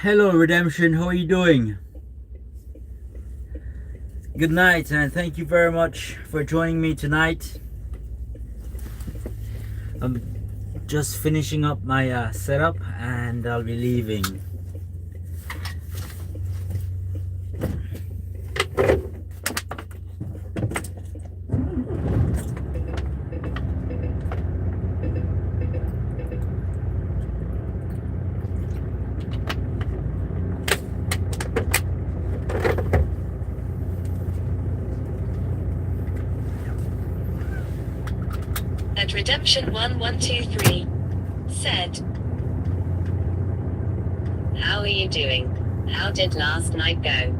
Hello, Redemption. How are you doing? Good night, and thank you very much for joining me tonight. I'm just finishing up my setup, and I'll be leaving. At Redemption 1123 said, "How are you doing? How did last night go?"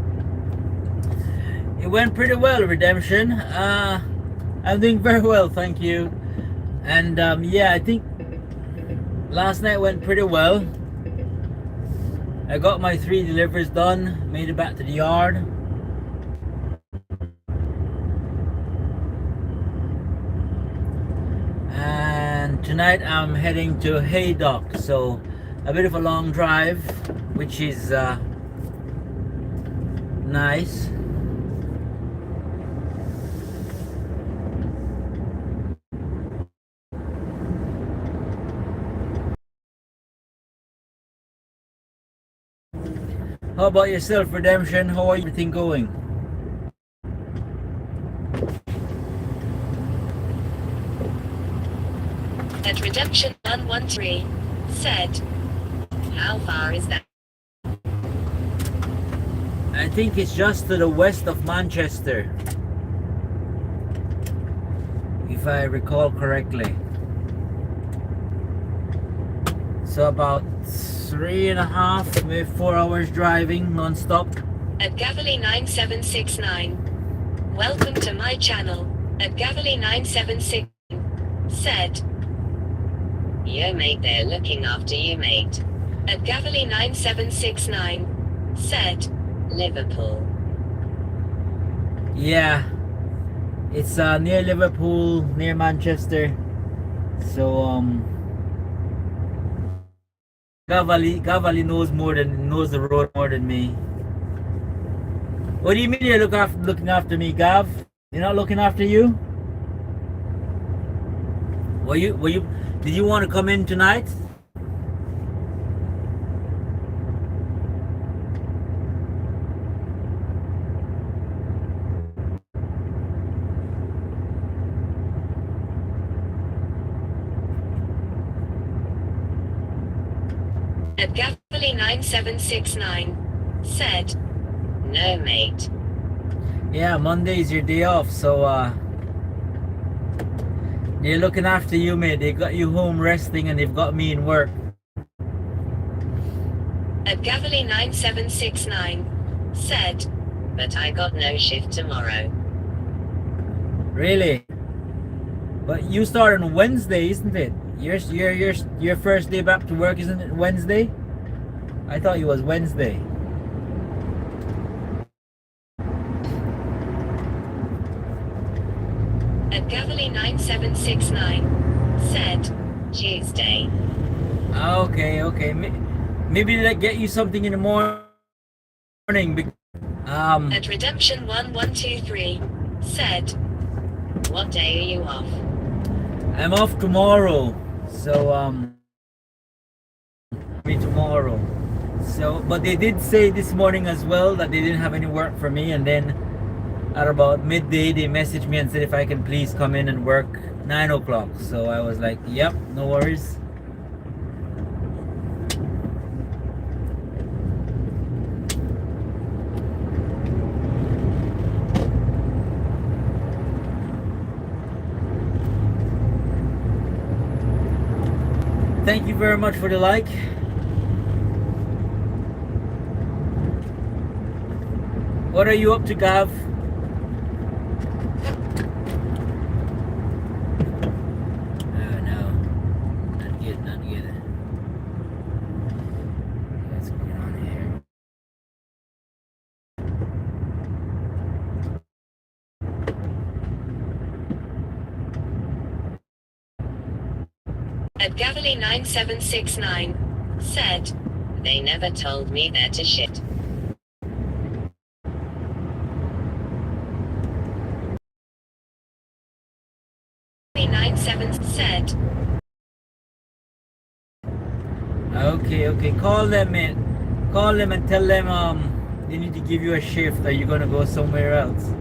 It went pretty well, Redemption. I'm doing very well, thank you. And yeah, I think last night went pretty well. I got my 3 deliveries done, made it back to the yard. And tonight I'm heading to Haydock, so a bit of a long drive, which is nice. How about yourself, Redemption? How are everything going? At Redemption 113 said, "How far is that?" I think it's just to the west of Manchester, if I recall correctly. So about 3.5, maybe 4 hours driving non-stop. At Gavely 9769, "Welcome to my channel." At Gavely 976 said, "Yo mate, they're looking after you mate." At Gavely 9769 said, "Liverpool." Yeah, it's near Liverpool, near Manchester. So Gavali knows the road more than me. What do you mean you're looking after me, Gav? You're not looking after you? Did you want to come in tonight? At Gavely 9769 said, "No mate." Yeah, Monday is your day off, so they're looking after you, mate. They got you home resting, and they've got me in work. At Gavely 9769 said, "But I got no shift tomorrow." Really? But you start on Wednesday, isn't it? Your first day back to work, isn't it Wednesday? I thought it was Wednesday. At Gavely 9769 said, "Tuesday." Okay. Maybe they get you something in the morning. At Redemption 1123 said, "What day are you off?" I'm off tomorrow, so me tomorrow. So, but they did say this morning as well that they didn't have any work for me, and then at about midday they messaged me and said if I can please come in and work 9 o'clock. So I was like, yep, no worries. Thank you very much for the like. What are you up to, Gav? Oh no, not good. What's going on here? At Gavely 9769 said, They never told me they're to shit. Nine seven said. Okay. Call them, man. Call them and tell them they need to give you a shift or you're gonna go somewhere else.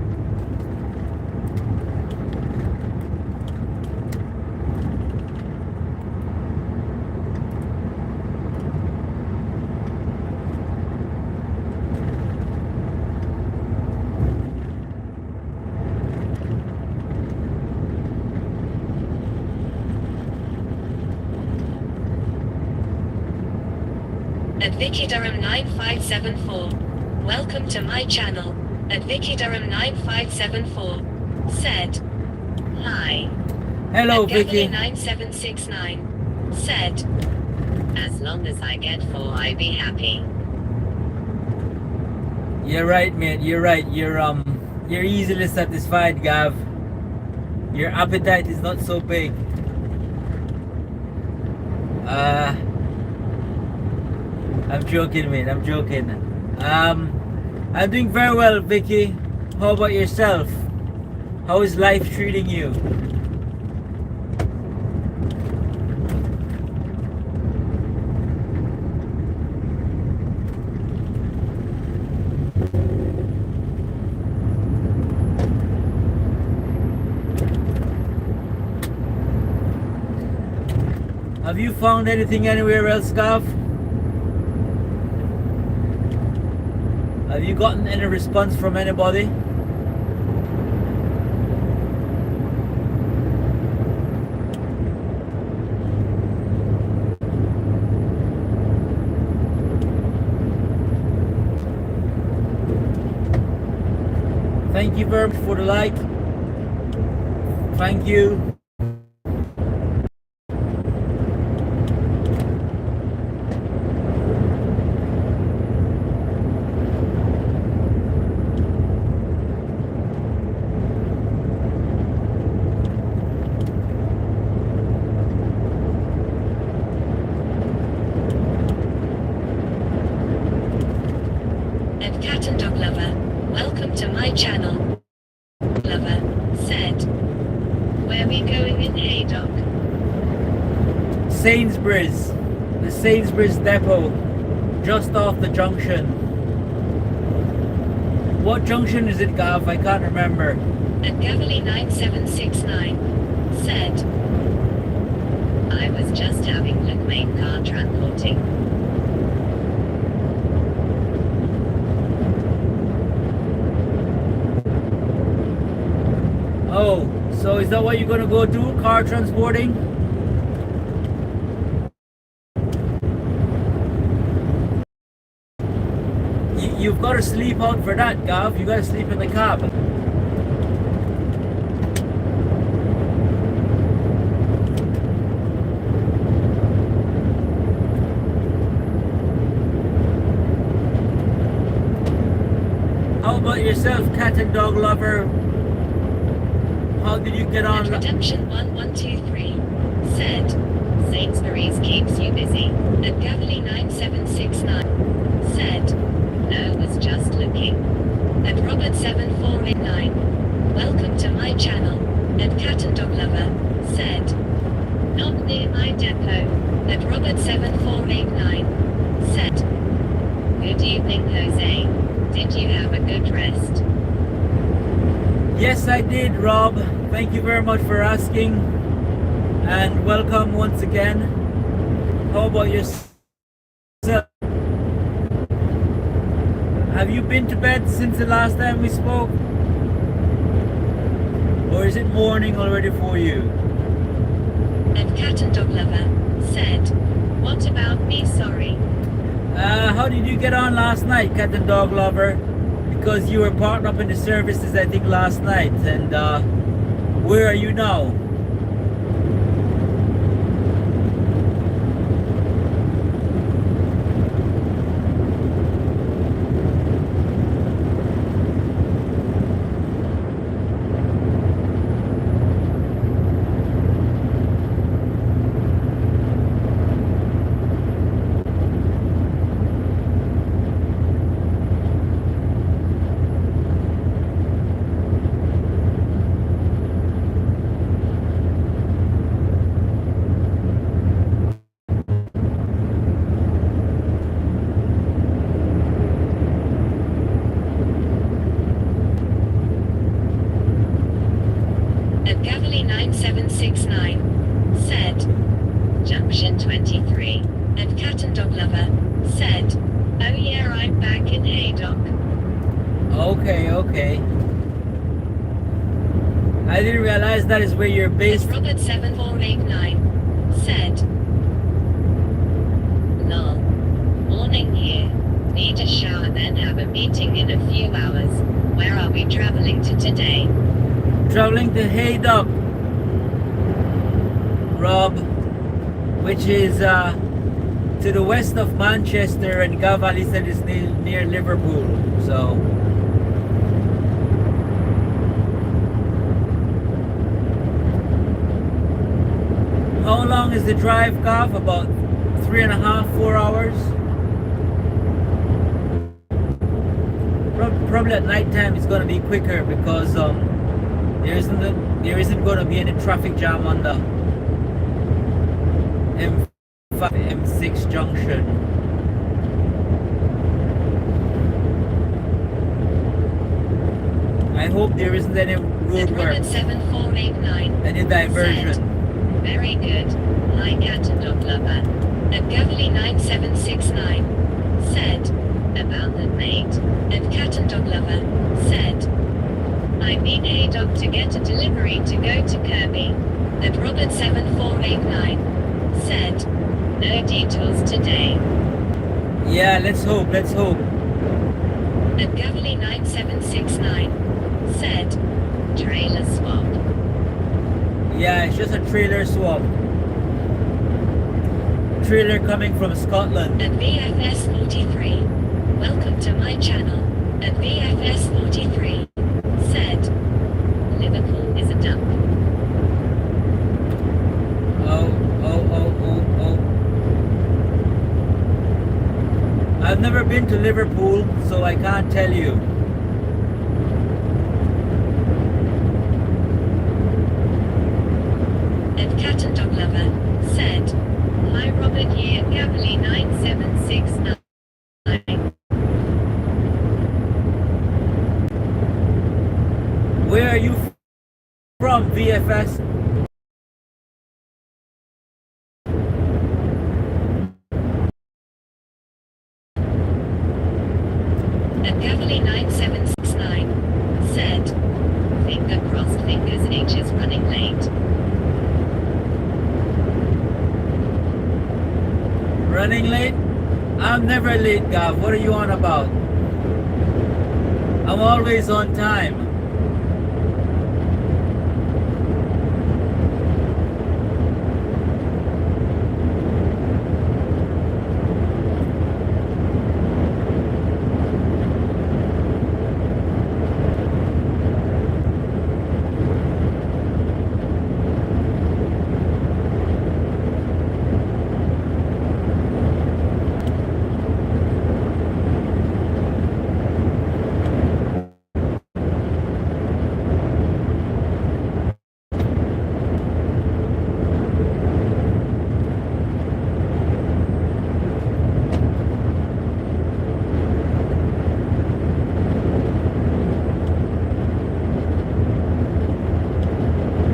At Vicky Durham 9574. Welcome to my channel. At Vicky Durham 9574 said. Hi. Hello, At Vicky. 9769 said. As long as I get 4, I be happy. You're right, mate. You're right. You're easily satisfied, Gav. Your appetite is not so big. I'm joking, mate. I'm joking. I'm doing very well, Vicky. How about yourself? How is life treating you? Have you found anything anywhere else, Gav? Have you gotten any response from anybody? Thank you very much for the like. Thank you. At Cat and Dog Lover, welcome to my channel. Lover said. Where we going in Haydock? Sainsbury's. The Sainsbury's depot. Just off the junction. What junction is it, Gav? I can't remember. At Gavely 9769 said. I was just having look main car transporting. Oh, so is that what you're gonna go do? Car transporting? You've got to sleep out for that, Gav. You got to sleep in the cab. How about yourself, cat and dog lover? How did you get on? At Redemption 1123 said. Sainsbury's keeps you busy. At Gavely 9769 said. No, was just looking. At Robert 7489. Welcome to my channel. At Cat and Dog Lover said. Not near my depot. At Robert 7489 said. Good evening, Jose. Did you have a good rest? Yes, I did, Rob. Thank you very much for asking. And welcome once again. How about yourself? Have you been to bed since the last time we spoke? Or is it morning already for you? And Cat and Dog Lover said, what about me, sorry? How did you get on last night, cat and dog lover? Because you were parked up in the services, I think, last night. And where are you now? as that is where you're As based. Robert 7489 said. Lol. Morning here. Need a shower then have a meeting in a few hours. Where are we traveling to today? Traveling to Haydock, Rob, which is to the west of Manchester, and Gavali said it's near Liverpool. So how long is the drive, Gav? About 3.5, 4 hours? Probably at night time it's going to be quicker because there isn't going to be any traffic jam on the M5 M6 junction. I hope there isn't any road At work, Robert 7489 any diversion. said. Very good. Hi Cat and Dog Lover. At Gavely 9769 said. About the mate. And Cat and Dog Lover said. I'm in Haydock to get a delivery to go to Kirby. At Robert 7489 said. No detours today. Yeah, let's hope. At Gavely 9769 said. Trailer swap. Yeah, it's just a trailer swap. Trailer coming from Scotland. At VFS 43. Welcome to my channel. At VFS 43 said. Liverpool is a dump. Oh. I've never been to Liverpool, so I can't tell you. And Cat and Dog Lover said. Hi Robert here at Gavely 9769. Where are you from, VFS? At Gavely 9769 said. Finger crossed fingers H is running late. Running late? I'm never late, Gav. What are you on about? I'm always on time.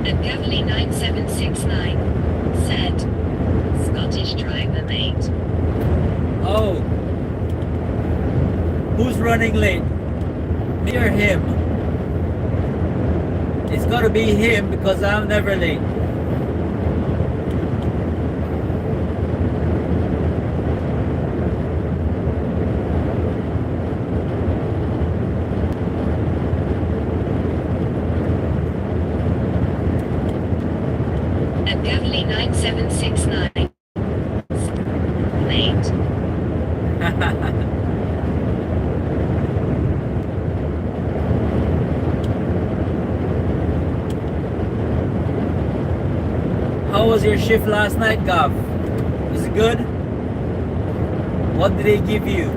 At Gavely 9769 said. Scottish driver mate. Oh. Who's running late? Me or him? It's gotta be him because I'm never late. At Gavely 9769 mate. How was your shift last night, Gav? Was it good? What did they give you?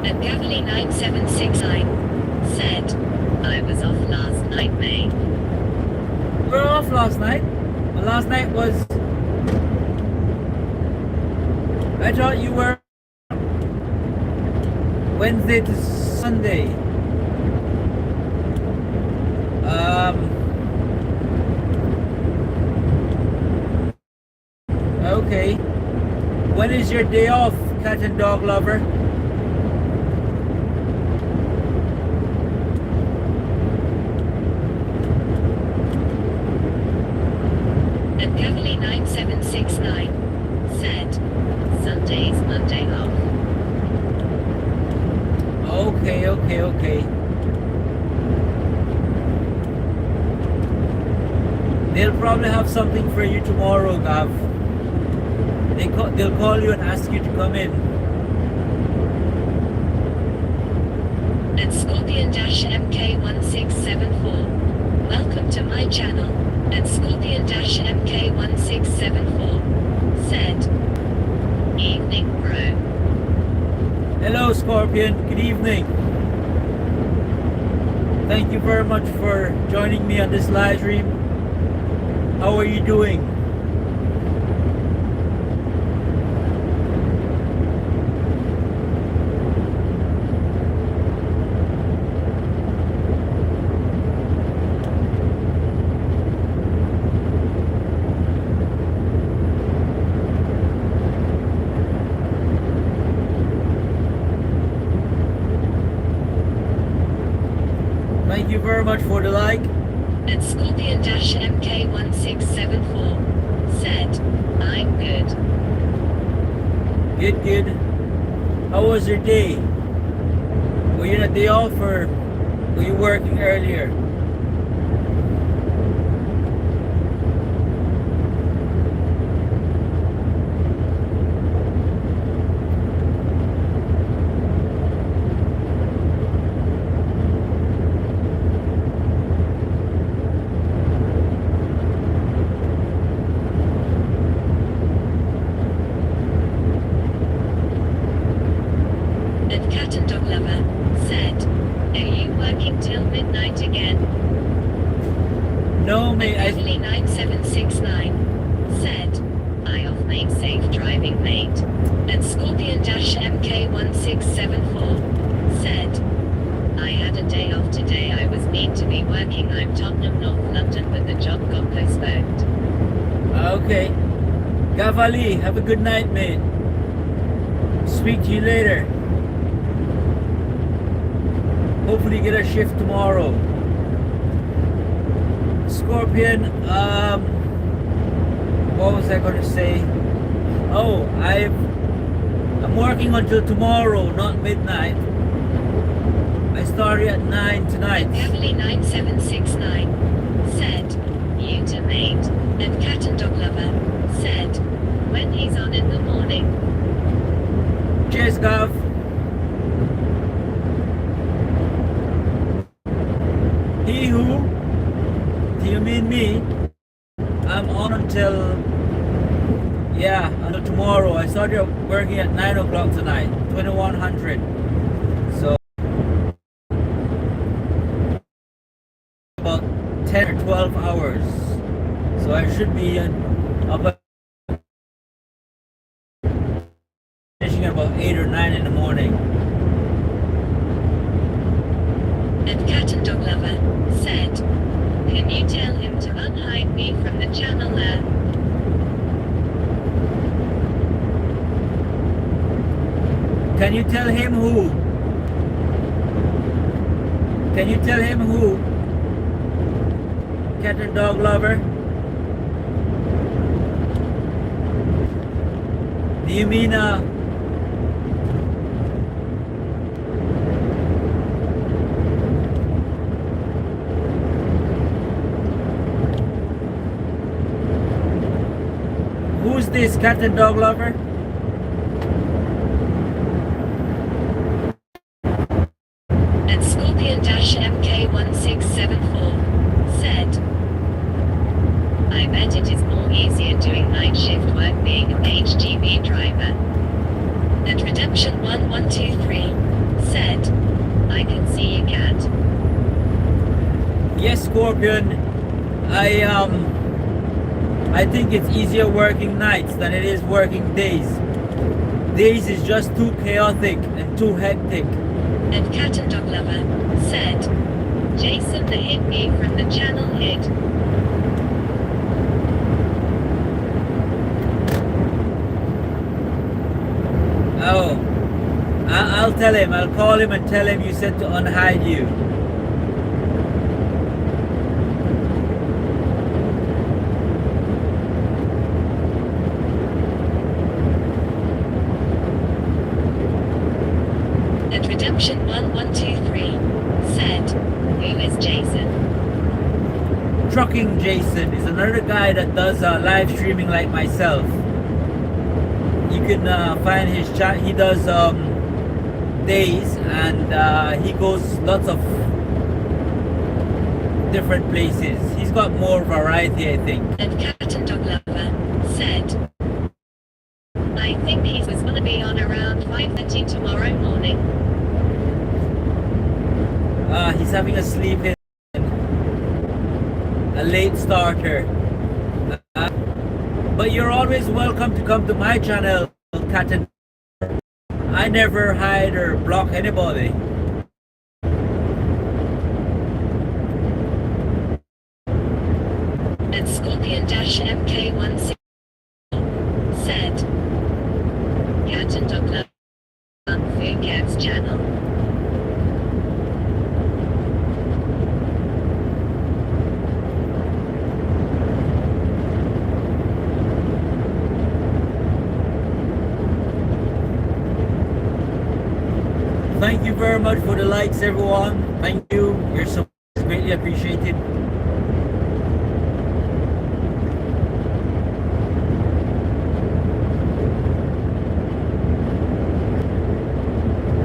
At Gavely 9769 said. I was off last night, mate. We were off last night. Well, last night was I thought you were Wednesday to Sunday. Okay. When is your day off, cat and dog lover? And Cavalier 9769 said, Sunday's Monday off. Okay. They'll probably have something for you tomorrow, Gav. They'll call you and ask you to come in. And Scorpion-MK1674. Welcome to my channel. And Scorpion-MK1674 said, Evening, bro. Hello, Scorpion. Good evening. Thank you very much for joining me on this live stream. How are you doing? Thank you very much for the like. And Scorpion-MK1674 said, I'm good. Good. How was your day? Were you on a day off or were you working earlier? And Cat and Dog Lover said, Are you working till midnight again? No, mate. And Beverly 9769 said, I off mate, safe driving mate. And Scorpion-MK1674 said, I had a day off today. I was meant to be working. I'm Tottenham, North London, but the job got postponed. Okay. Gavali, have a good night, mate. Speak to you later. Hopefully get a shift tomorrow. Scorpion, what was I gonna say? Oh, I'm working until tomorrow, not midnight. I started at 9 tonight. Cavalier 9769 said, You to mate. And Cat and Dog Lover said, When he's on in the morning. Cheers, Gav. He who? Do you mean me? I'm on until tomorrow. I started working at 9 o'clock tonight, 2100. So about 10 or 12 hours. So I should be up finishing at about 8 or 9 in the morning. And Cat and Dog Lover said, Can you tell him to unhide me from the channel there? Can you tell him who? Can you tell him who? Cat and Dog Lover? Do you mean who's this Cat and Dog Lover? And Scorpion-MK1674 said, I bet it is more easier doing night shift work being an HGV driver. And Redemption1123 said, I can see you, Cat. Yes, Scorpion. I think it's easier working nights than it is working days. Days is just too chaotic and too hectic. And Cat and Dog Lover said, Jason the hit me from the channel hit. Oh, I'll tell him. I'll call him and tell him you said to unhide you. And Redemption 1123 said, who is Jason? Trucking Jason is another guy that does live streaming like myself. You can find his chat. He does days, and he goes lots of different places. He's got more variety, I think. And Cat and Dog Lover said, I think he was gonna be on around 5:30 tomorrow morning. He's having a sleep in, a late starter. But you're always welcome to come to my channel, Cat and I never hide or block anybody. And Scorpion-MK16 said, Cat and Dog Lover on Fugab's channel. Thank you very much for the likes, everyone. Thank you. Your support is greatly appreciated.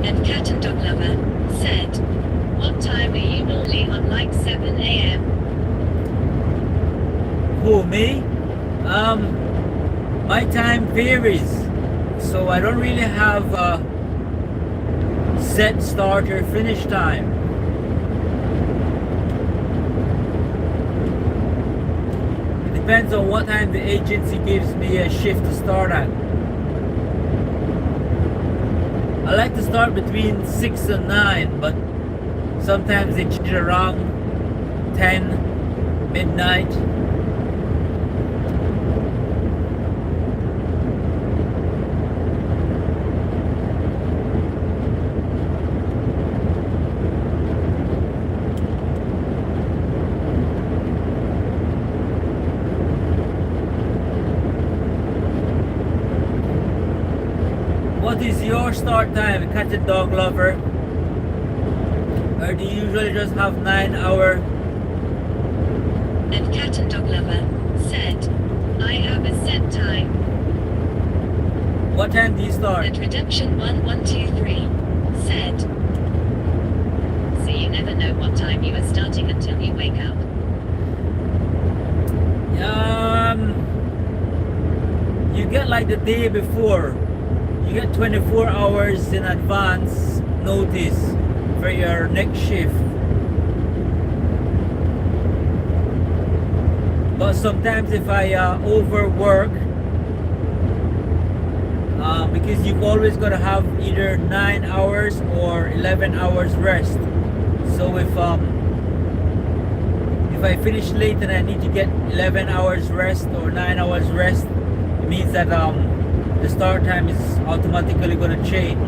And Cat and Dog Lover said, what time are you normally on, like 7 a.m.? Who, me? My time varies. So I don't really have a set starter finish time. It depends on what time the agency gives me a shift to start at. I like to start between 6 and 9, but sometimes they change around 10, midnight. What is your start time, Cat and Dog Lover? Or do you usually just have 9 hour? And Cat and Dog Lover said, I have a set time. What time do you start? And Redemption 1123 said, so you never know what time you are starting until you wake up. You get like the day before. You get 24 hours in advance notice for your next shift. But sometimes if I overwork, because you've always got to have either 9 hours or 11 hours rest. So if I finish late and I need to get 11 hours rest or 9 hours rest, it means that the start time is automatically going to change.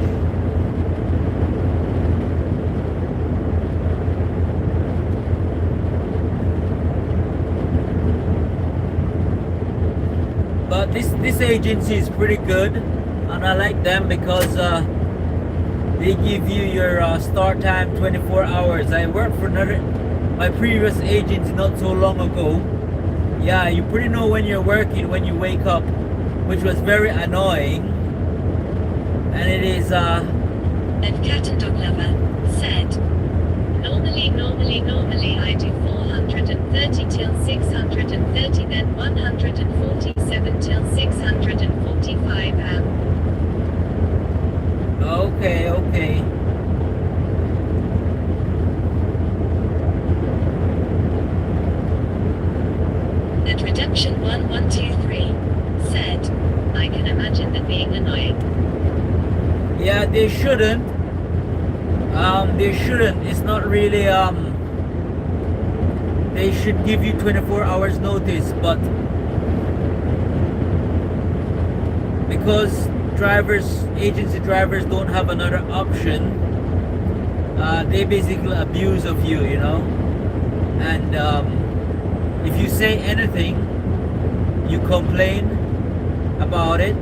But this agency is pretty good, and I like them because they give you your start time 24 hours. I worked for my previous agency not so long ago. Yeah, you pretty know when you're working when you wake up, which was very annoying. And it is And Cat and Dog Lover said, normally I do 430 till 630, then 147 till 645 am. okay. And Redemption 1123 said, I can imagine that being annoying. They shouldn't. It's not really. They should give you 24 hours notice, but because agency drivers don't have another option, they basically abuse of you, you know. And if you say anything, you complain about it,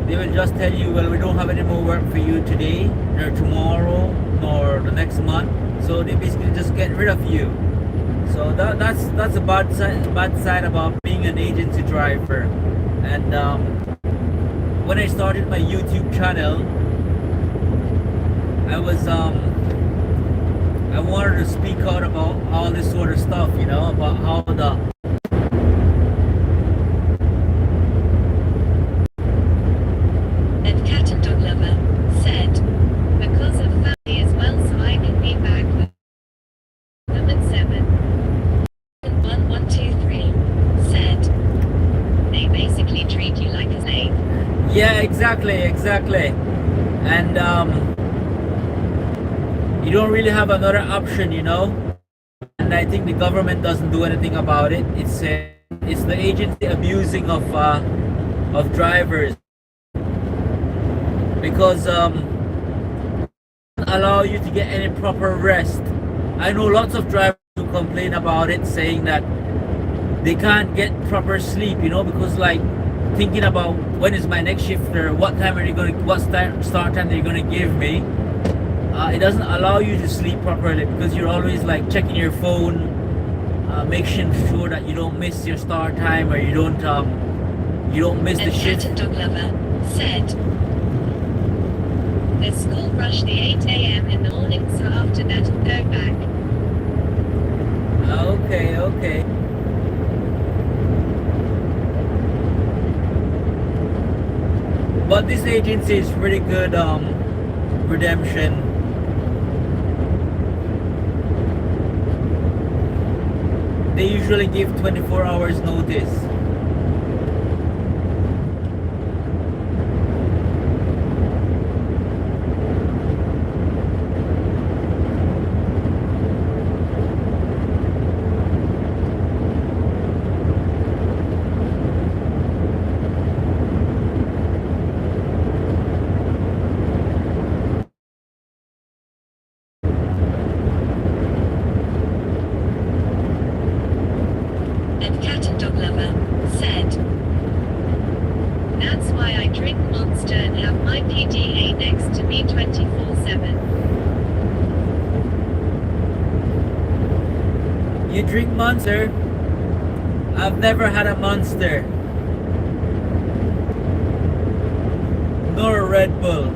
they will just tell you, well, we don't have any more work for you today, nor tomorrow, nor the next month. So they basically just get rid of you. So that's a bad side about being an agency driver. And when I started my YouTube channel, I wanted to speak out about all this sort of stuff, you know, about how And cat and dog lover said, because of family as well, so I can be back with them at 7. 1123 said, they basically treat you like a slave. Yeah, exactly. And you don't really have another option, you know. And I think the government doesn't do anything about it. It's the agency abusing of drivers, because allow you to get any proper rest. I know lots of drivers who complain about it, saying that they can't get proper sleep, you know, because like thinking about when is my next shift, or what start time they're gonna give me. It doesn't allow you to sleep properly, because you're always like checking your phone, making sure that you don't miss your start time, or you don't miss the shift. And cat and dog lover said, the school rush the 8 a.m. in the morning, so after that I'll go back. Okay. But this agency is really good, redemption. They usually give 24 hours notice. And cat and dog lover said, that's why I drink Monster and have my PDA next to me 24/7. You drink Monster? I've never had a Monster. Nor a Red Bull.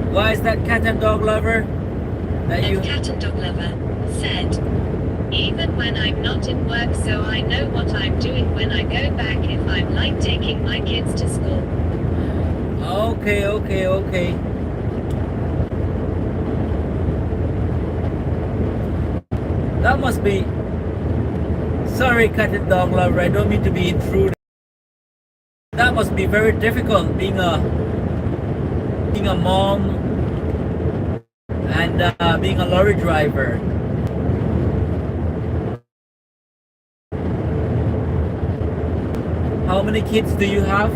Why is that cat and dog lover? And cat and dog lover said, even when I'm not in work, so I know what I'm doing when I go back, if I'm like taking my kids to school. Okay. That must be... Sorry, cat and dog lover, I don't mean to be intruding. That must be very difficult, being a mom and being a lorry driver. How many kids do you have?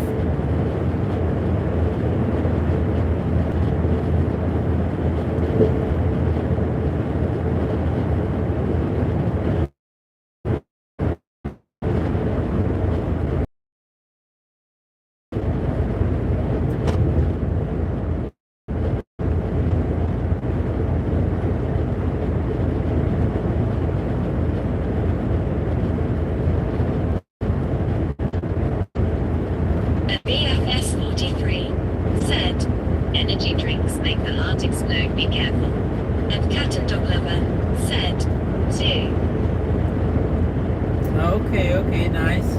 BFS 43 said, energy drinks make the heart explode, be careful. And cat and dog lover said, too. Okay, nice.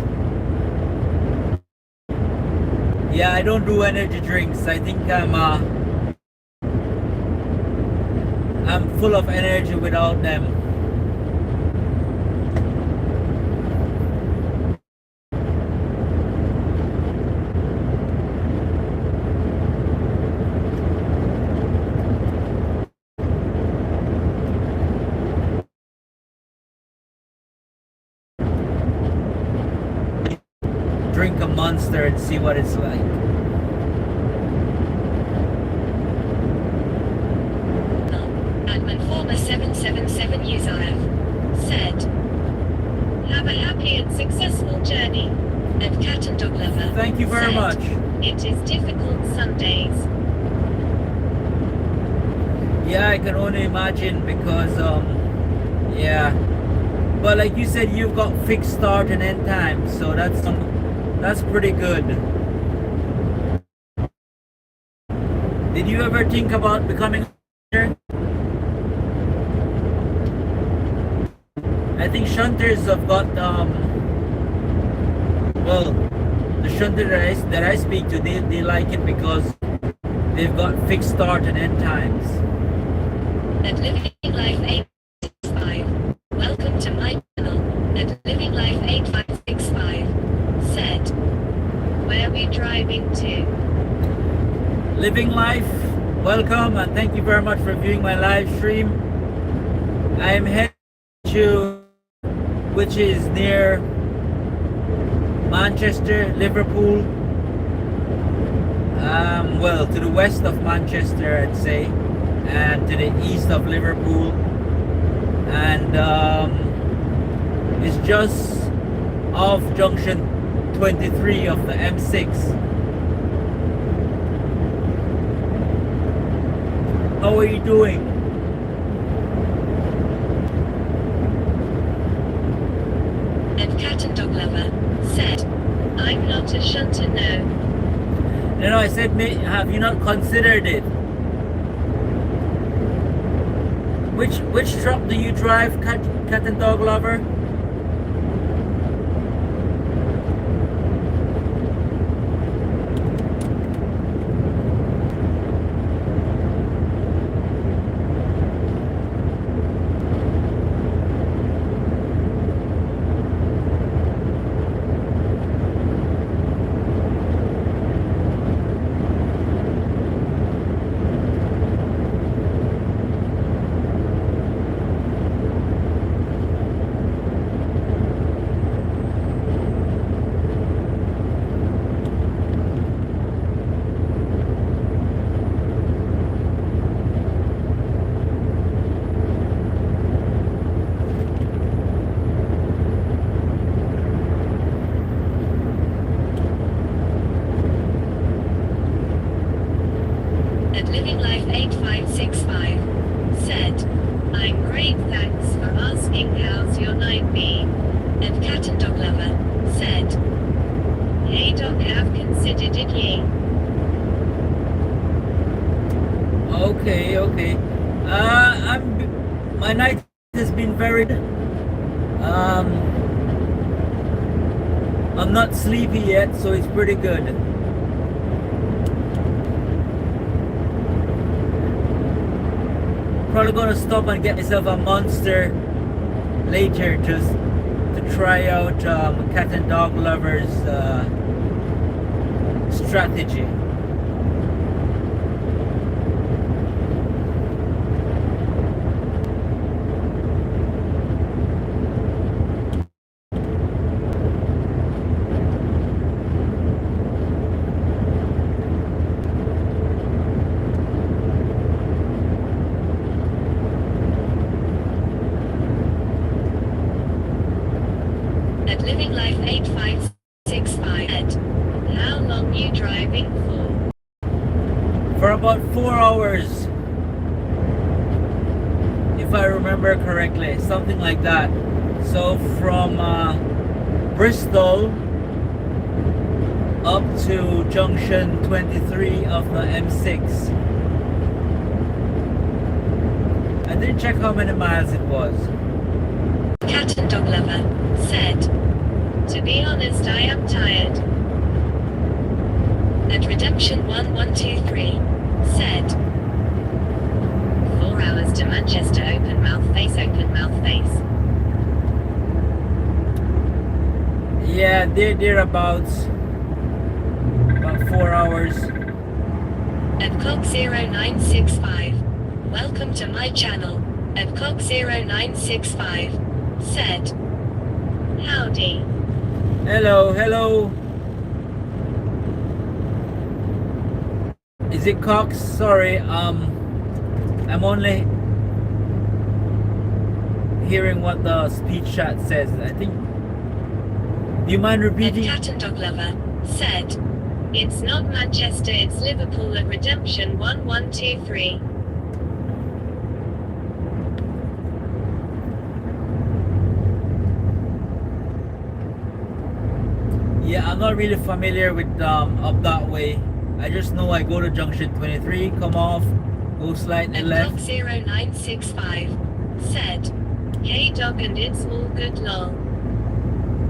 Yeah, I don't do energy drinks. I think I'm full of energy without them. Drink a Monster and see what it's like. Admin former 777 Uzziah said, "Have a happy and successful journey." And Cat and Dog Lover Thank you very said, much. "It is difficult some days." Yeah, I can only imagine because yeah. But like you said, you've got fixed start and end time, so that's pretty good. Did you ever think about becoming a shunter? I think shunters have got well, the shunter that I speak to, they like it because they've got fixed start and end times. At Living Life 865, welcome to my channel. At Living Life 8565 said, "Where are we driving to?" Living Life, welcome and thank you very much for viewing my live stream. I am heading to, which is near Manchester, Liverpool. Well, to the west of Manchester, I'd say, and to the east of Liverpool, and it's just off junction 23 of the M6. How are you doing? And Cat and Dog Lover said, "I'm not a shunter, no." You know, I said, have you not considered it? Which truck do you drive, Cat and Dog Lover? At Living Life 8565 said, "I'm great, thanks for asking, how's your night been?" And Cat and Dog Lover said, "Haydock have considered it ye." Okay. My night has been very. I'm not sleepy yet, so it's pretty good. Probably gonna stop and get myself a Monster later just to try out Cat and Dog Lover's strategy. At Living Life 8565 said, "How long you driving for?" For about 4 hours, if I remember correctly, something like that. So from Bristol up to junction 23 of the M6. I didn't check how many miles it was. Cat and Dog Lover said, "To be honest, I am tired." Redemption 1123 said 4 hours to Manchester, open mouth face, open mouth face. Yeah, they're about 4 hours. Avcock0965. Welcome to my channel. Avcock0965 said howdy. Hello. Is it Cox? Sorry, I'm only hearing what the speech chat says. I think. Do you mind repeating? Cat and Dog Lover said, it's not Manchester, it's Liverpool at Redemption 1123. Yeah, I'm not really familiar with up that way. I just know I go to junction 23, come off, go slightly left. Avcock0965 said, Haydock and it's all good lol.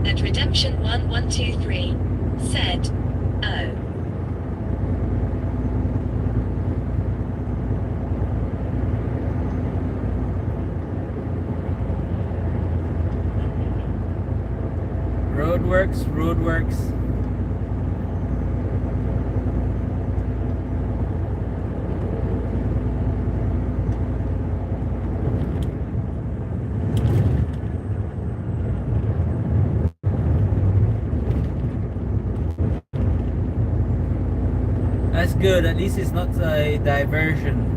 At Redemption 1123 said, oh. Roadworks. That's good, at least it's not a diversion.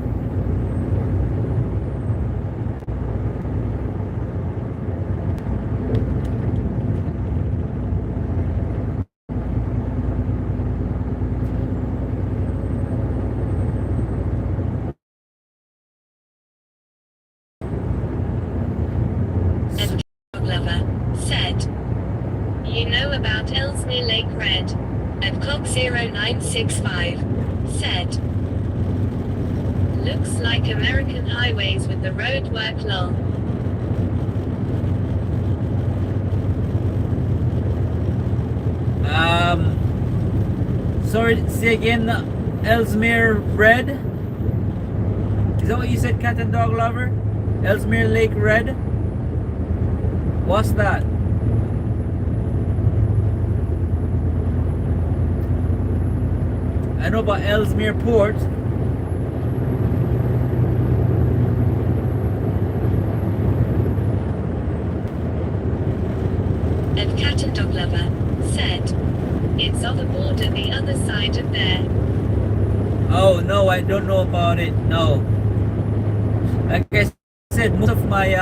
Lover said, you know about Ellesmere Lake Red. Avcock0965 said, looks like American highways with the road work lol. Sorry, say again, Ellesmere Red? Is that what you said, Cat and Dog Lover? Ellesmere Lake Red? What's that? I know about Ellesmere Port. And Cat and Dog Lover said, it's on the border the other side of there. Oh no, I don't know about it. No. Like I said, most of my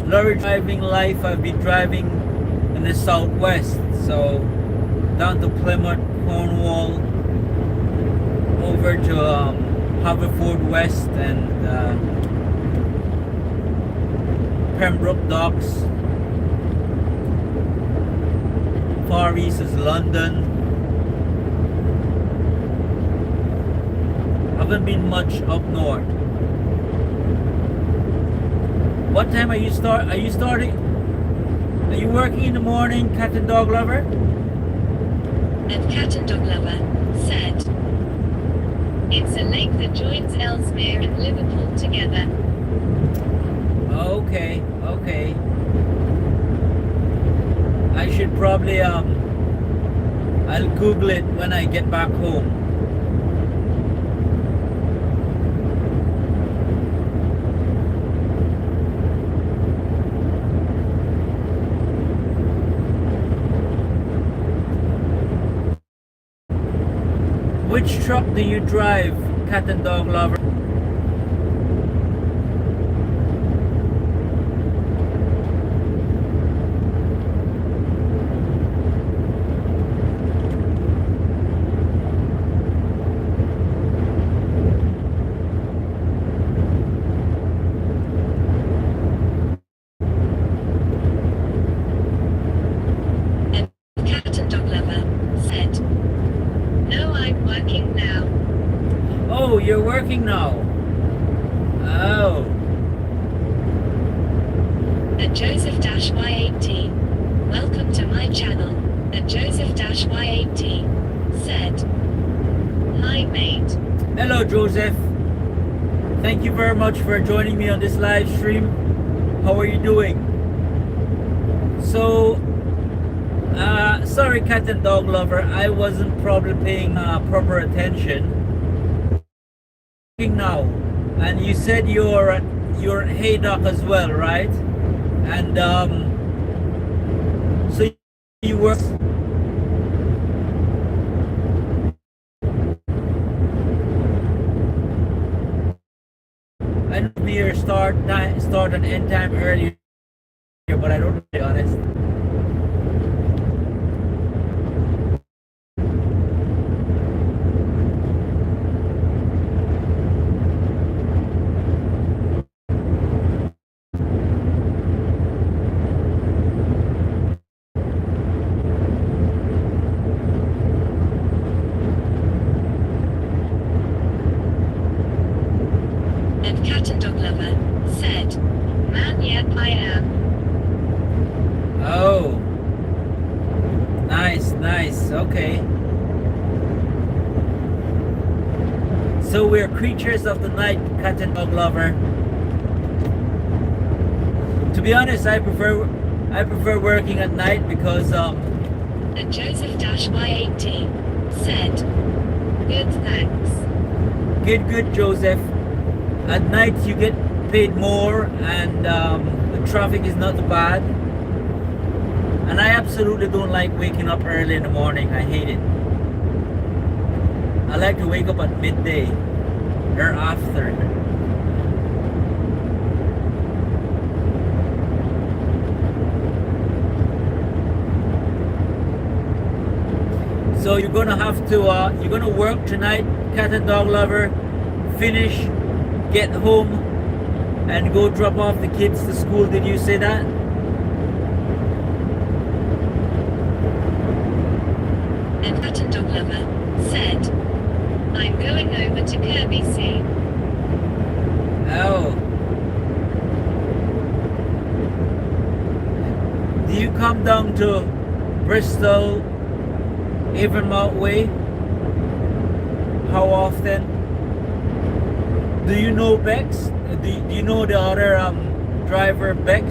lorry driving life I've been driving in the southwest. So down to Plymouth, Cornwall, over to Haverford West and Pembroke Docks. Far east is London. Haven't been much up north. What time are you starting? Are you working in the morning, Cat and Dog Lover? And Cat and Dog Lover said, it's a lake that joins Ellesmere and Liverpool together. Okay. I should probably I'll Google it when I get back home. Which truck do you drive, Cat and Dog Lover? Oh, you're working now. Oh. At Joseph-Y18. Welcome to my channel. At Joseph-Y18 said, made. Hello, Joseph. Thank you very much for joining me on this live stream. How are you doing? So, sorry, cat and dog lover, I wasn't probably paying proper attention. Now, and you said you're Haydock as well, right? And so you work. I know your start and end time earlier, but I don't know, to be honest. And cat and dog lover said, "Man, yep, I am." Oh, nice, nice. Okay. So we're creatures of the night, cat and dog lover. To be honest, I prefer working at night because And Joseph-Y18 said, "Good, thanks." good, Joseph. At night you get paid more, and the traffic is not bad. And I absolutely don't like waking up early in the morning. I hate it. I like to wake up at midday or after. So you're gonna have to you're gonna work tonight, cat and dog lover, finish, get home, and go drop off the kids to school. Did you say that? And cat and dog lover said, "I'm going over to Kirby soon." Oh. Do you come down to Bristol, Avonmouth way? How often? Do you know Bex? Do you know the other driver, Bex?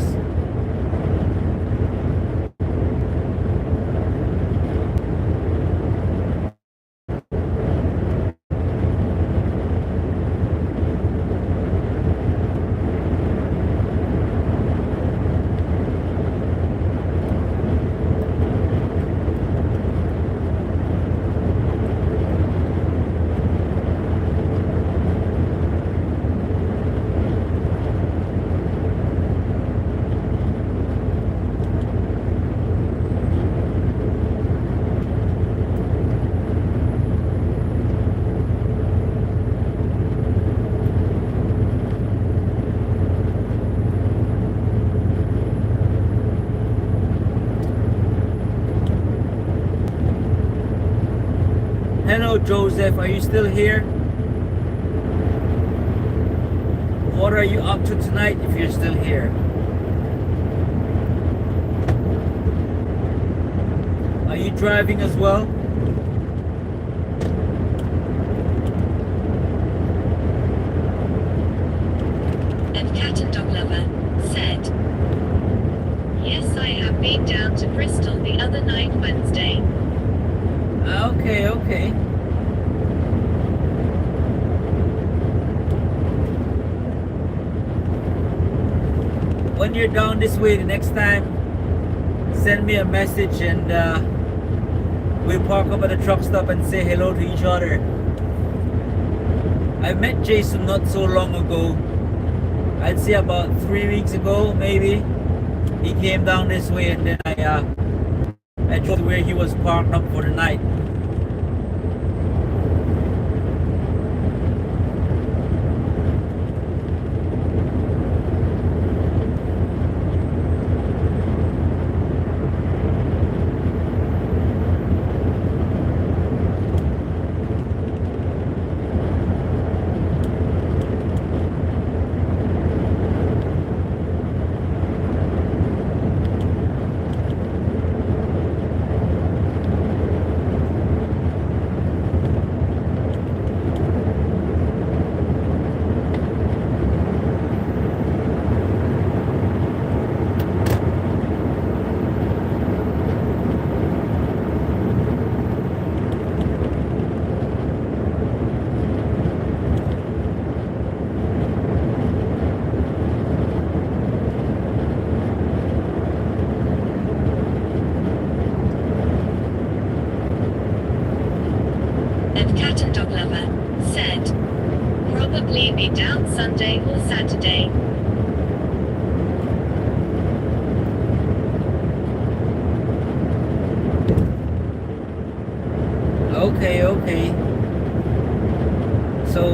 Hello, Joseph. Are you still here? What are you up to tonight if you're still here? Are you driving as well? And cat and dog lover said, "Yes, I have been down to Bristol the other night Wednesday." Okay, okay. When you're down this way the next time, send me a message and we'll park up at the truck stop and say hello to each other. I met Jason not so long ago. I'd say about 3 weeks ago, maybe. He came down this way, and then I drove to where he was parked up for the night. And Cat and Dog Lover said, probably be down Sunday or Saturday. Okay. So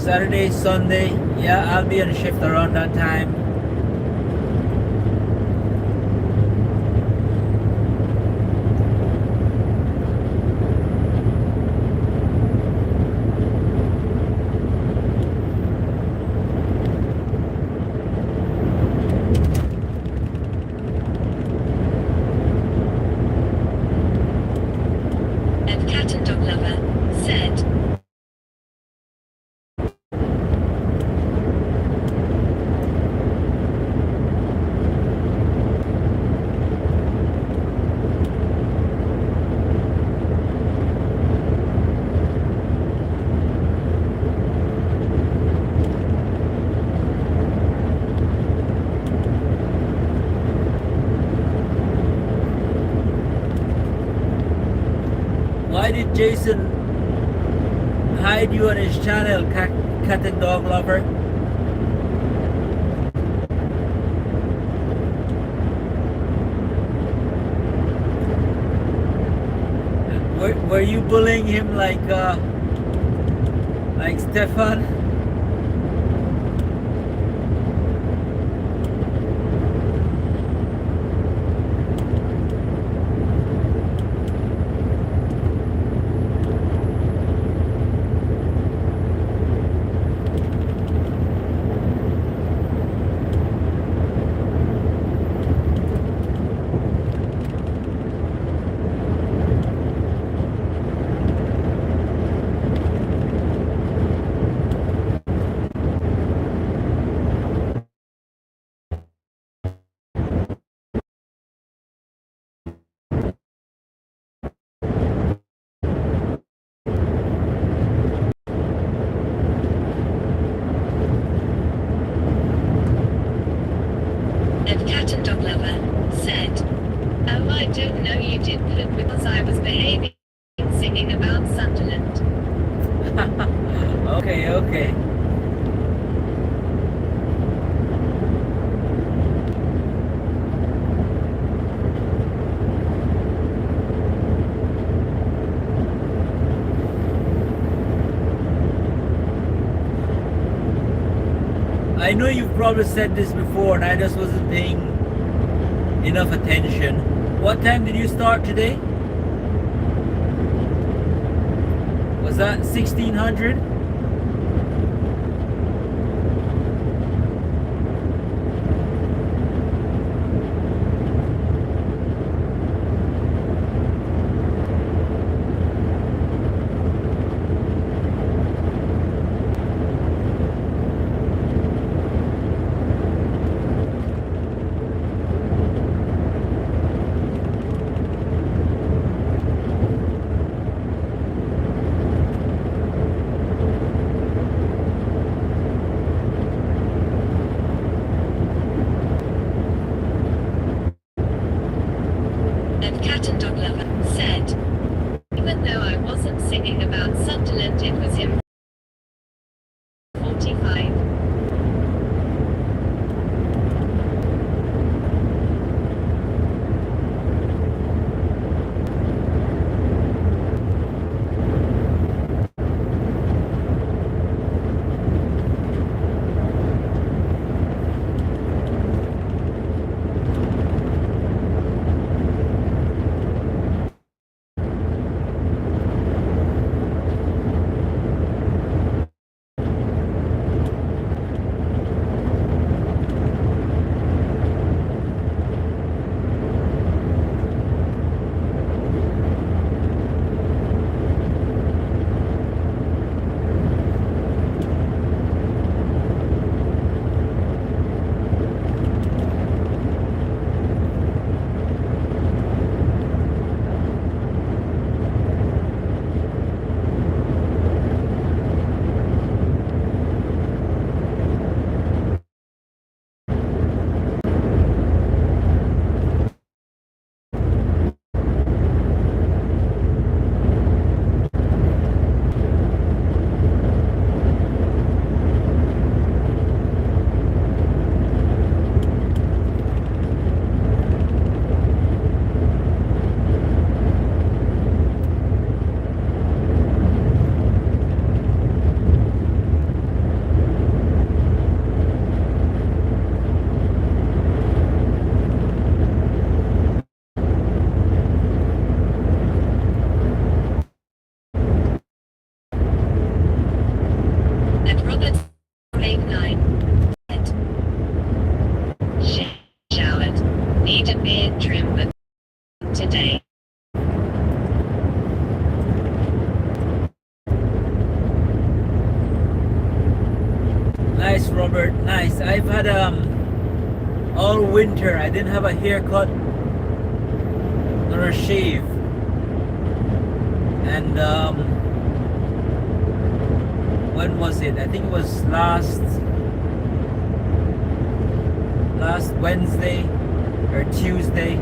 Saturday, Sunday, yeah, I'll be on shift around that time. And Cat and Dog Lover said, Why did Jason hide you on his channel, Cat and Dog Lover? Were you bullying him like Stefan? and Cat and Dog Lover said, oh, I don't know you did put because I was behaving, singing about Sunderland. Okay. I know you've probably said this before and I just wasn't paying enough attention. What time did you start today? Was that 1600? And Cat and Dog Lover said, even though I wasn't singing about Sunderland, it was him. 45. day. Nice, Robert. Nice. I've had all winter. I didn't have a haircut nor a shave, and when was it? I think it was last Wednesday or Tuesday.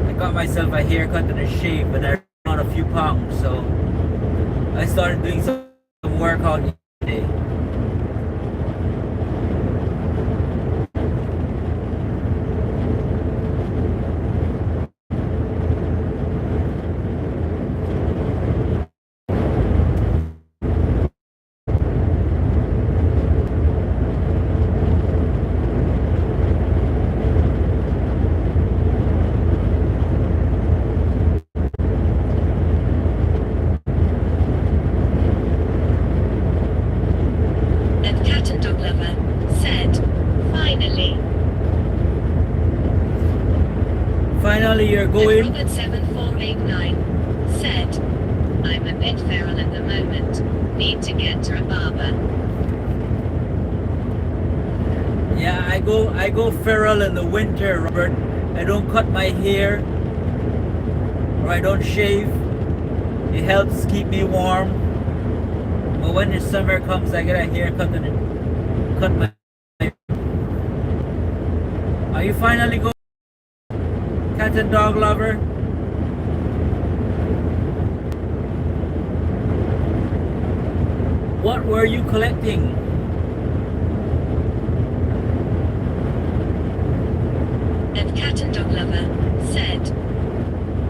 I got myself a haircut and a shave, but I ran on a few pounds, so I started doing some workout yesterday. And Cat and Dog Lover said, finally. Finally, you're And going. Robert 7489 said, I'm a bit feral at the moment. Need to get to a barber. Yeah, I go feral in the winter, Robert. I don't cut my hair or I don't shave. It helps keep me warm. But when the summer comes, I get a haircut and cut my. Are you finally going, cat and dog lover? What were you collecting? And Cat and Dog Lover said,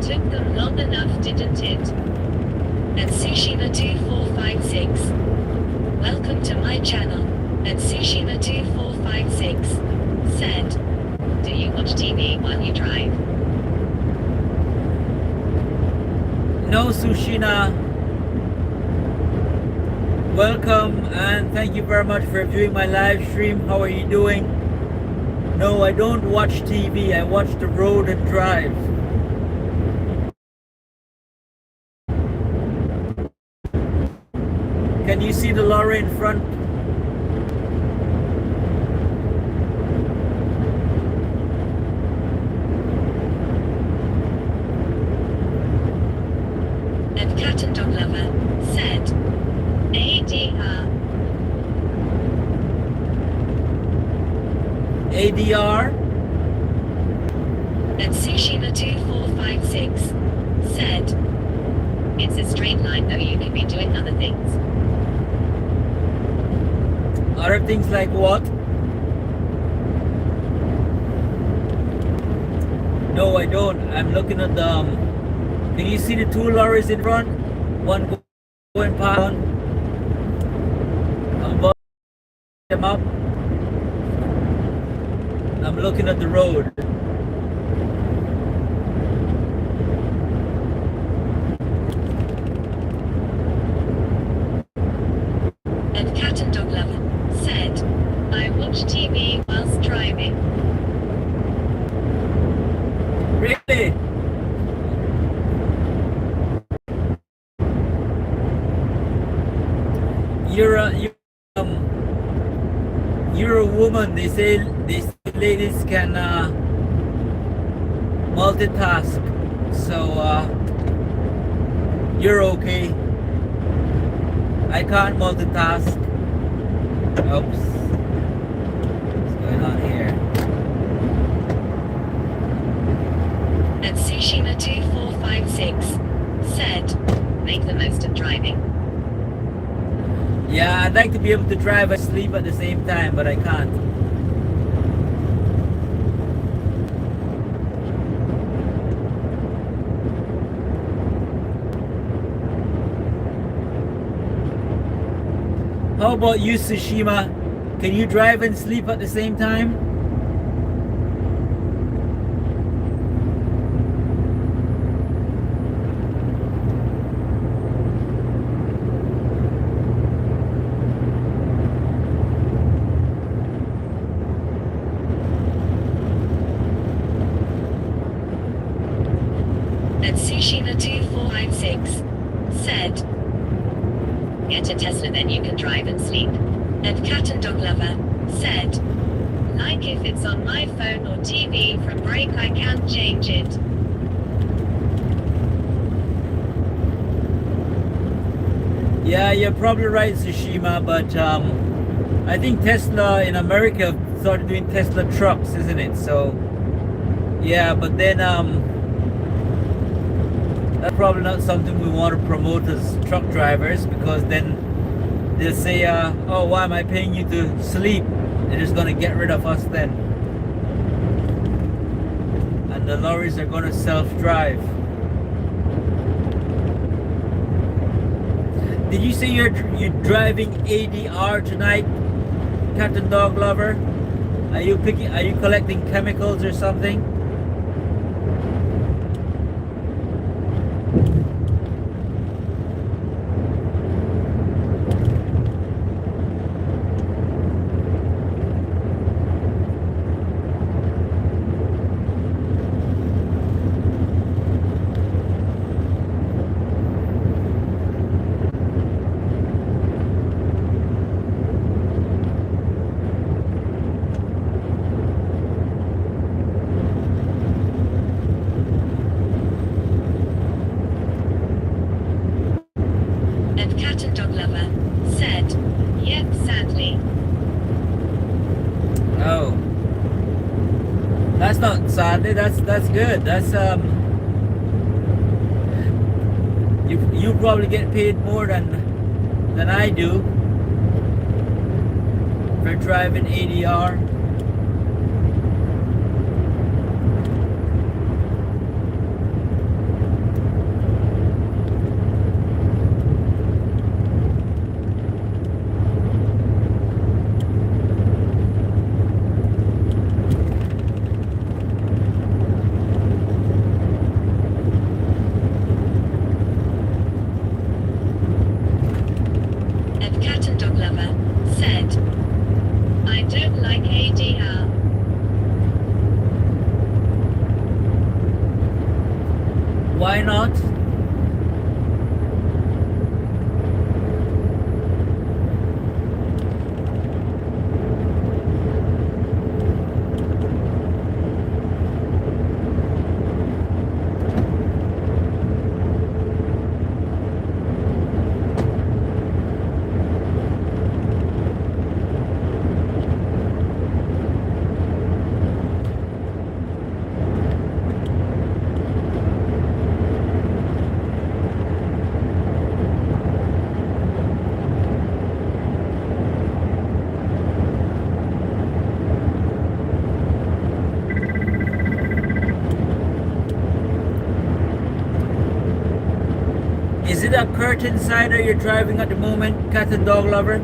took them long enough, didn't it? And Tsushima2456, welcome to my channel. And Tsushima2456 said, do you watch TV while you drive? No, Sushina. Welcome and thank you very much for viewing my live stream. How are you doing? No, I don't watch TV. I watch the road and drive. Can you see the lorry in front? And Cat and Dog Lover said, ADR. ADR? And Tsushima2456 said, it's a straight line though, you could be doing other things. Other things like what? No, I don't. I'm looking at the. Can you see the two lorries in front? One going past. I'm about them up. I'm looking at the road. And Cat and Dog Lover said, I watch TV whilst driving. Really? You're a woman. They say ladies can multitask. So you're okay. I can't multitask. Oops. What's going on here? And Tsushima2456 said, make the most of driving. Yeah, I'd like to be able to drive and sleep at the same time, but I can't. How about you, Tsushima? Can you drive and sleep at the same time? At Tsushima2456 said, get a Tesla then you can drive and sleep. At Cat and Dog Lover said, like if it's on my phone or TV from break I can't change it. Yeah, you're probably right, Tsushima, but I think Tesla in America started doing Tesla trucks, isn't it? So yeah, but then that's probably not something we want to promote as truck drivers, because then they'll say, oh, why am I paying you to sleep? They're just gonna get rid of us then, and the lorries are gonna self-drive. Did you say you're driving ADR tonight, Captain Dog Lover? Are you collecting chemicals or something? That's not sadly. That's good. That's you probably get paid more than I do for driving ADR. Why not? Is it a curtain cider you're driving at the moment, Cat and Dog Lover?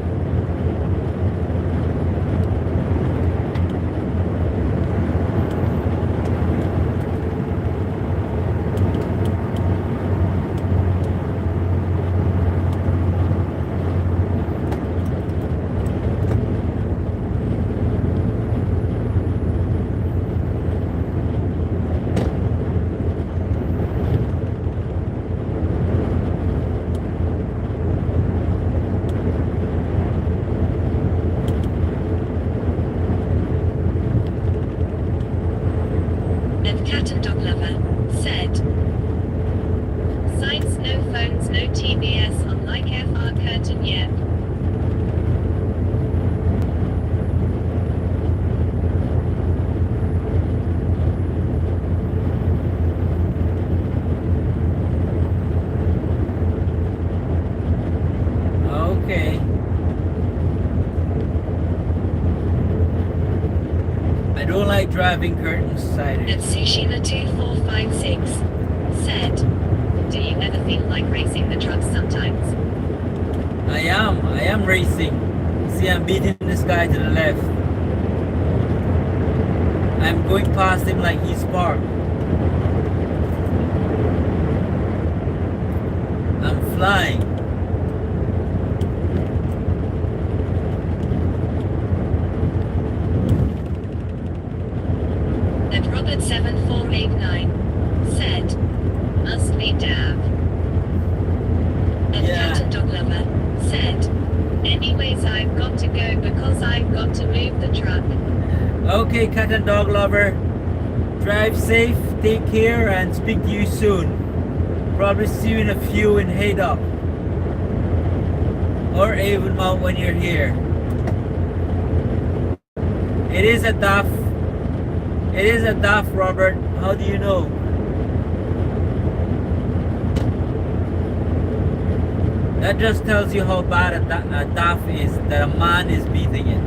Okay. I don't like driving curtain sided. At Tsushima2456 said, do you ever feel like racing the trucks sometimes? I am racing. See, I'm beating this guy to the left. I'm going past him like he's parked. I'm flying. At Robert7489 said, cat and dog lover. Drive safe, take care, and speak to you soon. Probably see you in a few in Haydock or Avonmouth when you're here. It is a duff. It is a duff, Robert. How do you know? That just tells you how bad a duff is, that a man is beating it.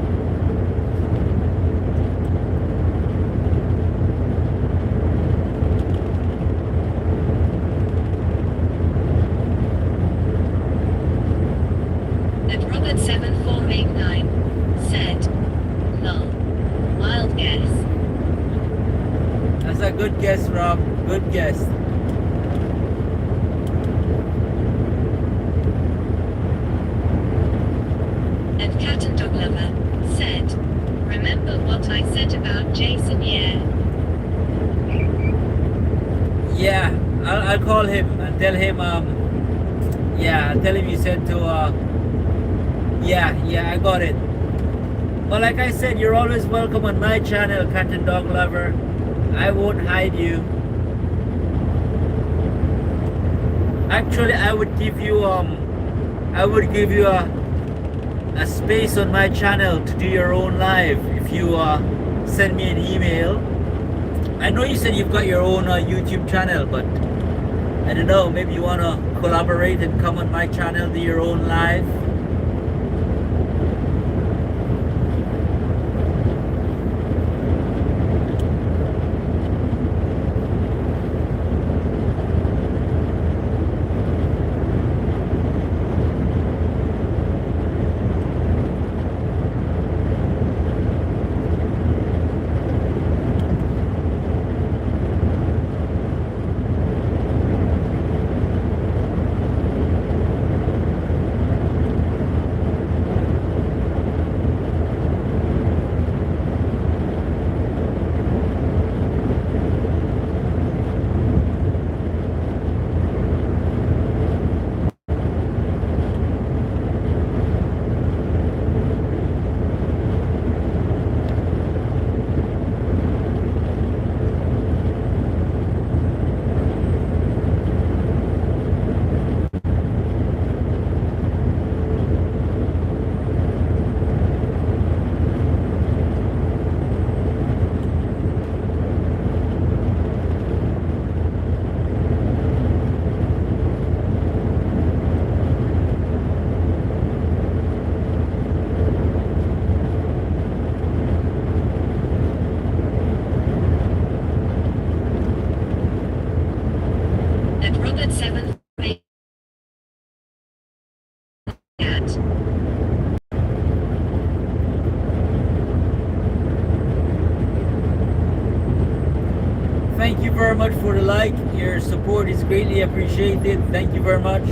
At Robert 7489 said, "Lol. Wild guess." That's a good guess, Rob. Good guess. And Cat and Dog Lover said, "Remember what I said about Jason, yeah?" Yeah, I'll call him and tell him, yeah, I'll tell him you said to, yeah, I got it. But like I said, you're always welcome on my channel, Cat and Dog Lover. I won't hide you. Actually, I would give you a space on my channel to do your own live if you send me an email. I know you said you've got your own YouTube channel, but I don't know, maybe you want to collaborate and come on my channel, do your own live. At Robert 7 Cat. Thank you very much for the like. Your support is greatly appreciated. Thank you very much.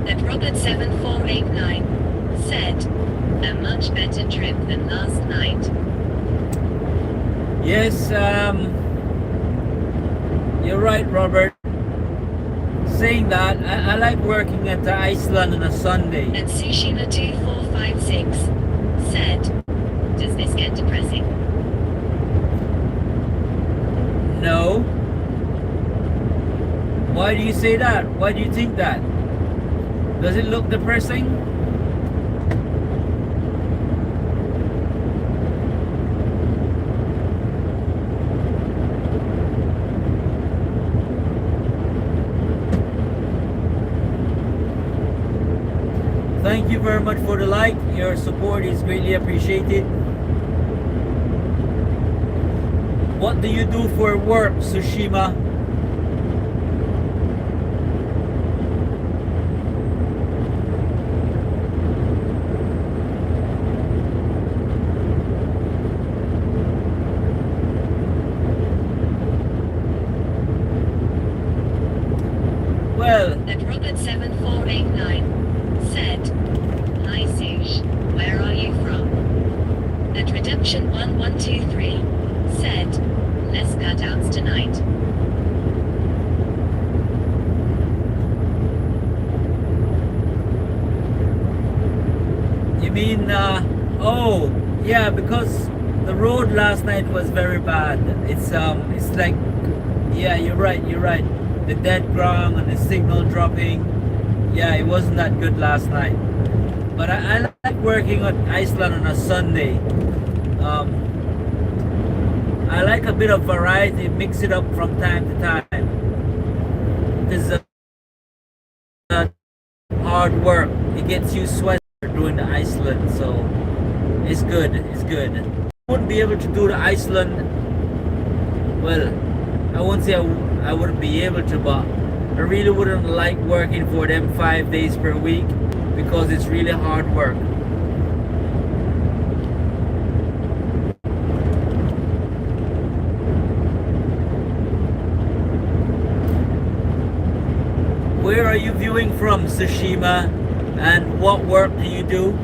At Robert 7489 said, "A much better trip than last night." Yes, you're right, Robert. saying that, I like working at Iceland on a Sunday. And Tsushima2456 said, does this get depressing? No. Why do you say that? Why do you think that? Does it look depressing? Thank you very much for the like. Your support is greatly appreciated. What do you do for work, Tsushima? Well, And Robert7489 said, hi Sush, where are you from? And Redemption1123 said, less cutouts tonight. you mean, oh, yeah, because the road last night was very bad. It's like, yeah, you're right. The dead ground and the signal dropping. Yeah, it wasn't that good last night. But I like working on Iceland on a Sunday. I like a bit of variety, mix it up from time to time. This is hard work. It gets you sweaty doing the Iceland, so it's good. I wouldn't be able to do the Iceland. Well, I won't say I wouldn't be able to, but I really wouldn't like working for them 5 days per week because it's really hard work. Where are you viewing from, Tsushima? And what work do you do?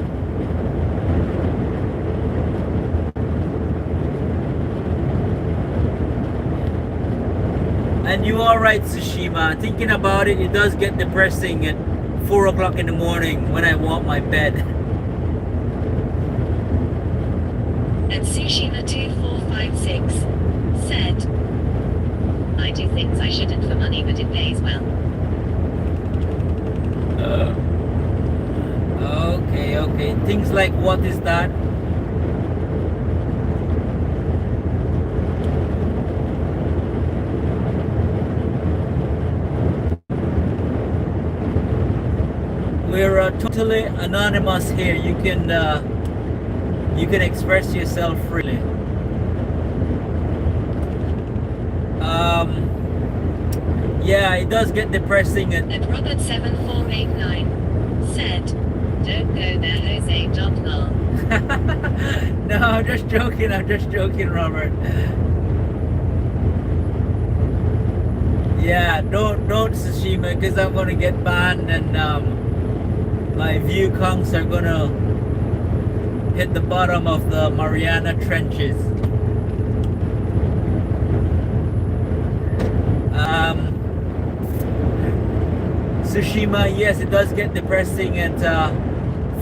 And you are right, Tsushima. Thinking about it, it does get depressing at 4 o'clock in the morning when I want my bed. And Tsushima2456 said, I do things I shouldn't for money, but it pays well. Okay. Things like what is that? We're totally anonymous here. You can express yourself freely. Yeah, it does get depressing. And Robert7489 said, don't go there, Jose. Lol. No, I'm just joking, Robert. Yeah, don't Tsushima, because I'm gonna get banned and my view counts are gonna hit the bottom of the Mariana Trenches. Tsushima, yes, it does get depressing at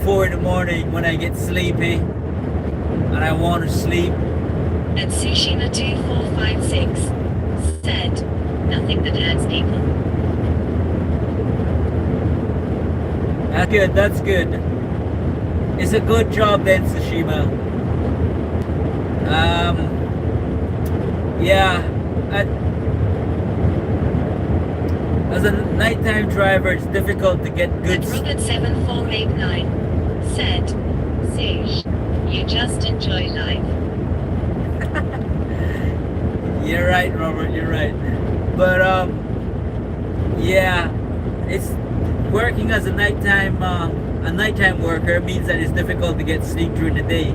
4 in the morning when I get sleepy and I want to sleep. And Tsushima2456 said, nothing that hurts people. That's good. It's a good job then, Tsushima. Yeah, as a nighttime driver, it's difficult to get good. And Robert7489 said, Sush, you just enjoy life. You're right, Robert, you're right. But yeah, it's working as a nighttime worker means that it's difficult to get sleep during the day.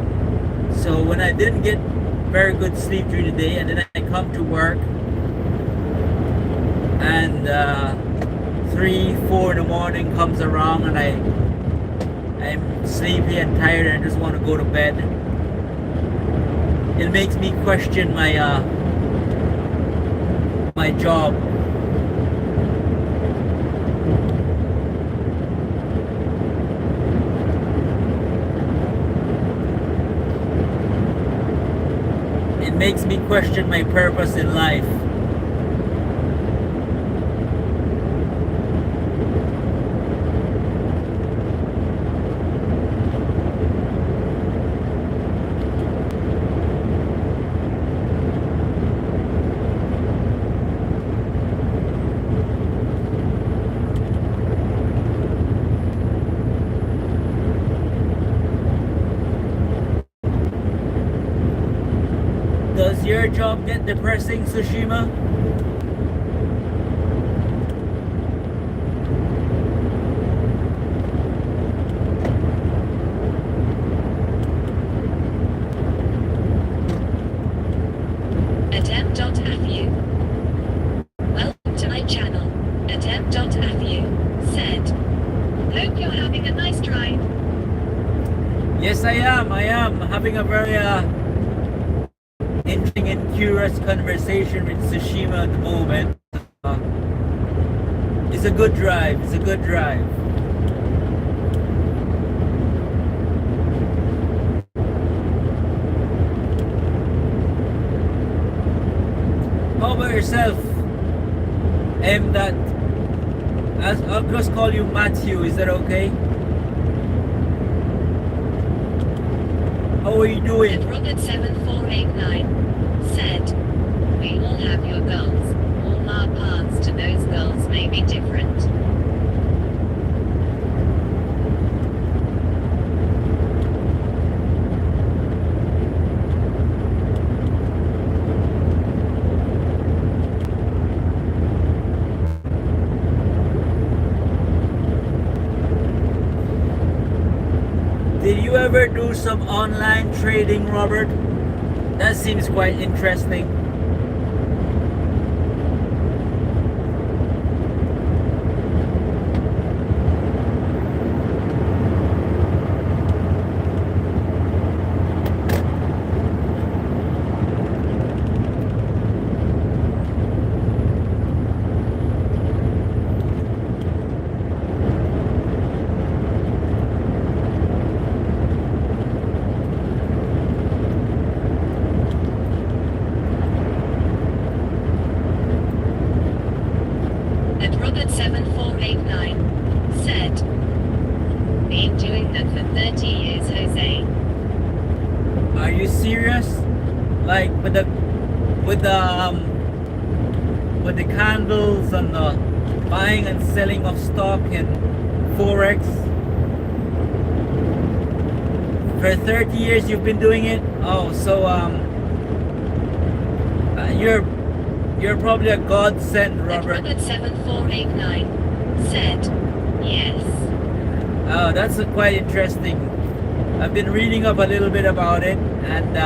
So when I didn't get very good sleep during the day and then I come to work and 3-4 in the morning comes around and I'm sleepy and tired and I just want to go to bed, it makes me question my my job. makes me question my purpose in life. Does your job get depressing, Tsushima? Adept.afu. Welcome to my channel. Adept.afu said, hope you're having a nice drive. Yes, I am. I am having a very interesting and curious conversation with Tsushima at the moment. It's a good drive. It's a good drive. How about yourself? I'll just call you Matthew. Is that okay? How are you doing? And Robert7489 said, we all have your goals. All our paths to those goals may be different. Did you ever do some online trading, Robert? That seems quite interesting. And Robert7489 said, been doing that for 30 years, Jose. Are you serious? Like with the candles and the buying and selling of stock and forex? For 30 years you've been doing it? Oh, so you're probably a godsend, And Robert. Robert7489 said, yes. Oh, that's quite interesting. I've been reading up a little bit about it, and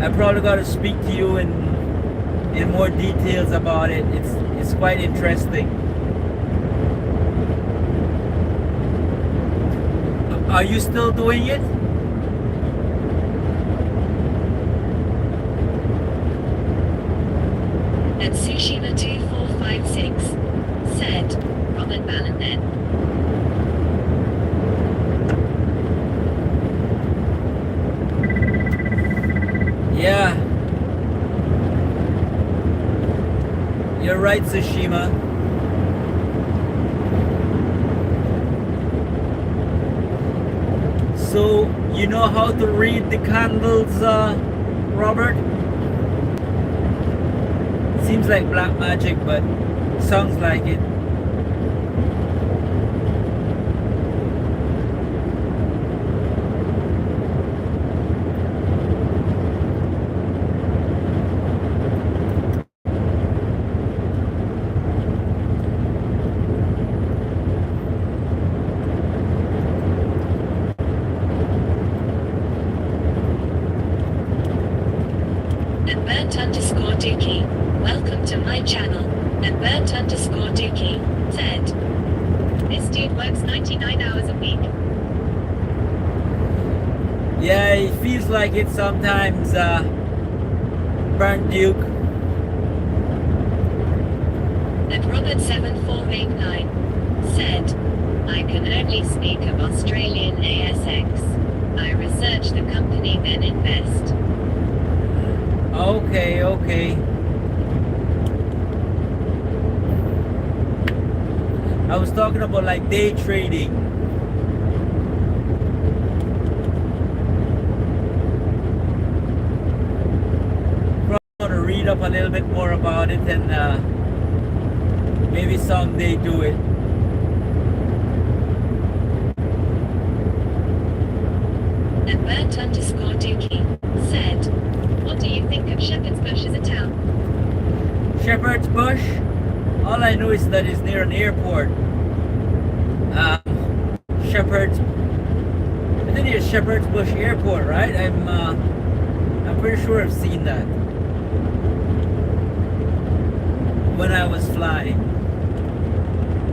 I probably got to speak to you in more details about it. It's quite interesting. Are you still doing it? And Tsushima2456 said, Robert Valentine. Yeah. You're right, Tsushima. So, you know how to read the candles, Robert? Seems like black magic, but sounds like it. And Bert_Dookie, welcome to my channel. And Bert_Dookie said, this dude works 99 hours a week. Yeah, it feels like it sometimes, Burnt Duke. And Robert7489 said, I can only speak of Australian ASX. I research the company then invest. Okay, okay. I was talking about like day trading. Probably want to read up a little bit more about it and maybe someday do it. And Bert_Dookie said, what do you think of Shepherd's Bush as a town? Shepherd's Bush? All I know is that it's near an airport. Shepherd's... I think it's Shepherd's Bush Airport, right? I'm pretty sure I've seen that when I was flying.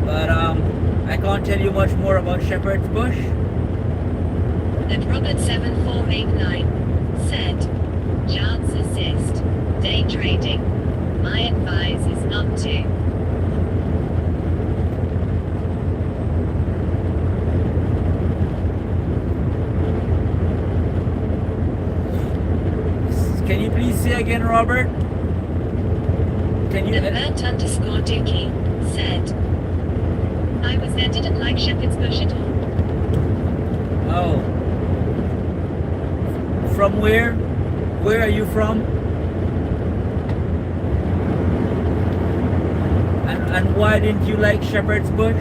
But I can't tell you much more about Shepherd's Bush. And Robert7489 said, chance assist, day trading. My advice is not to. Can you please say again, Robert? Can you... And Bert_Dookie said, I was there, didn't like Shepherd's Bush at all. Oh. From where? Where are you from? And why didn't you like Shepherd's Bush?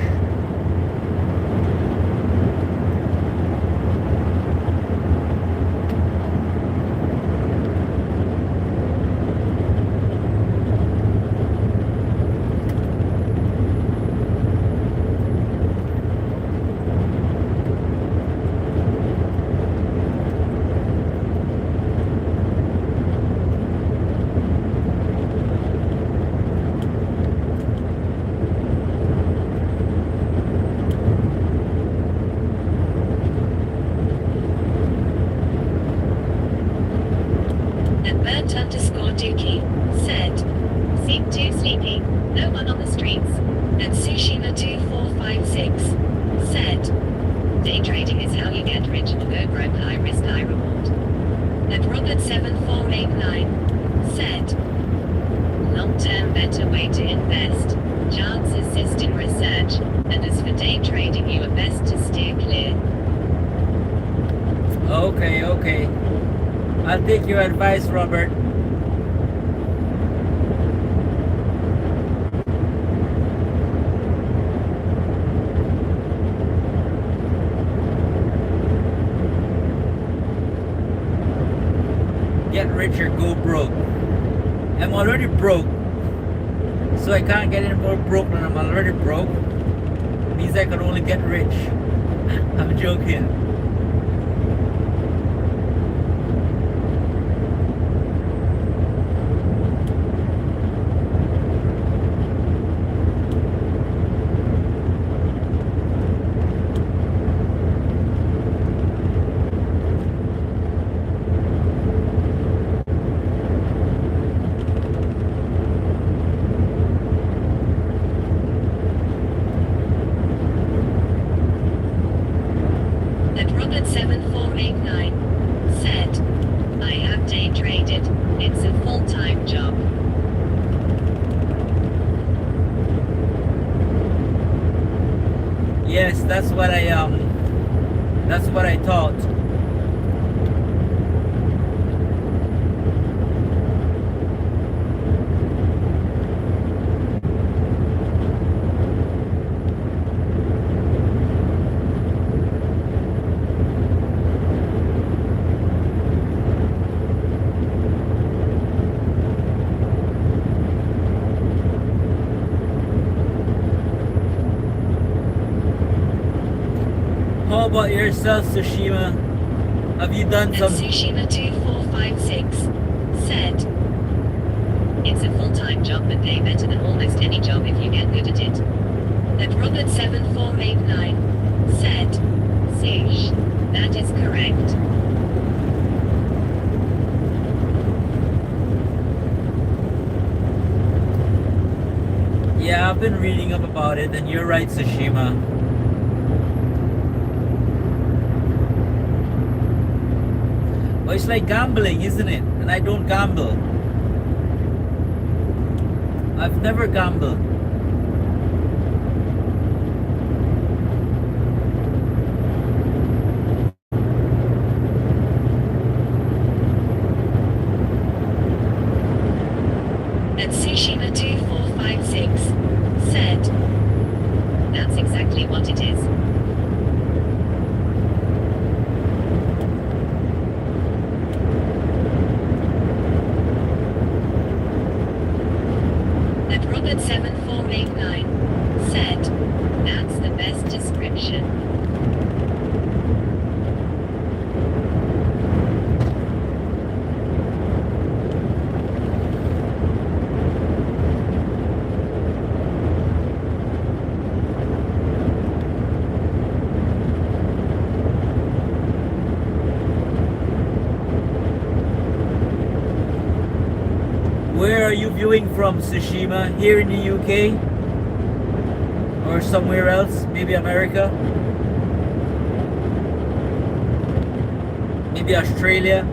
And Bert_Dookie said, seem too sleepy, no one on the streets. And Tsushima2456 said, day trading is how you get rich or go broke, high risk, high reward. And Robert7489 said, long term better way to invest, chance assist in research, and as for day trading you are best to steer clear. Okay, okay. I'll take your advice, Robert. Get rich or go broke. I'm already broke, so I can't get any more broke when I'm already broke. Means I can only get rich. I'm joking. And Robert7489 said, I have day traded, it's a full-time job. Yes, that's what I thought. How about yourself, Tsushima? Have you done And some... Tsushima2456 said, it's a full-time job but pay better than almost any job if you get good at it. And Robert7489 said, Sush, that is correct. Yeah, I've been reading up about it, and you're right, Tsushima. Well, it's like gambling, isn't it? And I don't gamble. I've never gambled. And Tsushima 2456 said, "That's exactly what it is." And Robert 7489 said, "That's the best description." Where are you viewing from, Tsushima? Here in the UK? Or somewhere else? Maybe America? Maybe Australia?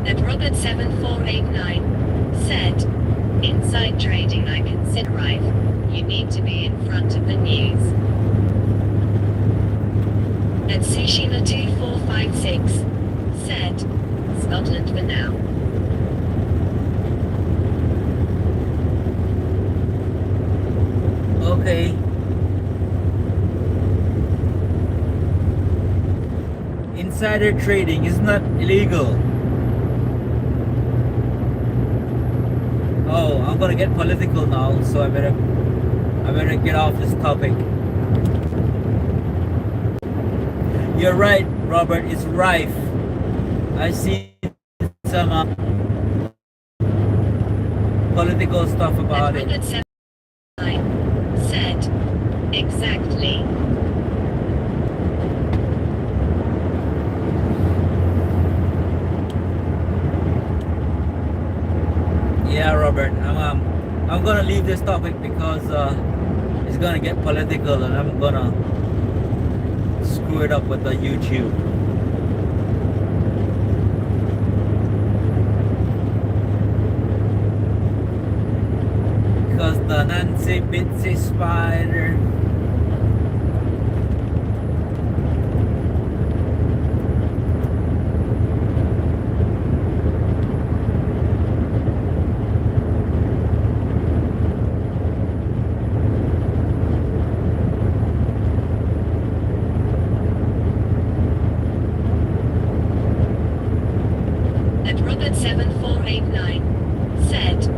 And Robert 7489 said, "Inside trading I consider rife. You need to be in front of the news." And Tsushima 2456 said, "Scotland for now." Okay. Insider trading is not illegal. Oh, I'm gonna get political now, so I better get off this topic. You're right, Robert. It's rife. I see some political stuff about And it. Robert 789 said, "Exactly." Yeah, Robert. I'm gonna leave this topic because it's gonna get political, and I'm gonna screw it up with the YouTube. Because the Nancy Bitsy Spider. And Robert 7489 said,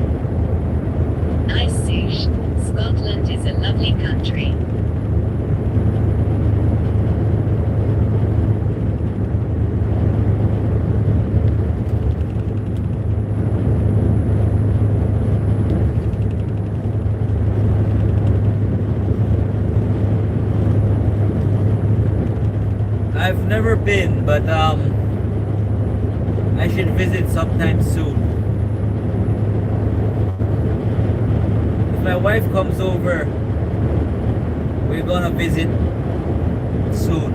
"Nice sush. Scotland is a lovely country." I've never been, but I should visit sometime soon. If my wife comes over, we're gonna visit soon.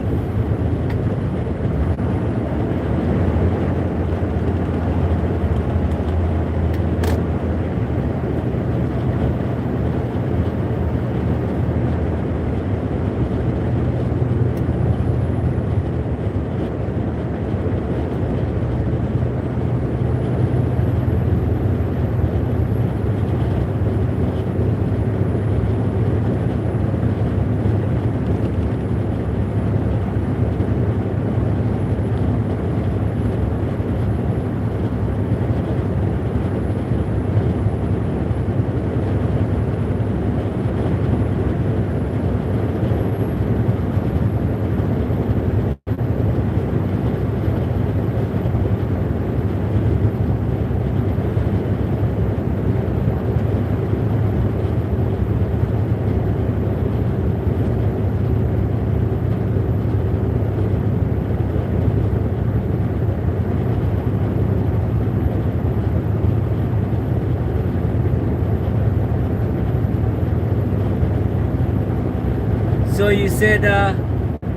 So you said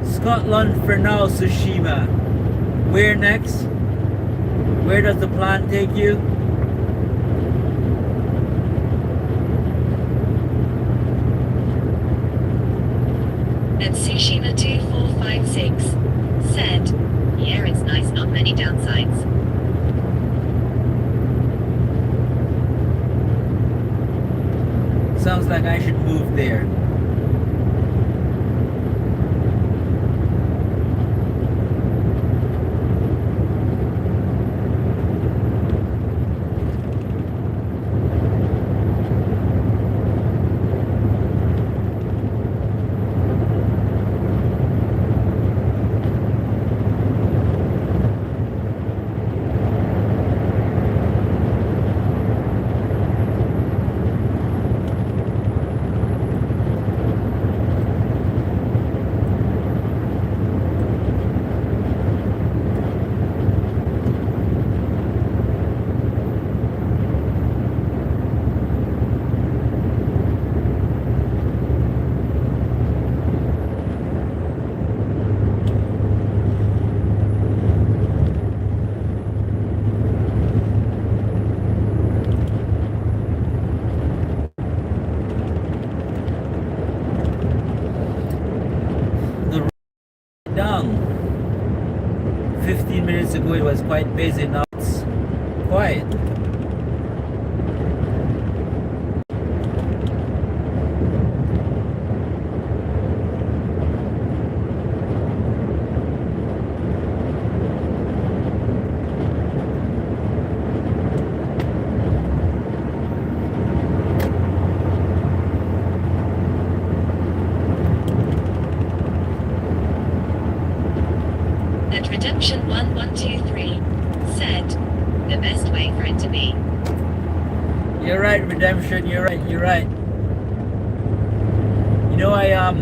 Scotland for now, Tsushima. Where next? Where does the plan take you? At Tsushima 2456 said, yeah, it's nice, not many downsides. Sounds like I should move there. Down 15 minutes ago it was quite busy, now it's quiet. At Redemption 1123 said, the best way for it to be. You're right, Redemption, you're right. You know, I've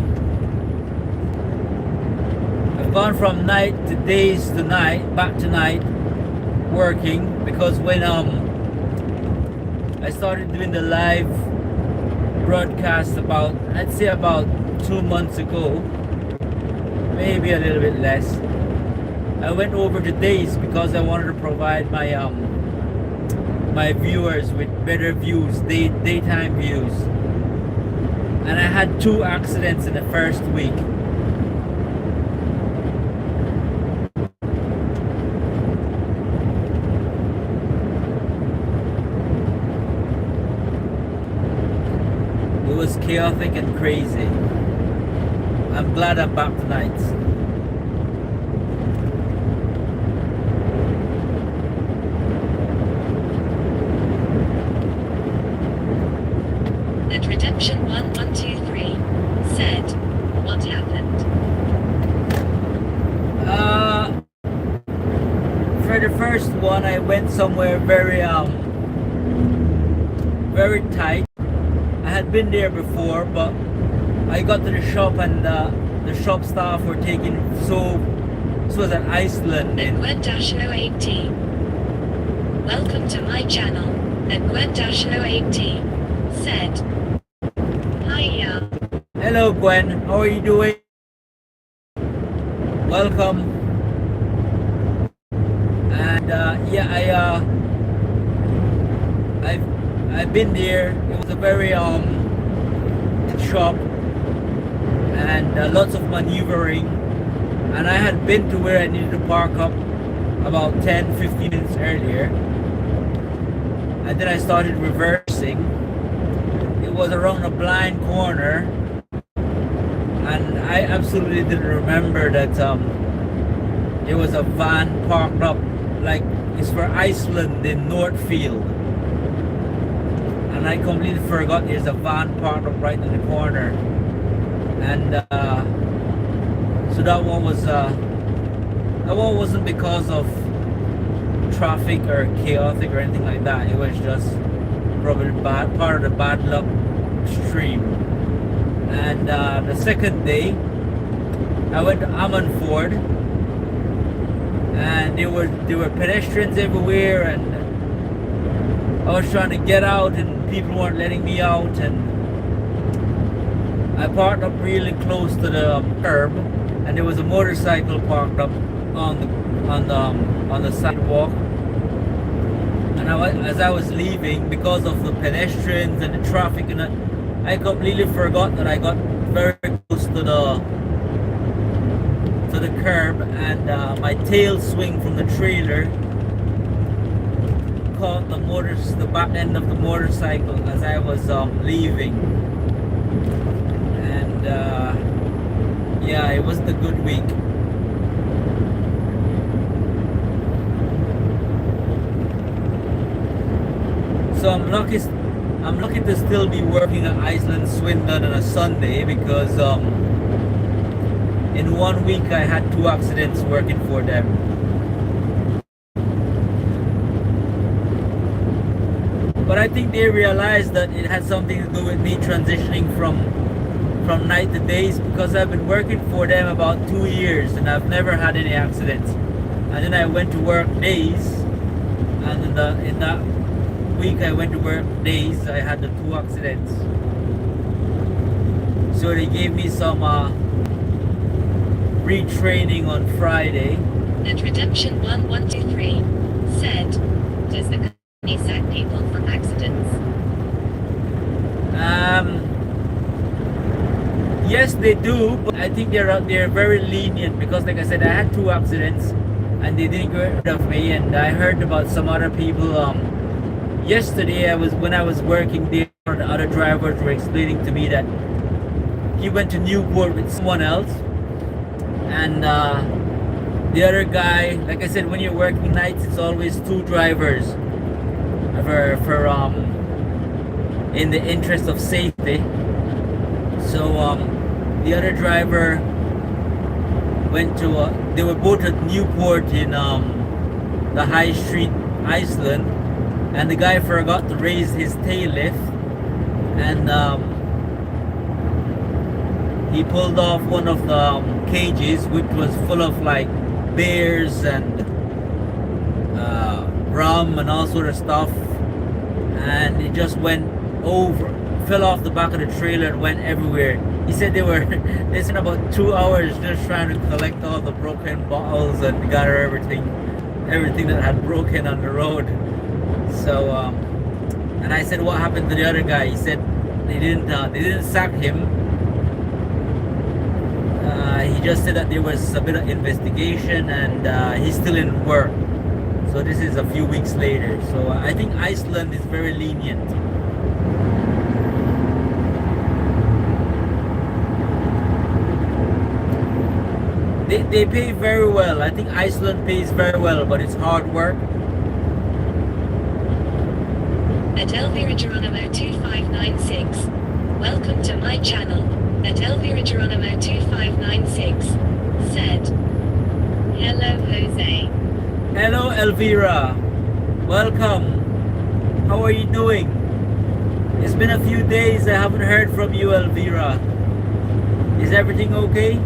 gone from night to days to night, back to night, working, because when I started doing the live broadcast I'd say about 2 months ago, maybe a little bit less, I went over to days because I wanted to provide my my viewers with better views, daytime views. And I had 2 accidents in the first week. It was chaotic and crazy. I'm glad I'm back tonight. At Redemption 1123 said, what happened? For the first one, I went somewhere very tight. I had been there before, but I got to the shop and the shop staff were taking this was in Iceland. At Gwen-018 welcome to my channel. At Gwen-018 said, hiya. Hello Gwen, how are you doing? Welcome. And yeah, I've been there. It was a very shop and lots of maneuvering, and I had been to where I needed to park up about 10-15 minutes earlier, and then I started reversing. It was around a blind corner, and I absolutely didn't remember that there was a van parked up, like it's for Iceland in Northfield, and I completely forgot there's a van parked up right in the corner. And so that one wasn't because of traffic or chaotic or anything like that. It was just probably part of the bad luck stream. And the second day I went to Avonmouth, and there were pedestrians everywhere, and I was trying to get out and people weren't letting me out, and I parked up really close to the curb, and there was a motorcycle parked up on the sidewalk. And as I was leaving, because of the pedestrians and the traffic, and I completely forgot that I got very close to the curb, and my tail swing from the trailer caught the back end of the motorcycle as I was leaving. And yeah, it wasn't a good week. So I'm lucky to still be working at Iceland Swindon on a Sunday, because in 1 week I had 2 accidents working for them. But I think they realized that it had something to do with me transitioning from night to days, because I've been working for them about 2 years and I've never had any accidents. And then I went to work days, and in that week I went to work days, I had the 2 accidents. So they gave me some retraining on Friday. At Redemption 1123 said, does the company sack people from accidents? Yes, they do, but I think they're very lenient, because like I said, I had 2 accidents and they didn't get rid of me. And I heard about some other people yesterday. When I was working there, the other drivers were explaining to me that he went to Newport with someone else, and the other guy, like I said, when you're working nights, it's always 2 drivers for in the interest of safety. So the other driver went to they were both at Newport in the High Street, Iceland, and the guy forgot to raise his tail lift, and he pulled off one of the cages, which was full of like bears and rum and all sort of stuff, and it just fell off the back of the trailer and went everywhere. He said they spent about 2 hours just trying to collect all the broken bottles and gather everything that had broken on the road. So and I said, what happened to the other guy? He said they didn't sack him. He just said that there was a bit of investigation, and he's still in work. So this is a few weeks later. So I think Iceland is very lenient. They pay very well. I think Iceland pays very well, but it's hard work. At Elvira Geronimo 2596. Welcome to my channel. At Elvira Geronimo 2596 said, hello Jose. Hello Elvira. Welcome. How are you doing? It's been a few days I haven't heard from you, Elvira. Is everything okay?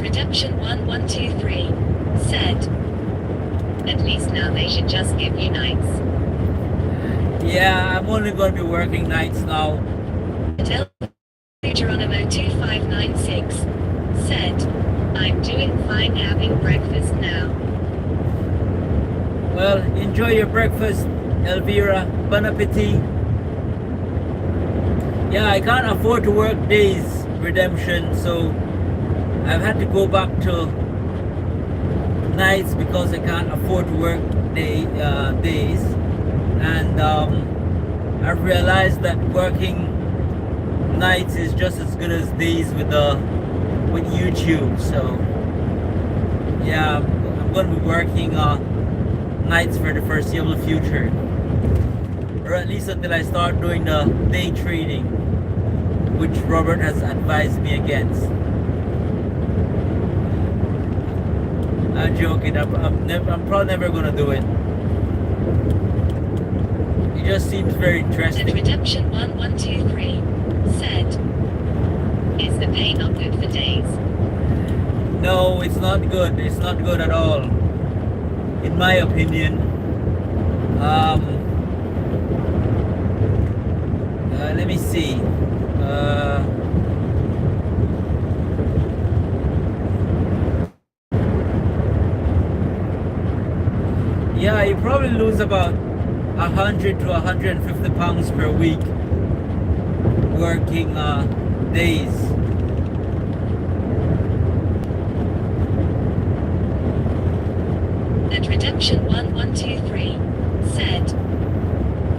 Redemption 1123 said, at least now they should just give you nights. Yeah, I'm only going to be working nights now. Geronimo 2596 said, I'm doing fine having breakfast now. Well, enjoy your breakfast, Elvira. Bon appetit. Yeah, I can't afford to work days, Redemption, so I've had to go back to nights because I can't afford to work days, and I've realized that working nights is just as good as days with YouTube. So yeah, I'm going to be working nights for the foreseeable future, or at least until I start doing the day trading, which Robert has advised me against. I'm joking. I'm probably never gonna do it. It just seems very And interesting. Redemption 1123 said, is the pay not good for days? No, it's not good. It's not good at all, in my opinion. Let me see. Yeah, you probably lose about 100 to 150 pounds per week working days. And Redemption 1123 said,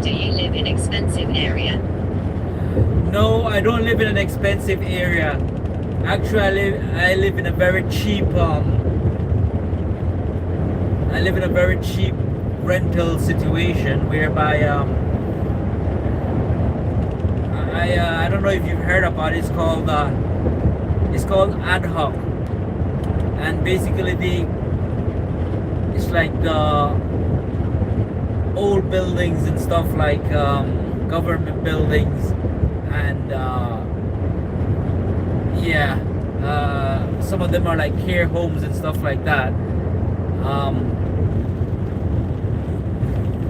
do you live in expensive area? No, I don't live in an expensive area. Actually, I live in a very cheap I live in a very cheap rental situation whereby I don't know if you've heard about it. It's called Ad Hoc, and basically it's like the old buildings and stuff like government buildings, and some of them are like care homes and stuff like that.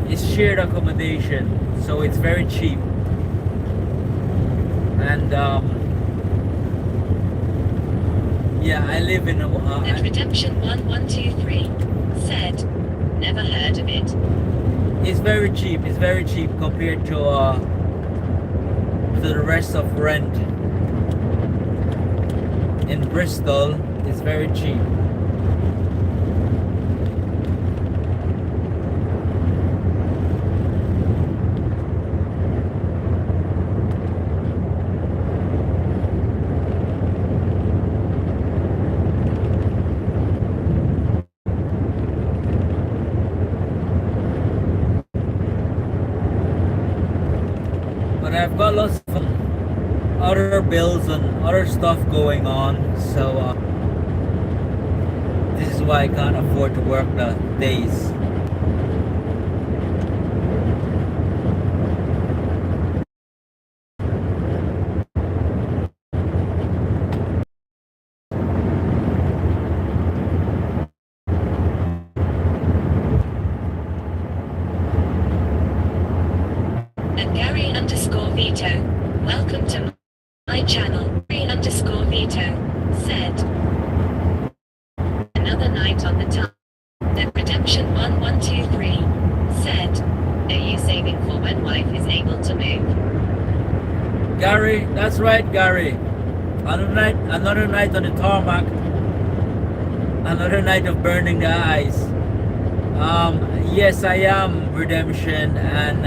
It's shared accommodation, so it's very cheap. And I live in And Redemption 1123 said, never heard of it. it's very cheap. It's very cheap compared to the rest of rent in Bristol. It's very cheap. But I've got lots of other bills and other stuff going on, so this is why I can't afford to work the days. And Gary underscore Vito, welcome to my channel. Gary underscore Vito said, another night on the top. And Redemption 1123 said, are you saving for when wife is able to move? Gary, that's right, Gary. Another night on the tarmac. Another night of burning the eyes. Yes, I am, Redemption, and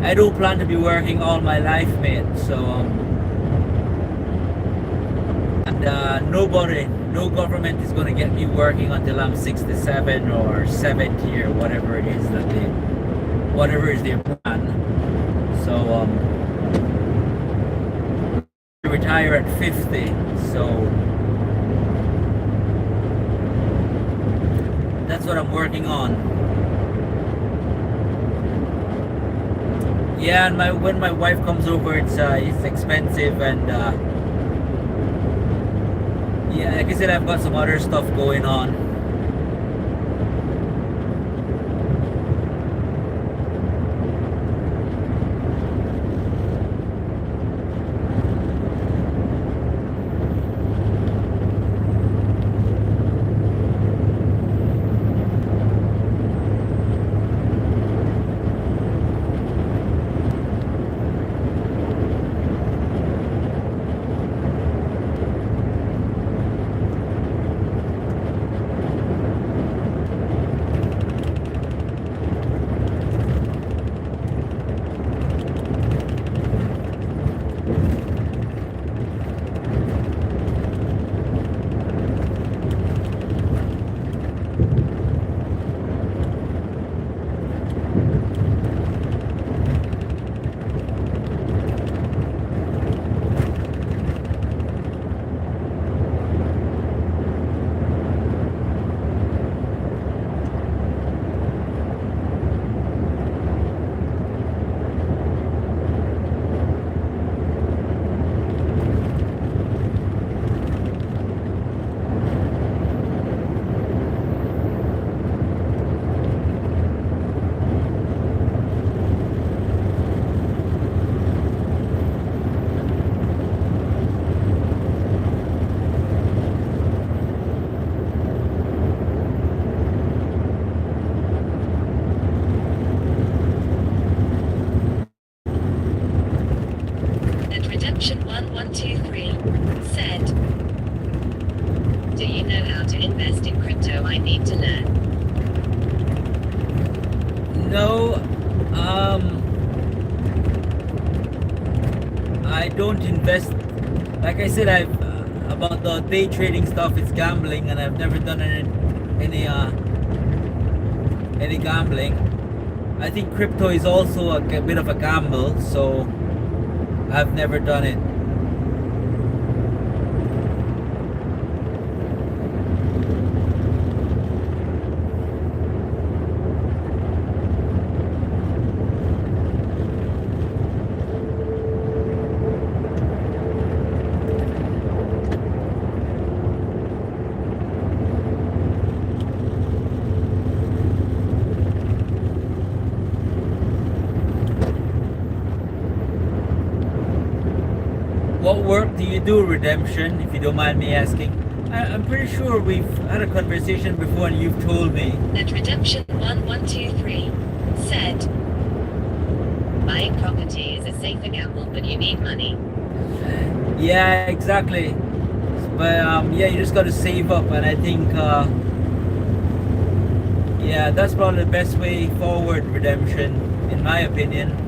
I don't plan to be working all my life, mate. So, no government is going to get me working until I'm 67 or 70 or whatever it is whatever is their plan. So, retire at 50. So, that's what I'm working on. Yeah, and when my wife comes over, it's expensive, and like I said, I've got some other stuff going on. No, I don't invest. Like I said, I've about the day trading stuff. It's gambling, and I've never done any gambling. I think crypto is also a bit of a gamble, so I've never done it. What work do you do, Redemption, if you don't mind me asking? I'm pretty sure we've had a conversation before and you've told me. At Redemption 1123 said, buying property is a safer gamble, but you need money. Yeah, exactly. But yeah, you just got to save up, and I think yeah, that's probably the best way forward, Redemption, in my opinion.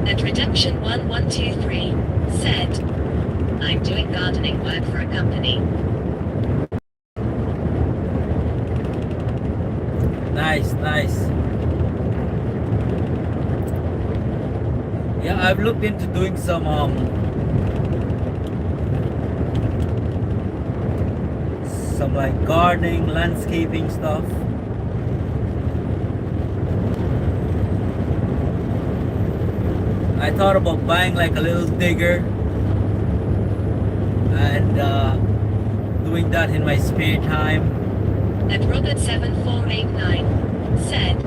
At Redemption 1123 said, I'm doing gardening work for a company. Nice, nice. Yeah, I've looked into doing some like gardening, landscaping stuff. I thought about buying like a little digger and doing that in my spare time. At Robert7489 said,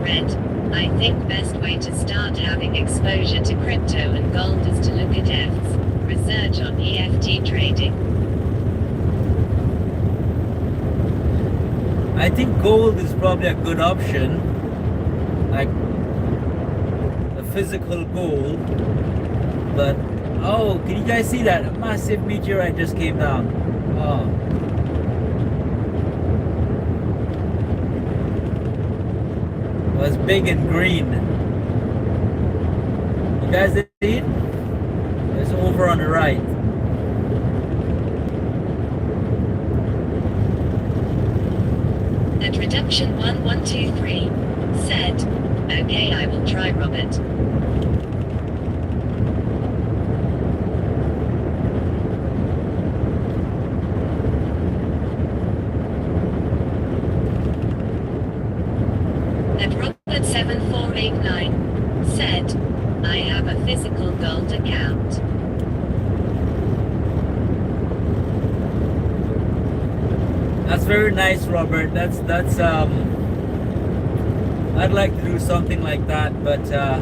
Red, I think best way to start having exposure to crypto and gold is to look at EFTs, research on EFT trading. I think gold is probably a good option, like the physical gold. But oh, can you guys see that? A massive meteorite just came down. Oh. It was big and green. You guys see it? It's over on the right. At Redemption 1123 said, okay, I will try, Robert. At Robert7489 said, I have a physical gold account. That's very nice, Robert. That's I'd like to do something like that, but At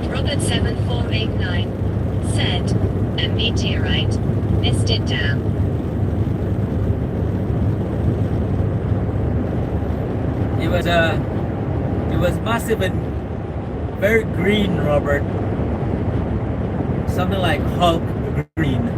Robert7489 said, a meteorite missed it down. it was massive and very green, Robert. Something like Hulk green.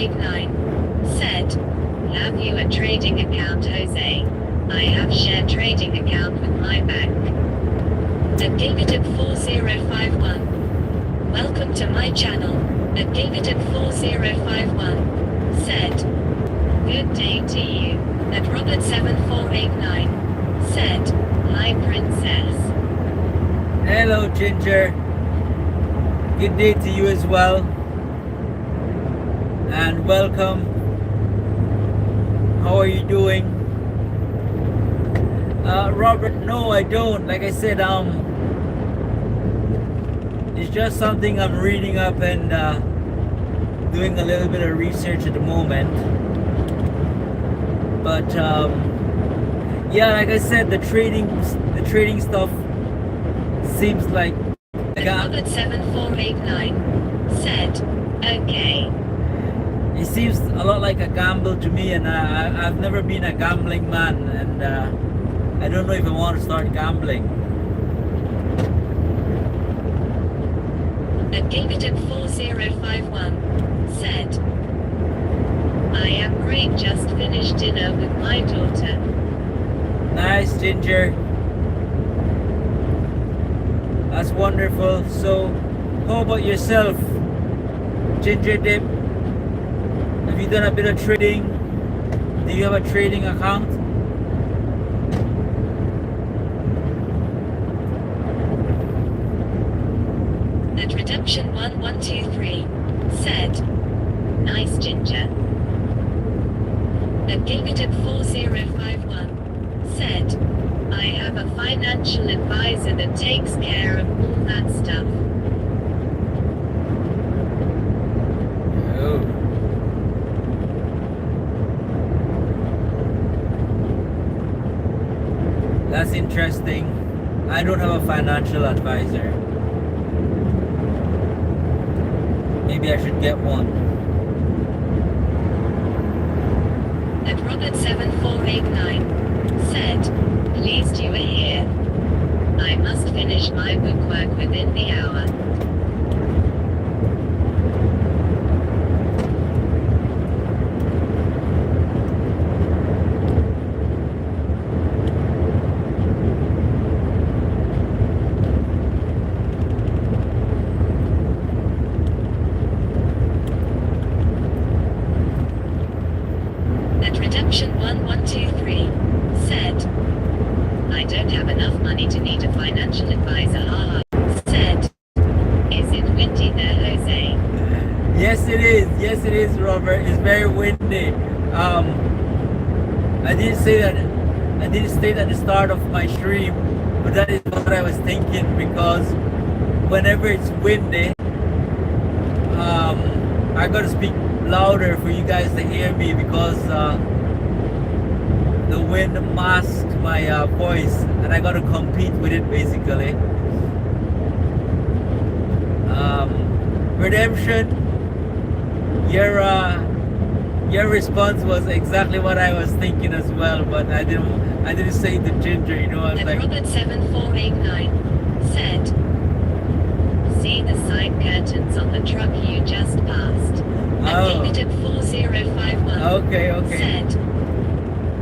7489 said, have you a trading account, Jose? I have shared trading account with my bank. Davidip4051. Welcome to my channel. Davidip4051 said, good day to you. At Robert7489 said, hi princess. Hello, Ginger. Good day to you as well. And welcome. How are you doing? Robert, no, I don't. Like I said, it's just something I'm reading up and doing a little bit of research at the moment. But yeah, like I said, the trading stuff seems like Robert7489 said, okay. It seems a lot like a gamble to me, and I've never been a gambling man, and I don't know if I want to start gambling. Davidip4051 said, I am great, just finished dinner with my daughter. Nice, Ginger. That's wonderful. So, how about yourself, Ginger Dip? Have you done a bit of trading? Do you have a trading account? At Redemption1123 said, nice, Ginger. At Davidip4051 said, I have a financial advisor that takes care of all that stuff. Oh. That's interesting. I don't have a financial advisor. Maybe I should get one. At Robert7489 said, pleased you are here. I must finish my bookwork within the hour. At Redemption1123 said, I don't have enough money to need a financial advisor. Haha. Said, is it windy there, Jose? Yes, it is. Yes, it is, Robert. It's very windy. I didn't say that. I didn't state at the start of my stream, but that is what I was thinking, because whenever it's windy, I gotta speak louder for you guys to hear me, because the wind masks my voice, and I gotta compete with it basically. Redemption, your response was exactly what I was thinking as well, but I didn't say it to Ginger, you know. I was At like, Robert7489 said, see the side curtains on the truck you just passed. At oh, Davidip4051 okay. said,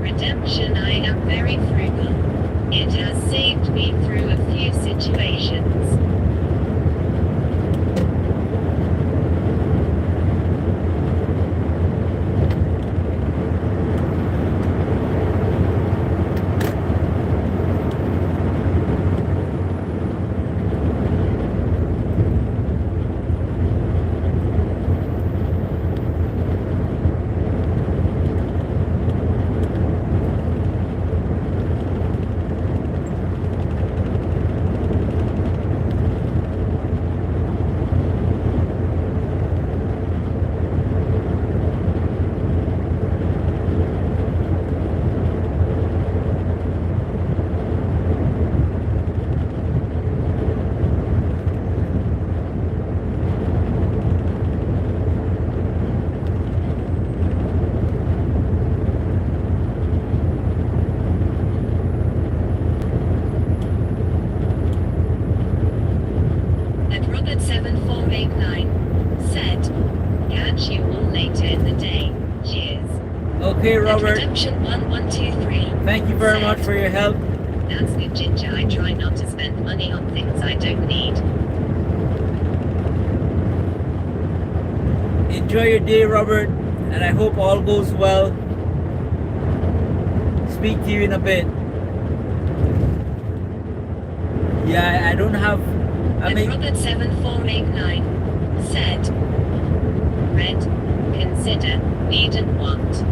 Redemption, I am very frugal. It has saved me through a few situations. At Robert7489 said, catch you all later. later in the day. Cheers. Okay, At Robert. Redemption 1123. Thank you very much said, for your help. That's good, Ginger. I try not to spend money on things I don't need. Enjoy your day, Robert, and I hope all goes well. Speak to you in a bit. Yeah, I don't have. I mean, Robert 7489 said, Red, consider, need and want.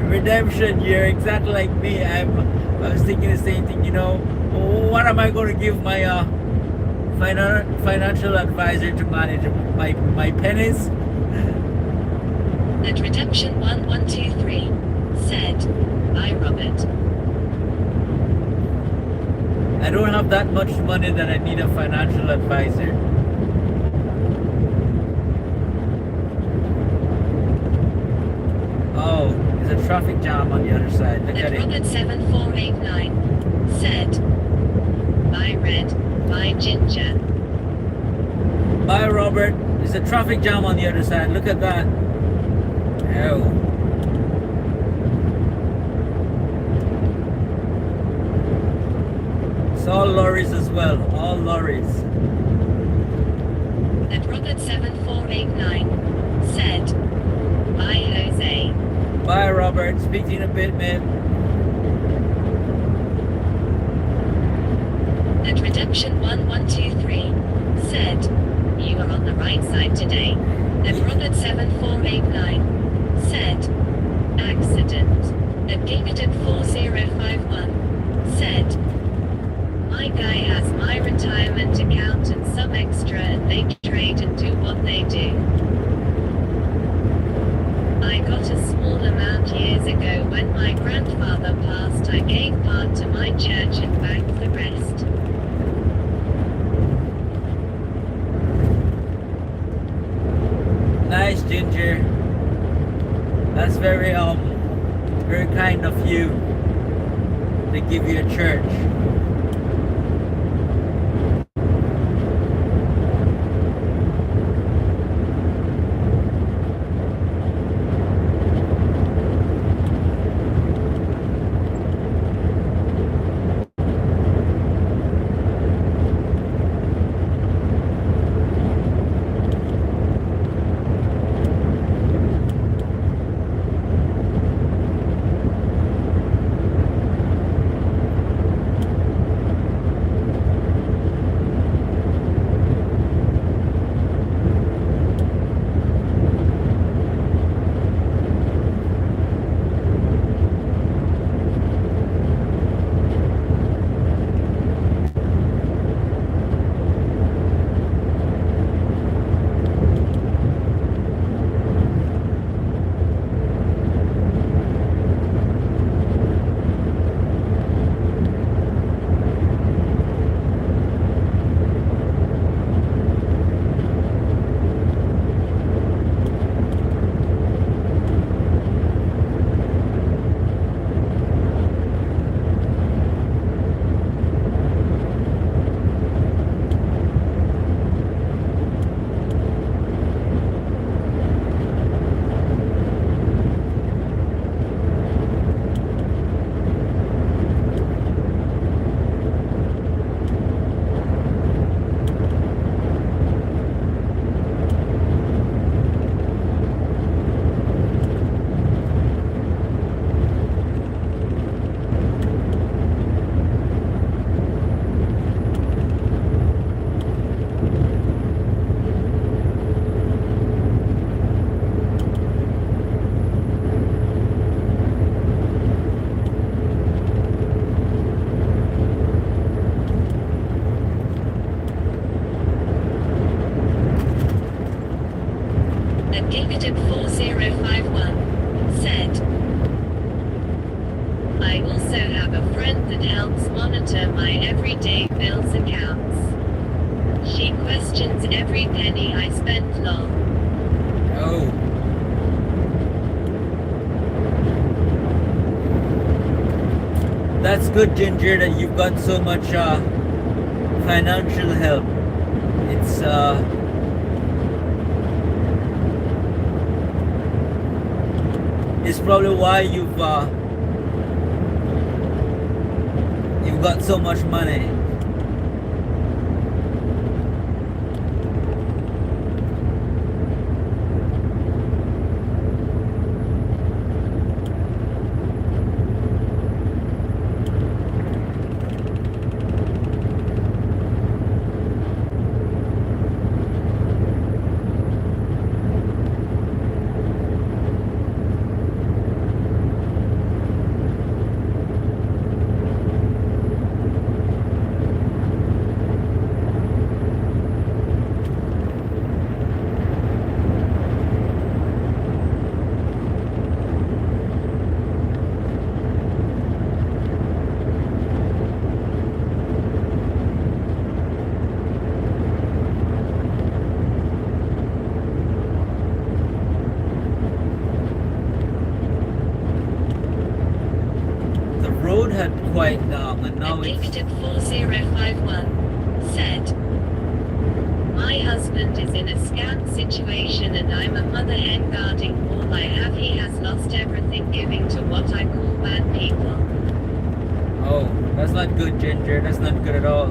Redemption, you're exactly like me. I was thinking the same thing. You know, what am I going to give my financial advisor to manage my pennies? At Redemption 1123 said, Bye, Robert. I don't have that much money that I need a financial advisor. Oh, there's a traffic jam on the other side. Look at And it. Robert 7489 said, Bye, Red, bye, Ginger. Bye, Robert. There's a traffic jam on the other side. Look at that. Oh. It's all lorries as well. All lorries. And Robert 7489 said, Bye, Jose. Bye, Robert. Speak to you in a bit, man. And Redemption 1123 said, You are on the right side today. And Robert 7489 said, Accident. And Gated 4051 said, My guy has my retirement account and some extra and they trade and do what they do. I got a small amount years ago when my grandfather passed. I gave part to my church and banked the rest. Nice, Ginger. That's very kind of you to give you a church. And Gated 4051 said, I also have a friend that helps monitor my everyday bills accounts. She questions every penny I spend long. Oh. That's good, Ginger, that you've got so much financial help. It's It's probably why you've got so much money. The road had quite and now it's Executive 4051 said, "My husband is in a scam situation and I'm a mother hen guarding all I have. He has lost everything giving to what I call bad people." oh, that's not good, Ginger. That's not good at all.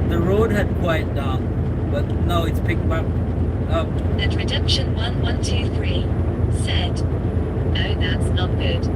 The road had quite down, but now it's picked back up. At Redemption 1123 said, "Oh, that's not good."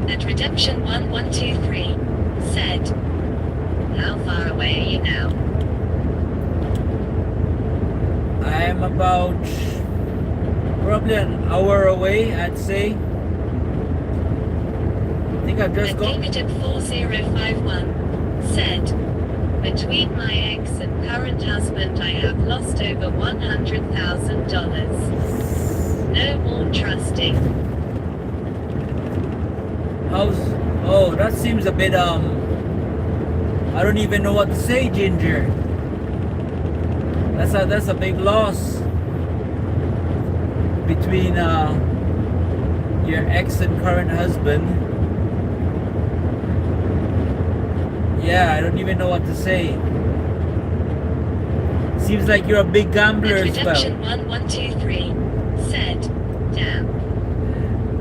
At Redemption 1123 said, "How far away are you now?" I am about probably an hour away, I'd say. I think I've just At got. Negative 4051 said, "Between my ex and current husband I have lost over $100,000. No more trusting." Oh, that seems a bit I don't even know what to say, Ginger. That's a big loss between your ex and current husband. Yeah, I don't even know what to say. Seems like you're a big gambler At as well. Redemption 1123 said, "Damn."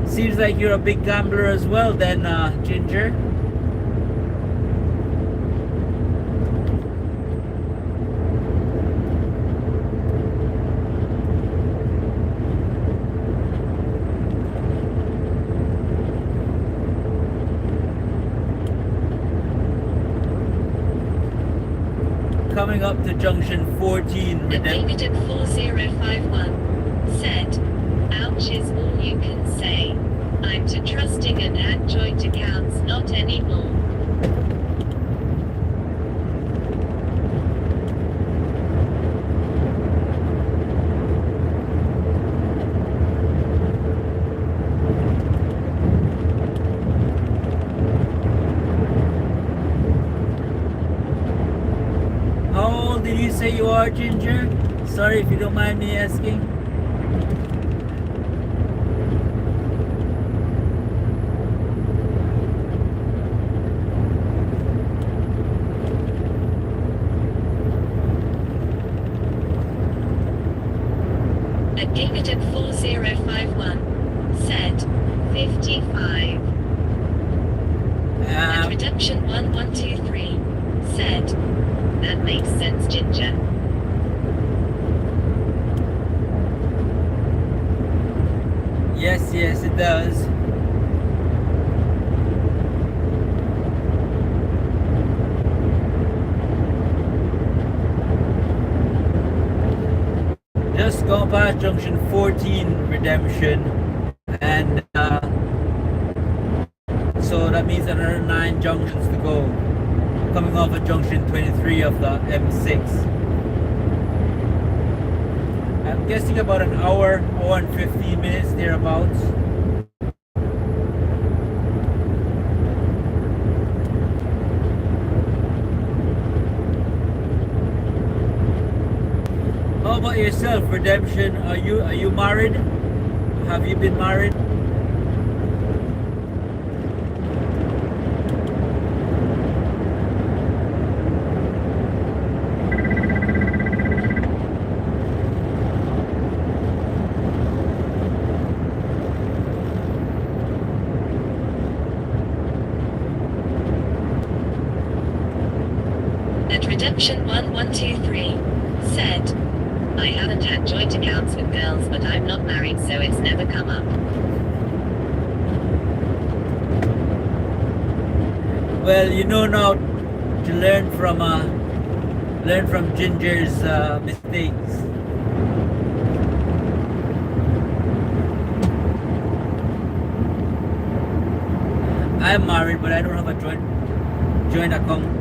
Seems like you're a big gambler as well then, Ginger. Coming up to junction 14, At Negative 4051 said, "Ouch is all you can say. I'm too trusting and add joint accounts not anymore." How old did you say you are, Ginger? Sorry if you don't mind me asking. 4051 said 55. And Redemption 1123 said, that makes sense, Ginger. Yes, it does. Just gone past junction 14, Redemption, and so that means another 9 junctions to go, coming off of junction 23 of the M6. I'm guessing about an hour and 15 minutes thereabouts. How about yourself, Redemption? Are you married? Have you been married? And Redemption 1123 said, I haven't had joint accounts with girls, but I'm not married, so it's never come up. Well, you know now to learn from Ginger's mistakes. I'm married, but I don't have a joint account.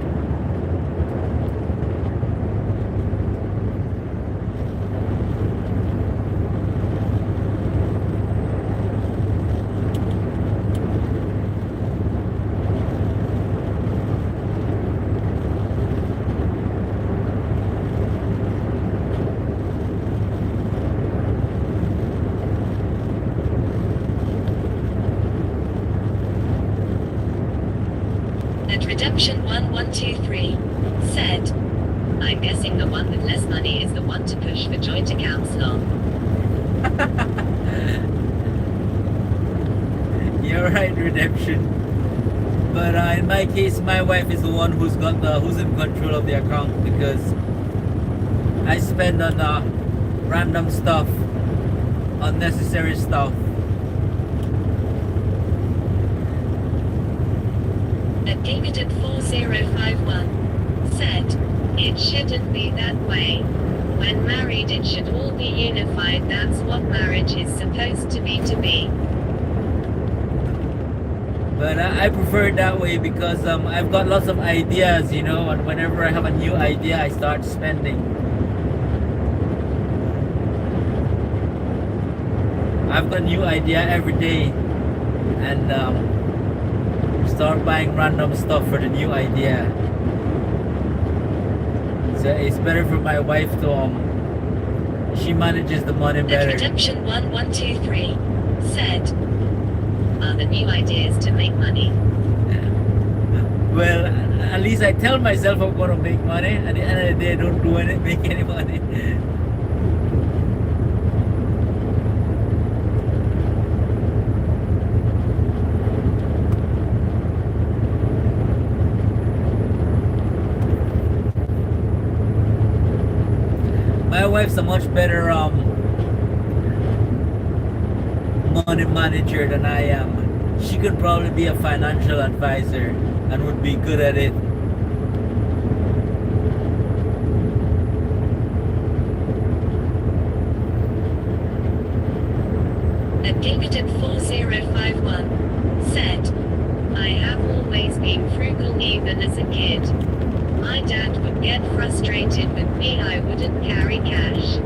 And Redemption 1123 said, I'm guessing the one with less money is the one to push for joint accounts long. You're right, Redemption. But in my case, my wife is the one who's in control of the account, because I spend on random stuff, unnecessary stuff. And David 4051 said, it shouldn't be that way. When married, it should all be unified. That's what marriage is supposed to be. But I prefer it that way because I've got lots of ideas, you know, and whenever I have a new idea, I start spending. I've got a new idea every day, and start buying random stuff for the new idea. So it's better for my wife to she manages the money better. And Redemption 1123 said, are the new ideas to make money? Well, at least I tell myself I'm going to make money, and at the end of the day, I don't do any, make any money. My wife's a much better money manager than I am. She could probably be a financial advisor and would be good at it. And David 4051 said, I have always been frugal even as a kid. My dad would get frustrated with me, I wouldn't carry cash.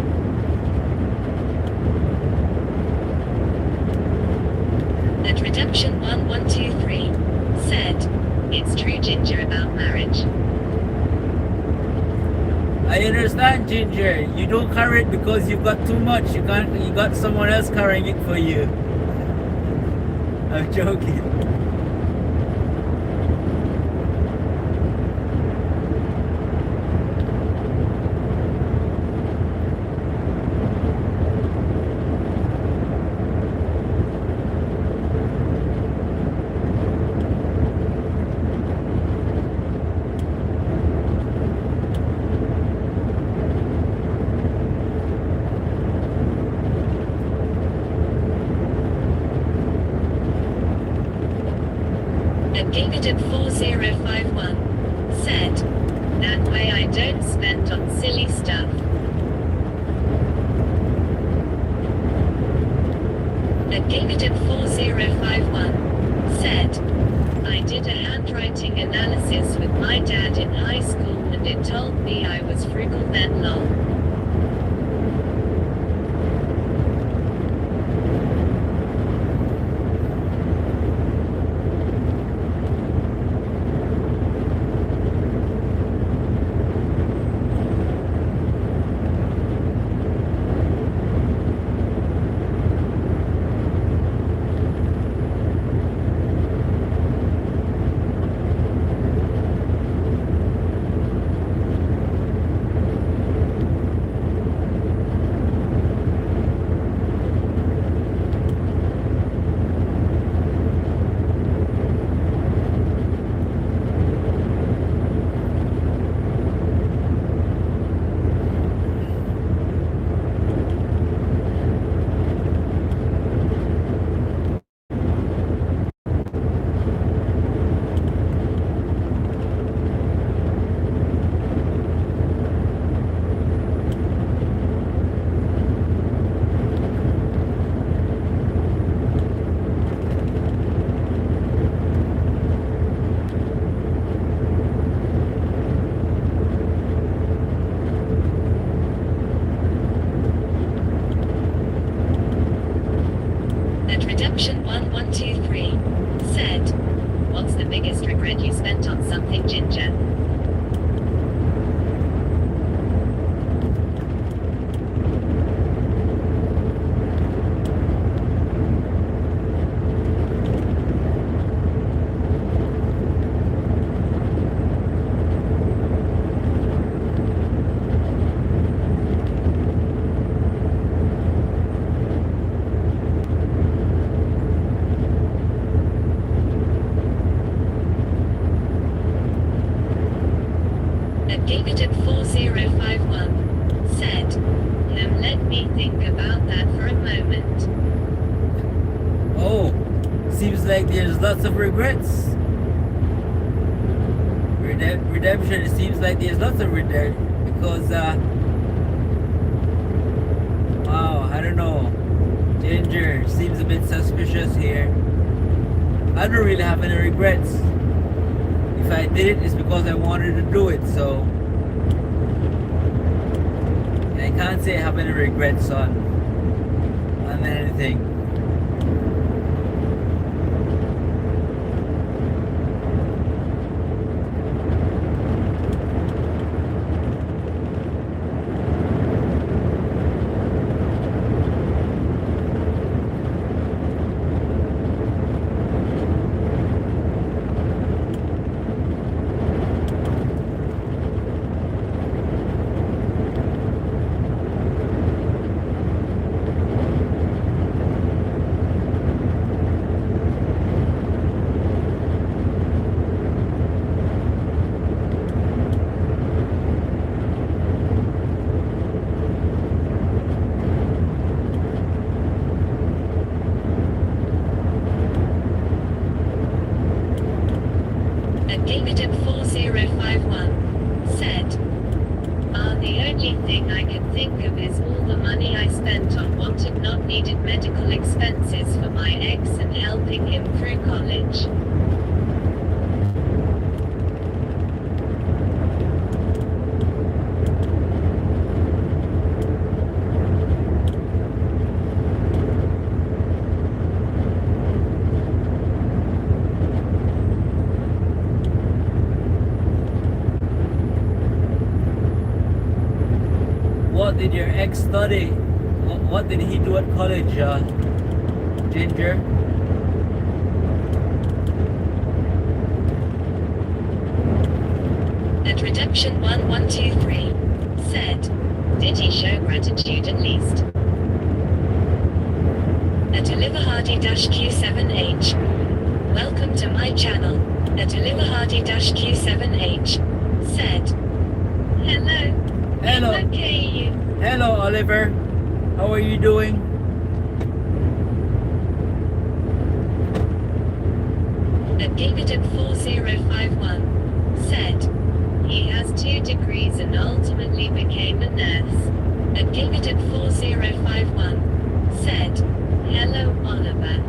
And Redemption 1123 said, it's true, Ginger, about marriage. I understand, Ginger. You don't carry it because you've got too much. You got someone else carrying it for you. I'm joking. gave it a 4051. Said, that way I don't spend on silly stuff. That gave it a 4051. Said, I did a handwriting analysis with my dad in high school and it told me I was frugal then lol. At Redemption 1123 said, what's the biggest regret you spent on something, Ginger? That gave it a 4051. Said, let me think about that for a moment. Oh, seems like there's lots of regrets. Redemption, it seems like there's lots of regret because, wow, I don't know. Ginger seems a bit suspicious here. I don't really have any regrets. If I did it, it's because I wanted to do it, so I can't say I have any regrets on anything. That gave it a 4051. Said, the only thing I can think of is all the money I spent on wanted not needed medical expenses for my ex and helping him through college. What did your ex study? What did he do at college, Ginger? At Redemption 1123 said, did he show gratitude at least? At Oliver Hardy-Q7H. Welcome to my channel. At Oliver Hardy-Q7H said, hello. Hello. Okay. Hello, Oliver. How are you doing? At Gigaton 4051 said, he has 2 degrees and ultimately became a nurse. At Gigaton 4051 said, hello Oliver.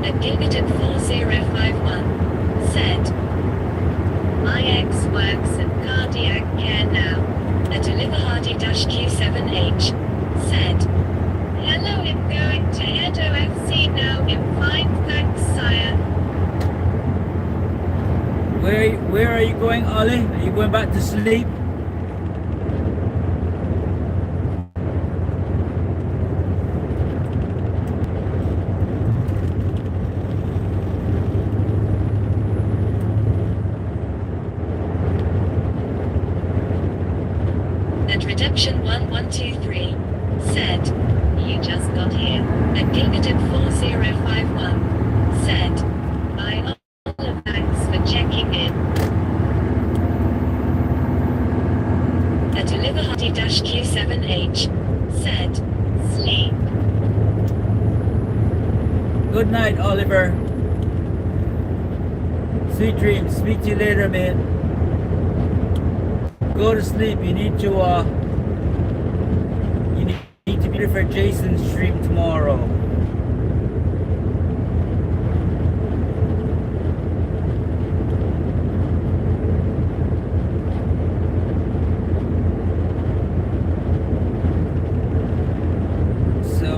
At Gigaton 4051 said, my ex works at cardiac care now. At Oliver Hardy-Q7H said, hello, I'm going to Haydock FC now. I'm fine, thanks sire. Where are you going, Ollie? Are you going back to sleep? At Redemption 1123 said, you just got here. At Gigaton 4051 said, bye Oliver, thanks for checking in. At Oliver Hardy-Q7H said, sleep. Good night, Oliver. Sweet dreams. Speak to you later, mate. Go to sleep. You need to be ready for Jason's stream tomorrow. So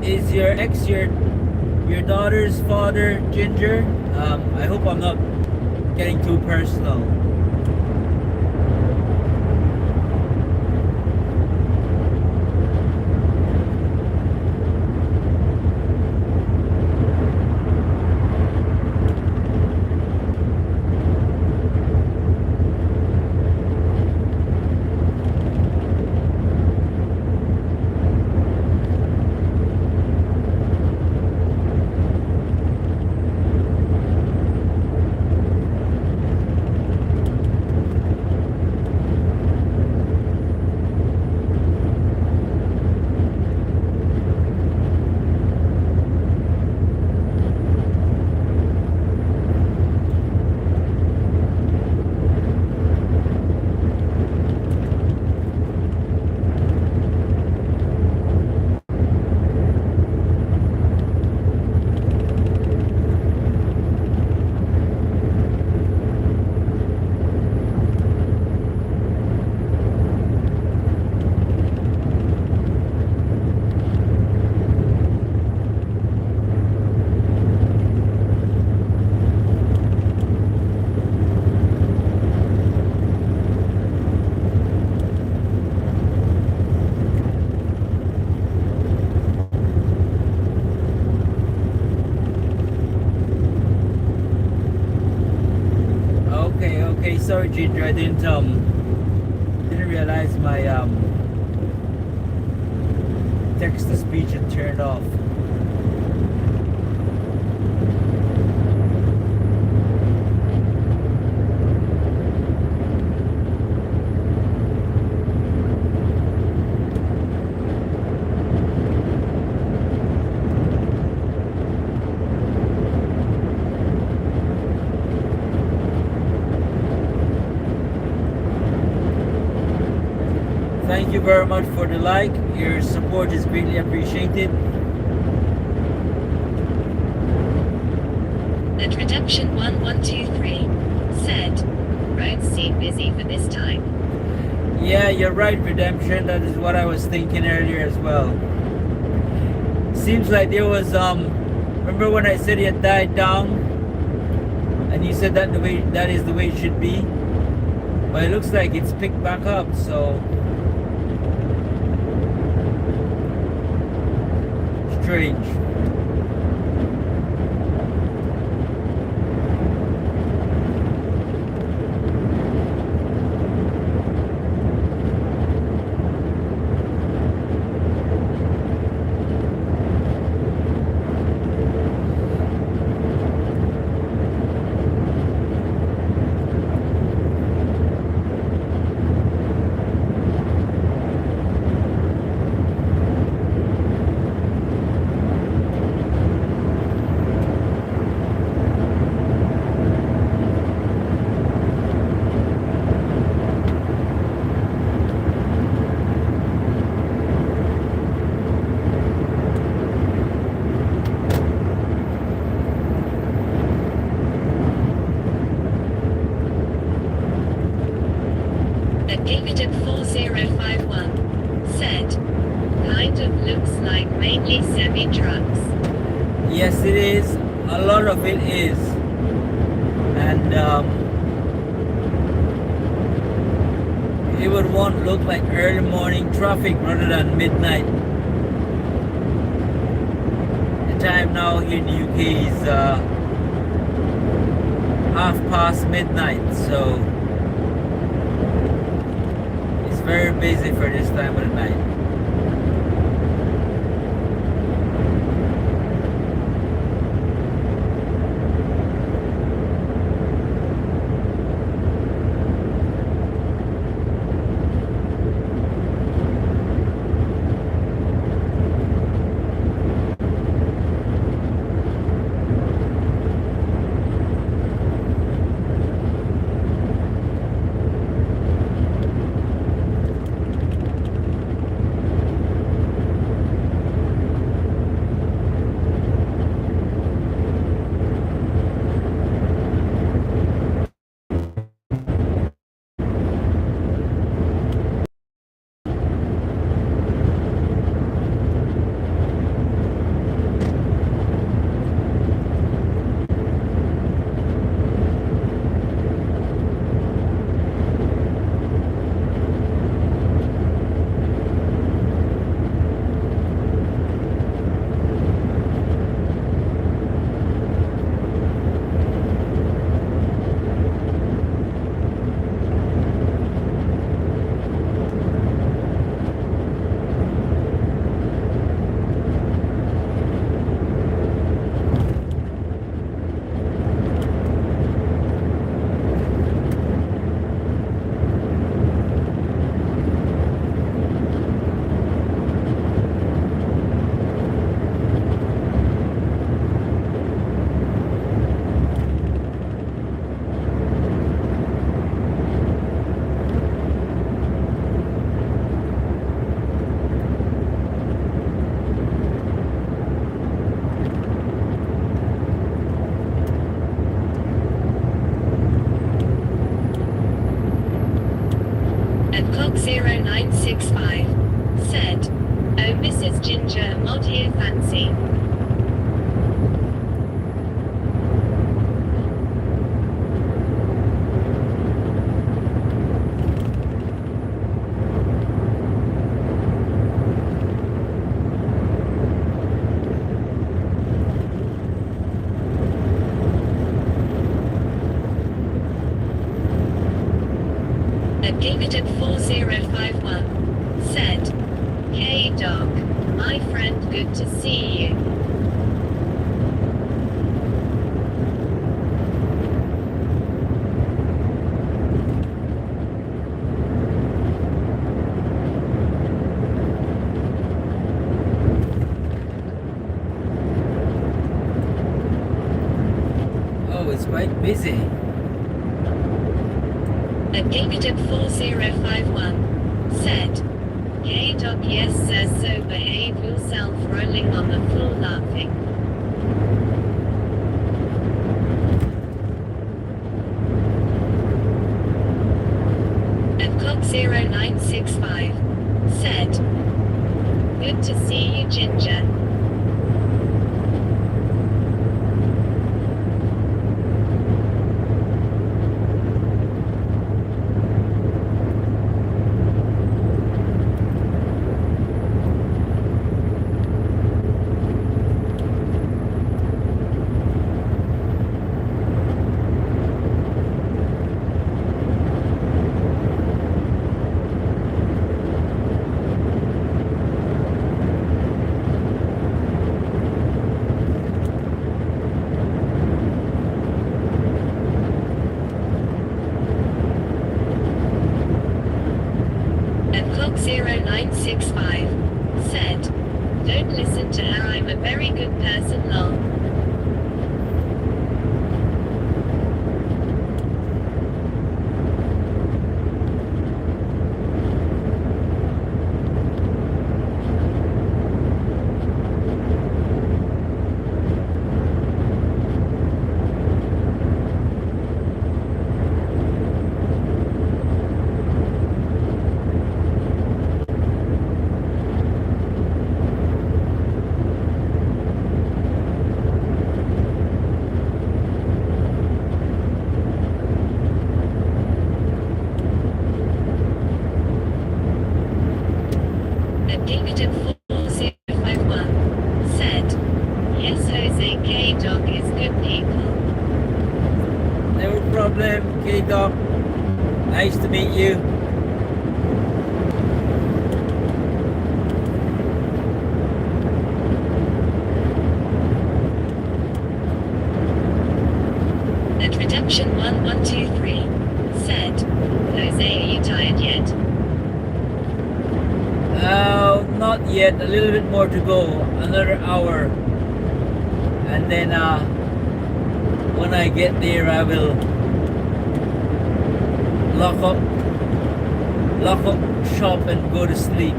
is your ex your daughter's father, Ginger? I hope I'm not getting too personal. Okay, sorry Ginger, I didn't realize my text to speech had turned off. Thank you very much for the like. Your support is greatly appreciated. At Redemption 1123 said, roads seem busy for this time. Yeah, you're right, Redemption. That is what I was thinking earlier as well. Seems like there was remember when I said it had died down, and you said that is the way it should be, but it looks like it's picked back up. So strange. At David 4051 said, kind of looks like mainly semi-trucks. Yes, it is. A lot of it is, and it would want look like early morning traffic rather than midnight. The time now here in the UK is midnight, so it's very busy for this time of the night. At Cock 0965 said, oh Mrs. Ginger, mod here fancy. At David 4051 said, Haydock, my friend, good to see you. Oh, it's quite busy. At David 4051 said, Haydock, yes sir, so behave yourself, rolling on the floor laughing. At Cock 0965 said, good to see you, Ginger. Cox0965 said, "Don't listen to her, I'm a very good person, lol." Negative 4051 said, "Yes, Jose Haydock is good people." No problem, Haydock. Nice to meet you. At Redemption 1123 said, "Jose, are you tired yet?" Not yet. A little bit more to go. Another hour. And then when I get there, I will lock up shop and go to sleep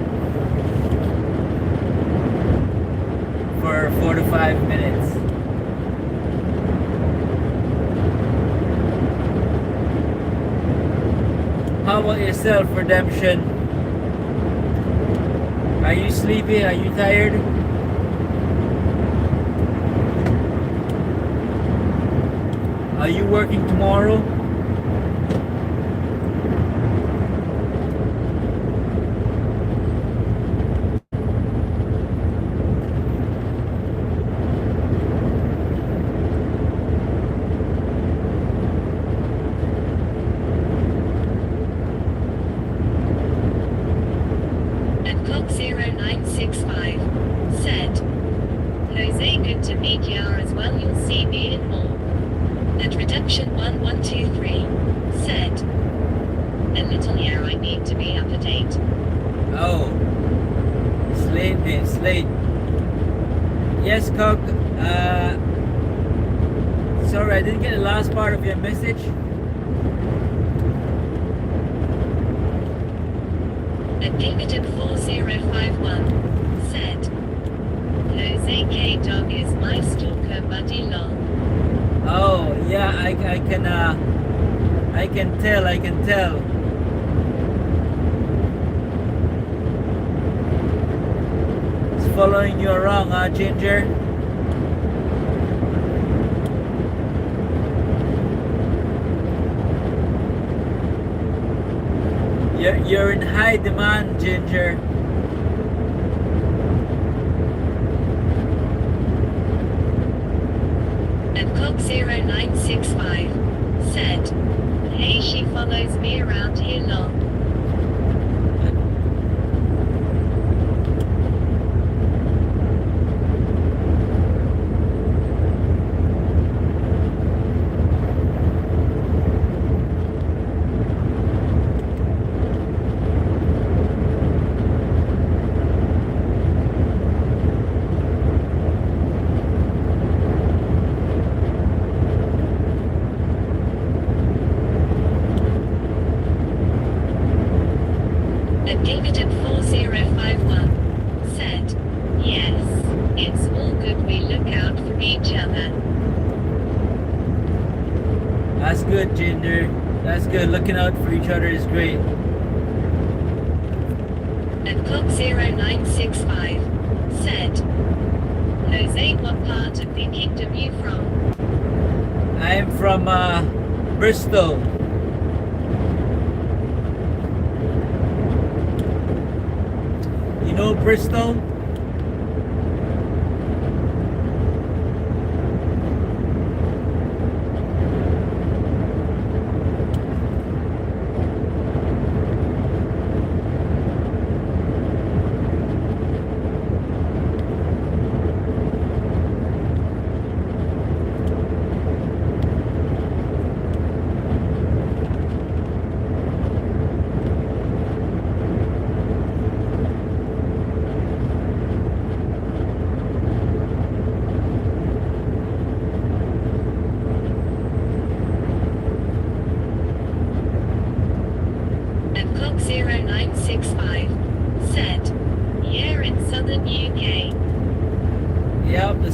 for 45 minutes. How about yourself, Redemption? Are you sleepy? Are you tired? Are you working tomorrow? And Cox0965 said, "Jose, good to meet ya as well, you'll see me in more." And Redemption 1123 said, "A little yeah, I need to be up to date." Oh, it's late, man. It's late. Yes, Cock. Sorry, I didn't get the last part of your message. And Negative 4051 said, "Jose K-Dog is my stalker buddy, lol." Oh, yeah, I can tell. It's following you around, huh, Ginger? You're in high demand, Ginger. And Cox0965 said, "Hey, she follows me around here, lol." And Negative 4051 said, "Yes, it's all good, we look out for each other." That's good, Ginger. That's good. Looking out for each other is great. And Cox0965 said, "Jose, what part of the kingdom you from?" I am from Bristol. You know Bristol?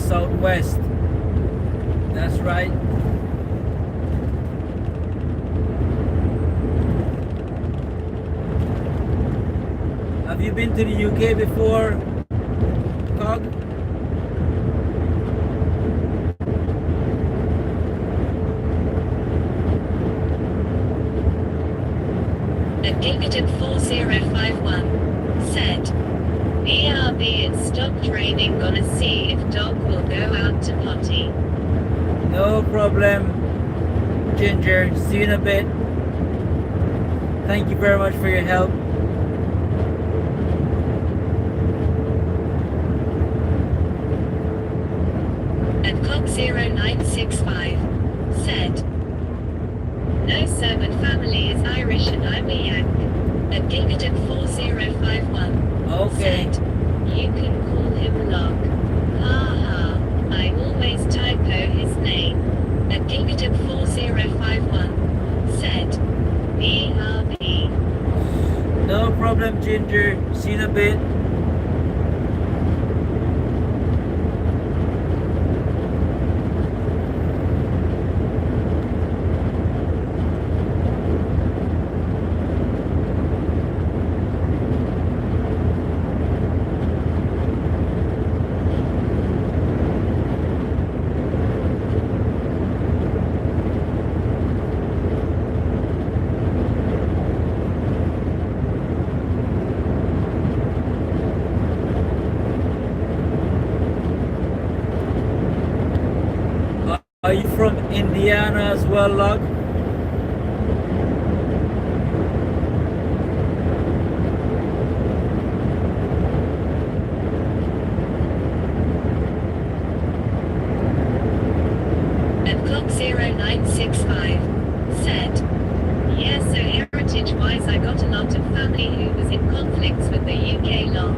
southwest. That's right. Have you been to the UK before, Cog? Indicative 4051 said, BRB it's stopped raining, gonna see if dog will go out to potty. No problem, Ginger. See you in a bit. Thank you very much for your help. And Cock 0965 said, no sir, but family is Irish and I'm a Yank. And Gigative 4051 Okay. said, you can call him Log. Ha ha, I always typo his name. And Gigative 4051 said, BRB. No problem, Ginger. See you in a bit. Are you from Indiana as well, Log? And Clock 0965 said, yeah, so heritage-wise I got a lot of family who was in conflicts with the UK law.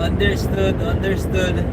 Understood, understood.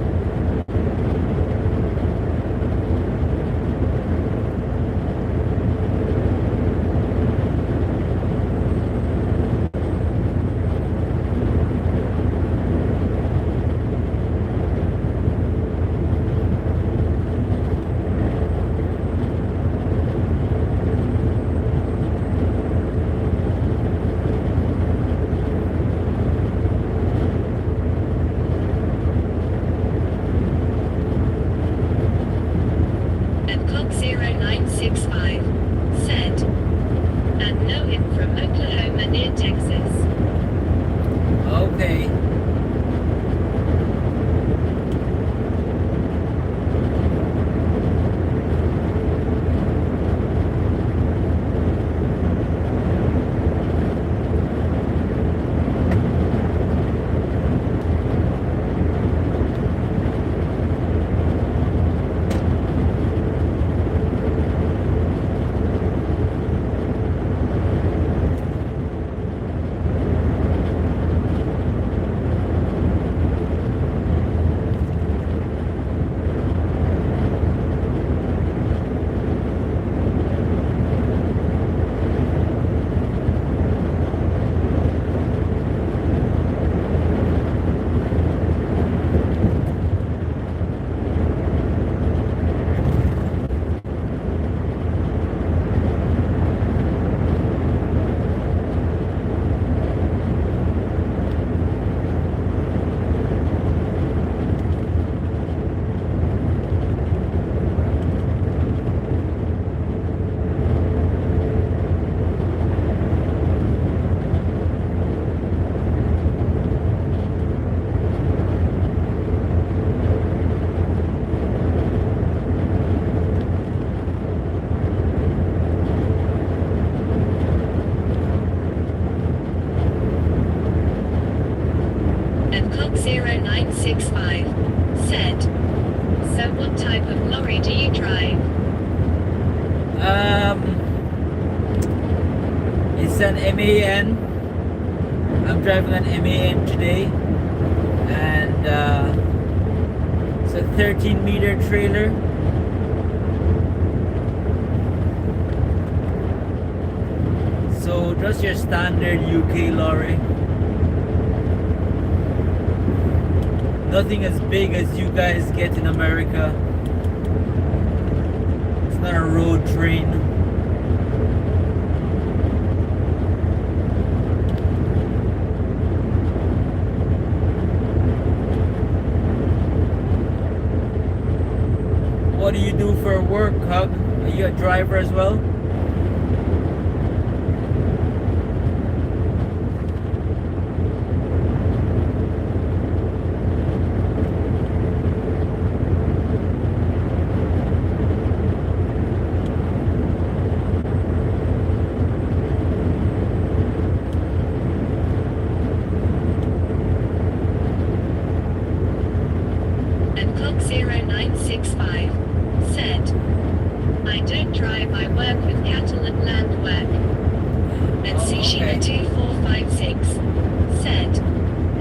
And Clock 0965 said, and know him from Oklahoma near Texas. Okay. And Clock 0965 said, so what type of lorry do you drive? It's an MAN. I'm driving an MAN today, and it's a 13-meter trailer. So just your standard UK lorry. Nothing as big as you guys get in America. It's not a road train. What do you do for work, Hug? Are you a driver as well? And Clock 0965 said, I don't drive, I work with cattle and land work. And Sushima 2456 said,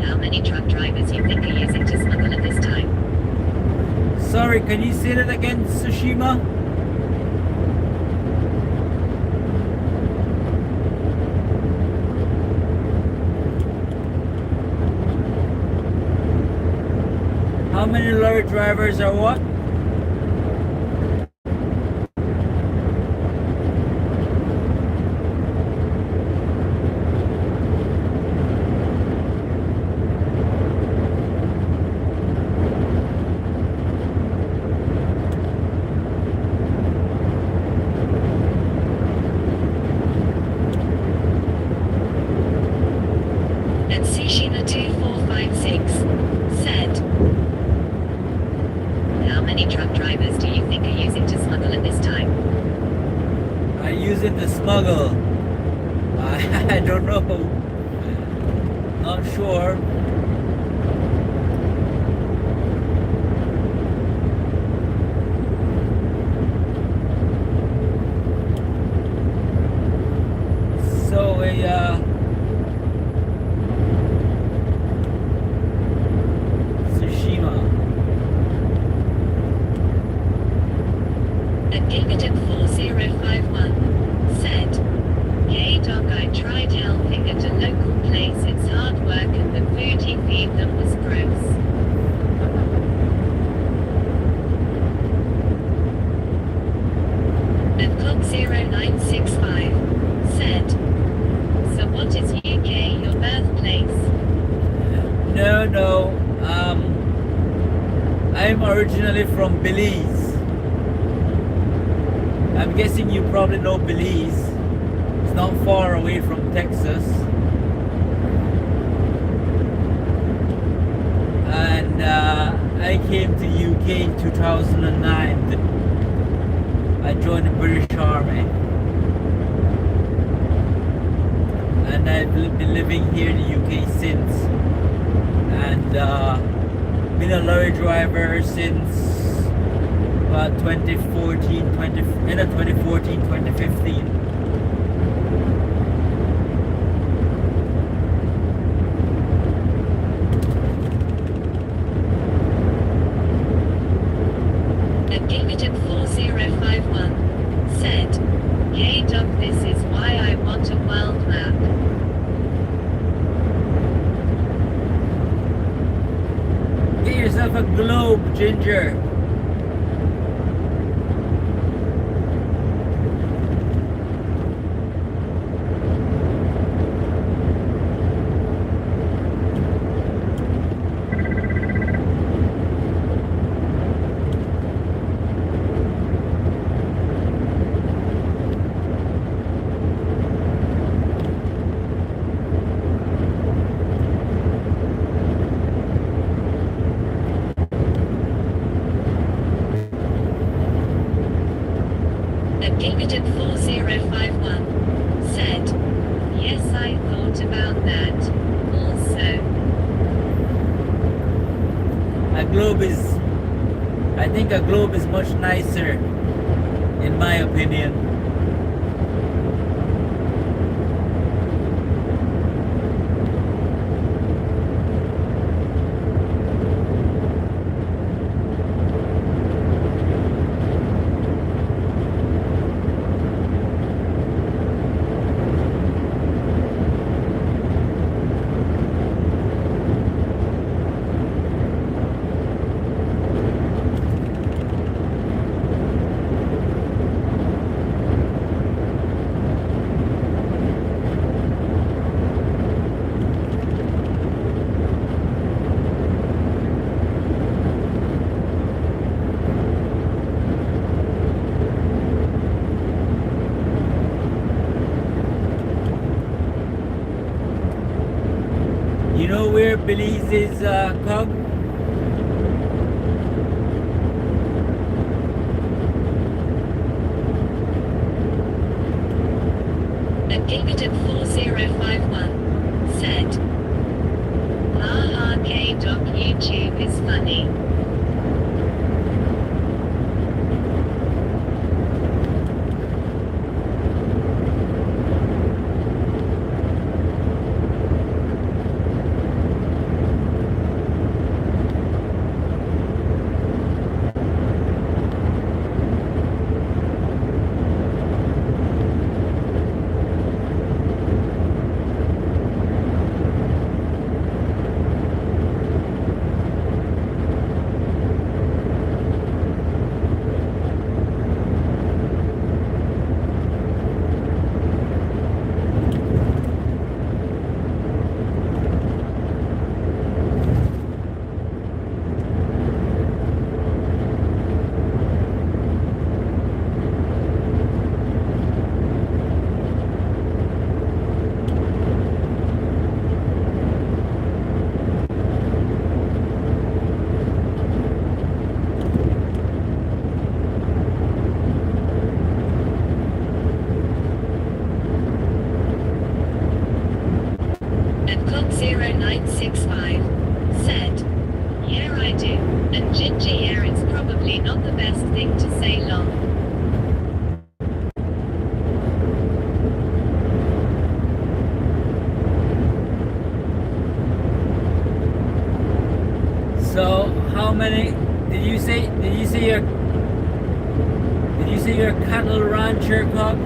how many truck drivers you think are using to smuggle at this time? Sorry, can you say that again, Tsushima? How many lorry drivers are what? And Sushima 2456 said, how many truck drivers do you think are using to smuggle at this time? I use it to smuggle. I don't know. Not sure. So Tsushima. And Gigaton 4051 said, Haydock, I tried helping at a local place, it's hard work and the food he feed them was gross. And Clock 0965 said, so what is UK, your birthplace? No. I'm originally from Belize. I'm guessing you probably know Belize. It's not far away from Texas. And I came to UK in 2009. I joined the British Army. And I've been living here in the UK since. And been a lorry driver since about 2014, 2015. And Gigaton 4051 said, Hey Doc, this is why I want a world map. Get yourself a globe, Ginger. And Gigaton 4051 said, yes, I thought about that. Also, A globe is, I think a globe is much nicer, in my opinion. know where Belize is, Cog? And Gigaton 4051 said, haha K-Doc YouTube is funny. And Clock0965 said, yeah I do, and Gingy yeah it's probably not the best thing to say long. So how many did you say your cattle rancher, Cog?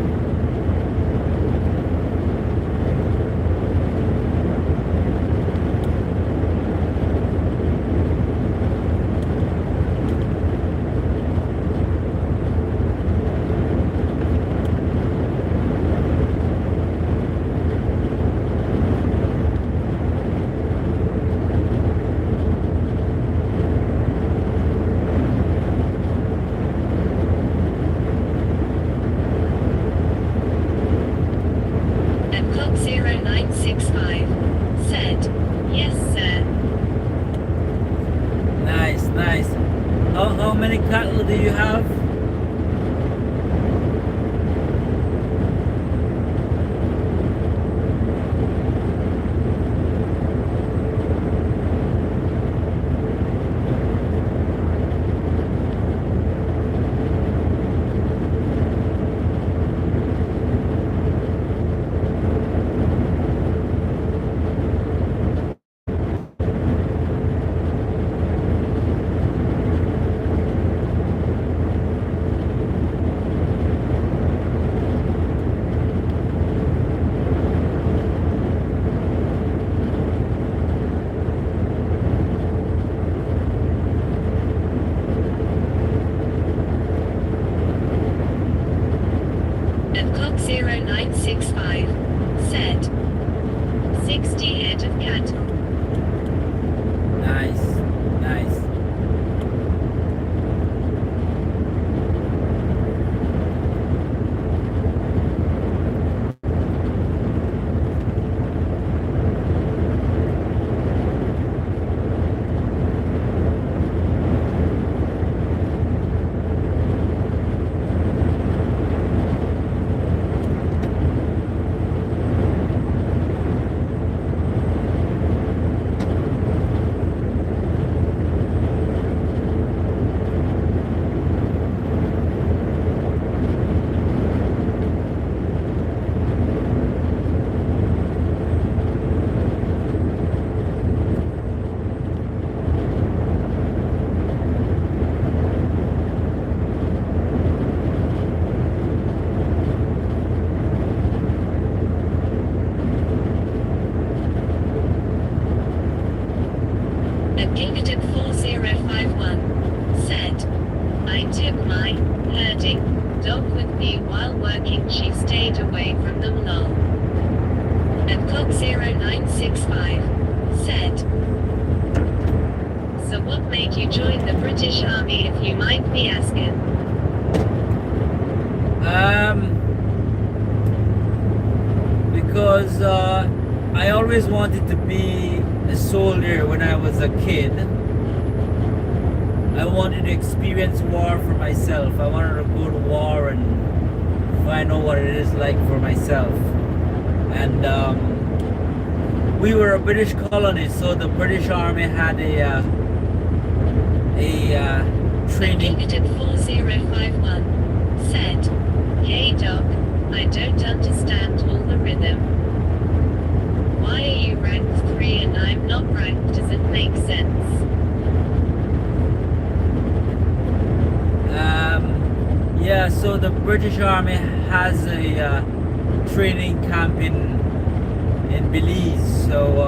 And Clock0965 said, yes sir. Nice, nice. How many cattle do you have? And Clock0965 said, 60 head of cattle. Nice, nice. And Gigaton 4051 said, I took my herding dog with me while working. She stayed away from them long. And Clock0965 said, so what made you join the British Army if you mind me asking? Because I always wanted to be a soldier when I was a kid. I wanted to experience war for myself. I wanted to go to war and find out what it is like for myself. And we were a British colony, so the British Army had a training. Negative 4051 said, Haydock, I don't understand all the rhythm. Why are you ranked 3 and I'm not ranked? Does it make sense? Yeah, so the British Army has a training camp in Belize. So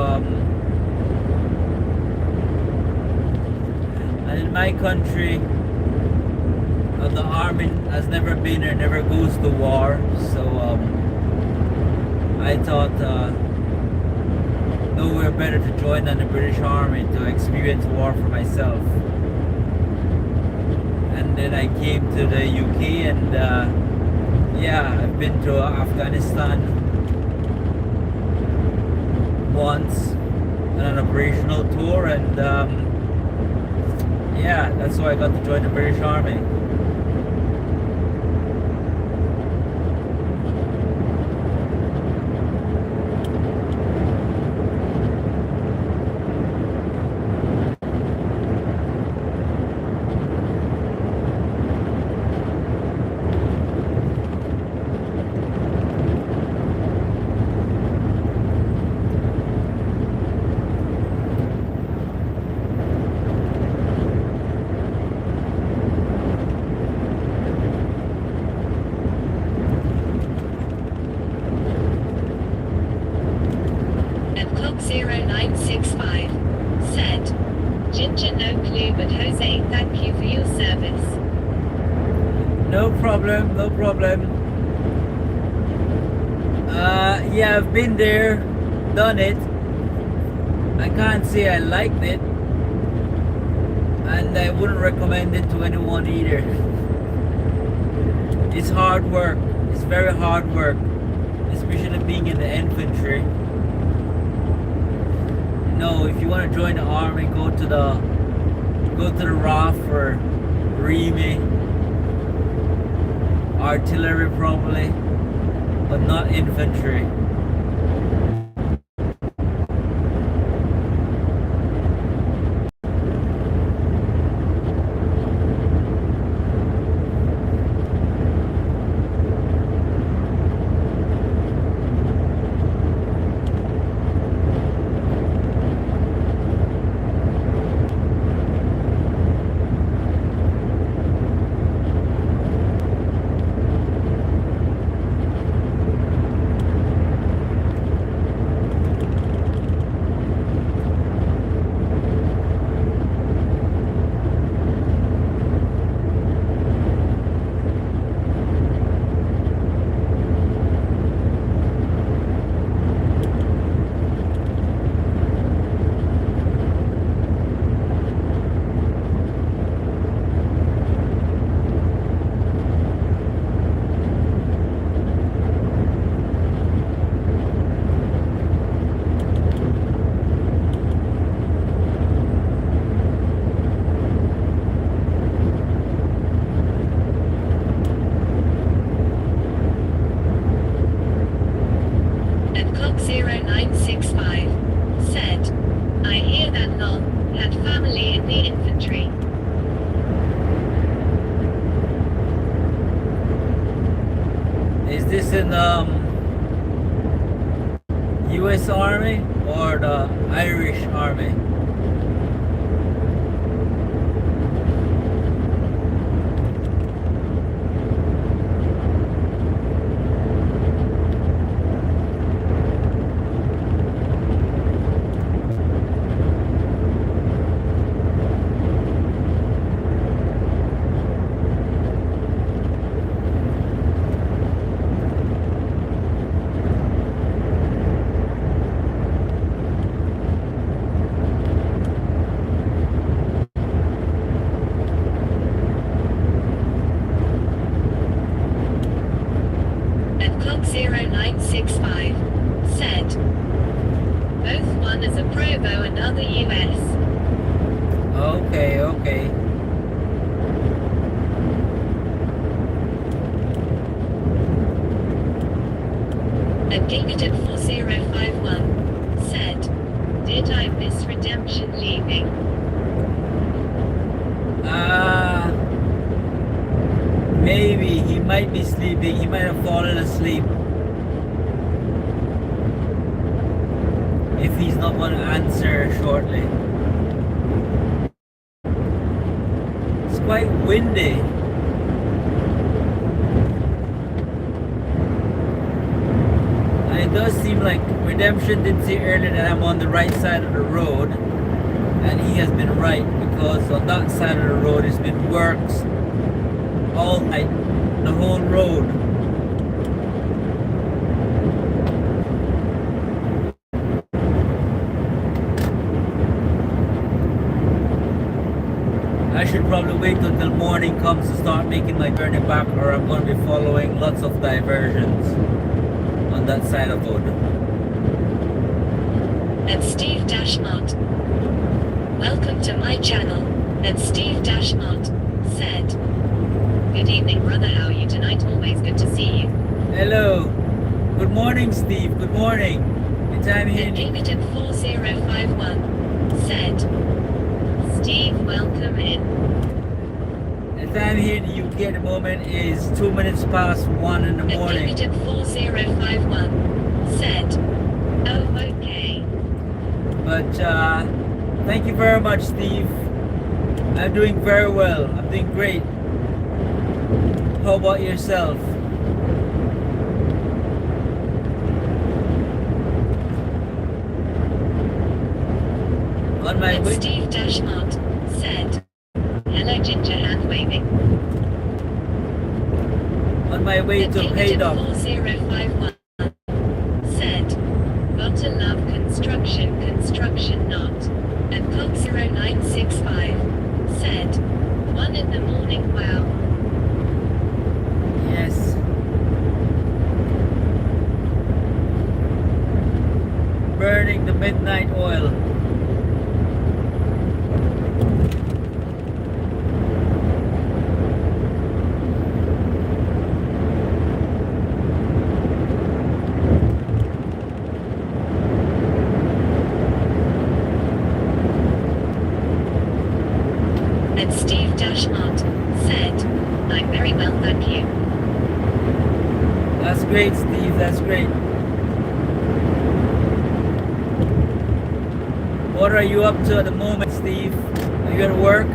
and in my country, the army has never been or never goes to war. So I thought nowhere better to join than the British Army to experience war for myself. And then I came to the UK, and yeah, I've been to Afghanistan once on an operational tour, and yeah, that's why I got to join the British Army. And Clock 0965 said, Ginger no clue but Jose, thank you for your service. No problem, no problem. Yeah, I've been there, done it. I can't say I liked it, and I wouldn't recommend it to anyone either. It's hard work. It's very hard work, especially being in the infantry. No, if you want to join the army, go to the RAF or REME, artillery probably, but not infantry. And Clock 0965 said, I hear that Nol had family in the infantry. Is this in US Army or the Irish Army? one is a Provo, another US. Okay, okay. And Gigaton 4051 said, did I miss Redemption leaving? Maybe he might be sleeping. He might have fallen asleep. If he's not going to answer shortly. It's quite windy. And it does seem like Redemption did say earlier that I'm on the right side of the road. And he has been right, because on that side of the road it's been works all night, the whole road. I should probably wait until morning comes to start making my journey back, or I'm going to be following lots of diversions on that side of the road. And Steve Dashmont, welcome to my channel. And Steve Dashmont said, good evening brother, how are you tonight? Always good to see you. Hello. Good morning, Steve. Good morning. The time here. And Gigaton 4051 said, Steve, welcome in. The time here in the UK at the moment is 2 minutes past 1 in the morning. And Gigaton 4051 said, oh, okay. But thank you very much, Steve. I'm doing very well. I'm doing great. How about yourself? On my And way. Steve Dashmont said, hello Ginger, hand waving. On my way And to Gigaton Haydock. 4051 said, gotta love construction not. And Cox 0965 said, 1 in the morning, wow. Yes. Burning the midnight oil. And Steve Dashmont said, I'm very well, thank you. That's great, Steve. That's great. What are you up to at the moment, Steve? Are you at work?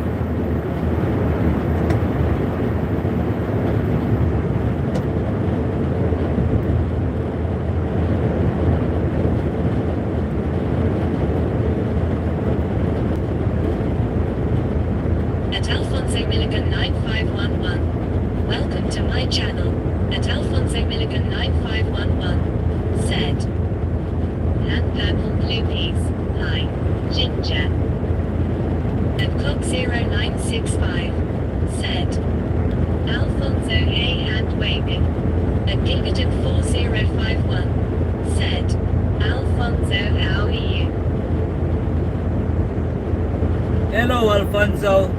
At Alfonso Milligan 9511. Welcome to my channel. At Alfonso Milligan 9511 said, and purple blue peas. Hi, Ginger. And Cox 0965 said, Alfonso, hey, hand waving. And Gigaton 4051 said, Alfonso, how are you? Hello, Alfonso.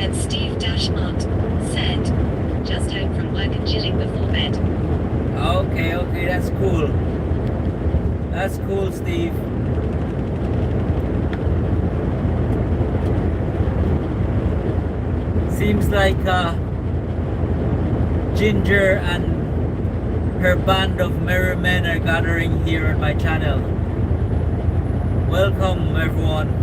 And Steve Dashmont said, just home from work and chilling before bed. Okay, okay, that's cool. That's cool, Steve. Seems like Ginger and her band of merry men are gathering here on my channel. Welcome, everyone.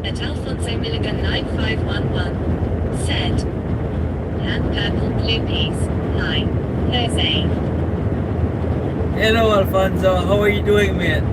At Alfonso Milligan 9511 said, and purple blue peas. Hi, Jose. Hello, Alfonso. How are you doing, man?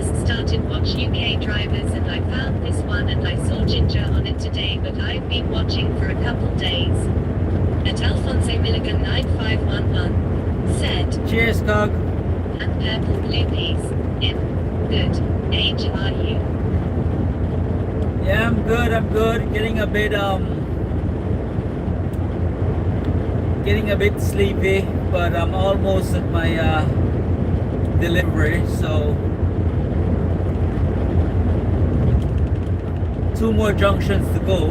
just started watch UK drivers and I found this one and I saw Ginger on it today, but I've been watching for a couple days. At Alfonso Milligan 9511 said, Cheers, Cog. and purple blue peas. In good age are you? Yeah, I'm good. I'm good. Getting a bit sleepy, but I'm almost at my delivery, so 2 more junctions to go,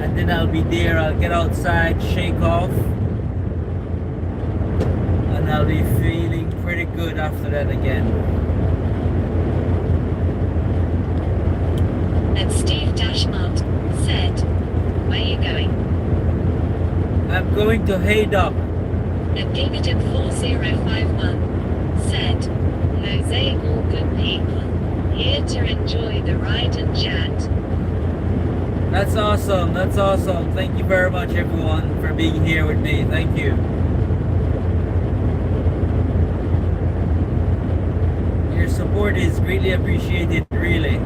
and then I'll be there. I'll get outside, shake off, and I'll be feeling pretty good after that again. And Steve Dashmont said, where are you going? I'm going to Haydock. And Gigaton 4051 said, Jose, all good people, here to enjoy the ride and chat. That's awesome. That's awesome. Thank you very much, everyone, for being here with me. Thank you. Your support is greatly appreciated, really.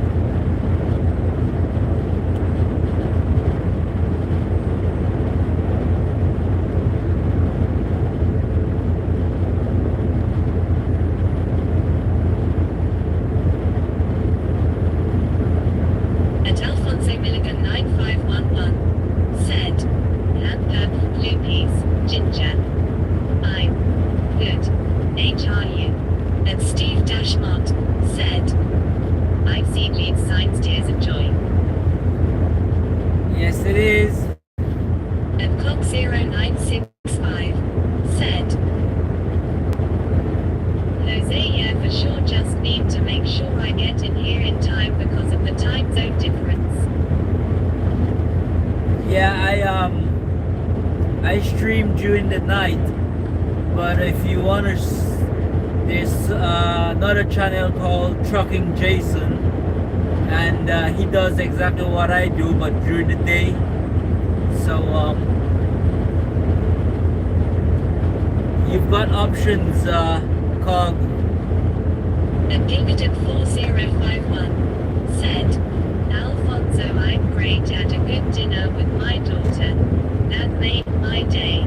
At Alfonso Milligan 9511 said, and purple blue peas, Ginger. I'm good. Age are you? And Steve Dashmont said, I've seen lead signs, tears of joy. Yes, it is. And Cock 0965 said, Jose, yeah, for sure, just need to make sure I get in here in time because of the time zone difference. Yeah, I stream during the night, but if you want to, there's another channel called Trucking Jason, and he does exactly what I do, but during the day. So you've got options, Cog. And Gigaton 4051 said, Alfonso, I'm great at a good dinner with my daughter. That made my day.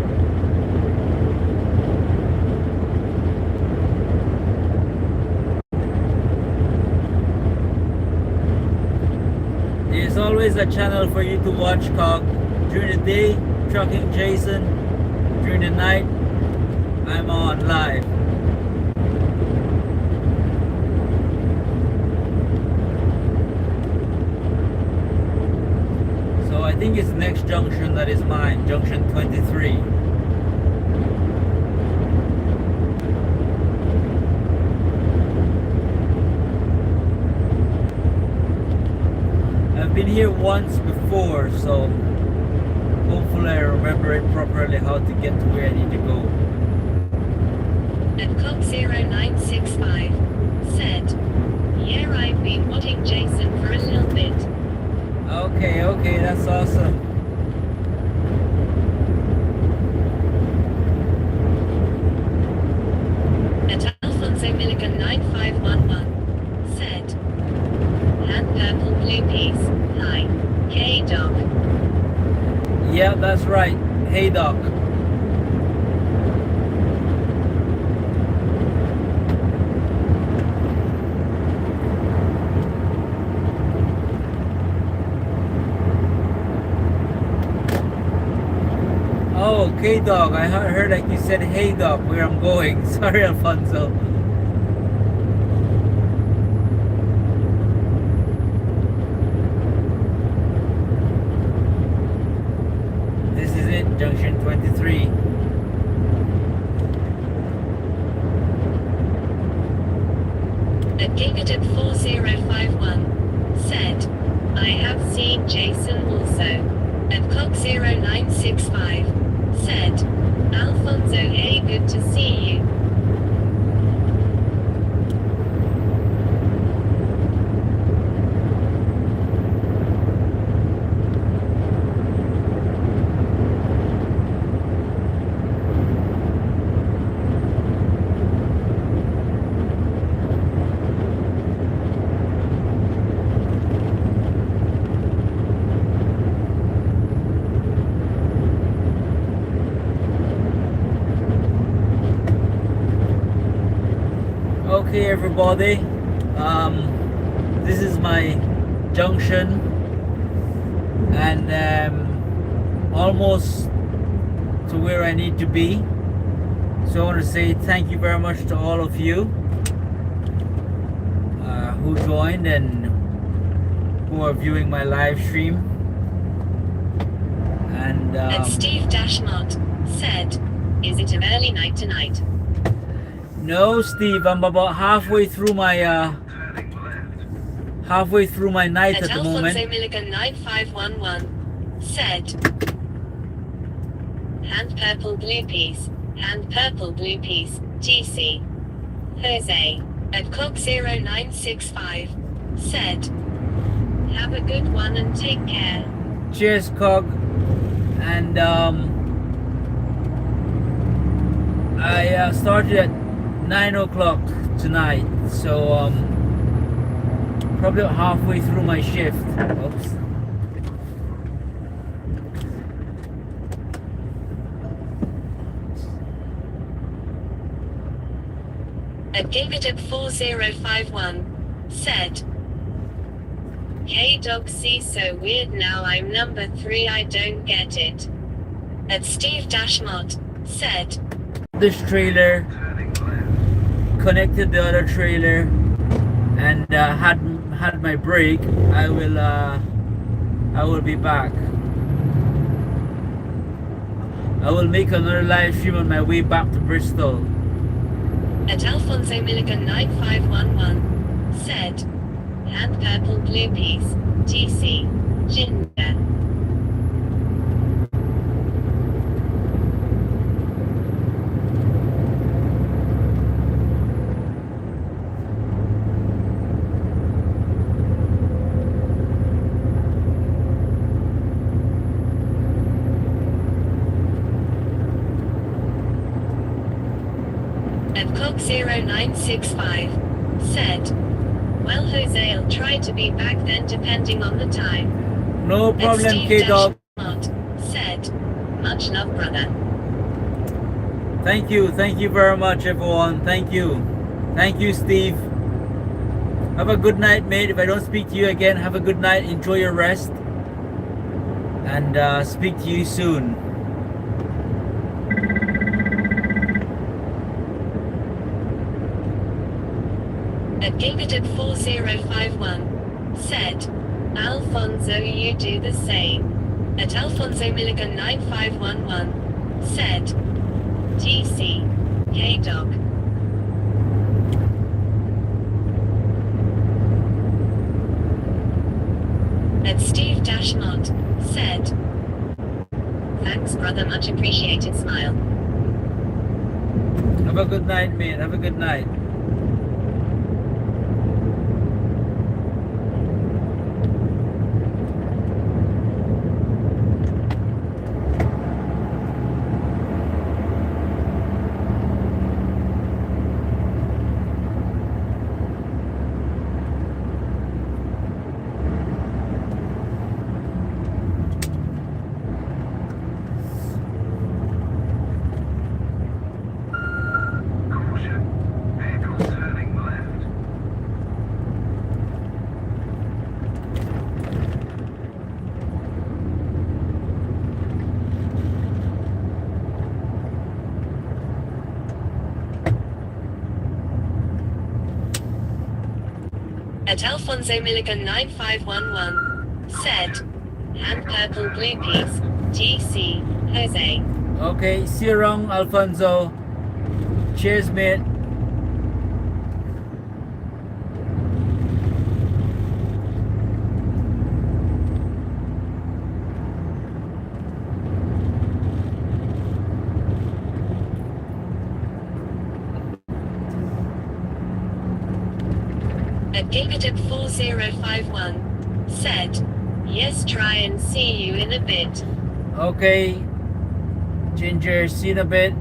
There's always a channel for you to watch, Cog. During the day, Trucking Jason. During the night, I'm on live. So I think it's the next junction that is mine, junction 23. I've been here once before, so hopefully I remember it properly how to get to where I need to go. And Cock 0965 said, yeah, I've been watching Jason for a little bit. Okay, that's awesome. At Alfonso Milligan 9511 said, and purple blue peas, hi, Haydock. Yeah, that's right. Haydock. Oh, K-Dog. I heard like you said Haydock, where I'm going. Sorry, Alfonso. This is it, junction 23. At Gigaton 4051 said, I have seen Jason also. And Cock 0965 said, Alfonso, hey, good to see you. Okay, everybody. This is my junction, and almost to where I need to be. So I want to say thank you very much to all of you who joined and who are viewing my live stream. And Steve Dashmont said, "Is it an early night tonight?" no, Steve, I'm about halfway through my night at the Alfonso moment. Milligan 9511 said, "Hand purple blue piece, GC." Jose at Cog 0965 said, "Have a good one and take care." Cheers, Cog. And I started at 9 o'clock tonight, so probably about halfway through my shift. Oops. At Gigatip 4051 said, "Haydock see so weird now I'm number 3 I don't get it." At Steve Dashmont said, This trailer connected the other trailer and had my break. I will be back. I will make another live stream on my way back to Bristol. At Alfonso Milligan 9511 said, "Hand purple blue piece, GC, Ginger." At Cog 0965 said, "Well, Jose, I'll try to be back then depending on the time." No problem, Steve K-Dog. Dashmont said, "Much love, brother." Thank you very much, everyone. Thank you, Steve. Have a good night, mate. If I don't speak to you again, have a good night. Enjoy your rest, and speak to you soon. At Gigatip 4051 said, "Alfonso, you do the same." At Alfonso Milligan 9511 said, "GC, K-Dog." At Steve Dashmont said, "Thanks, brother, much appreciated." Smile. Have a good night, mate. Have a good night. At Alfonso Milligan 9511 said, "Hand purple blue piece, GC, Jose." Okay, see you around, Alfonso. Cheers, mate. At Gigatip 4051 said, "Yes, try and see you in a bit." Okay, Ginger, see you in a bit.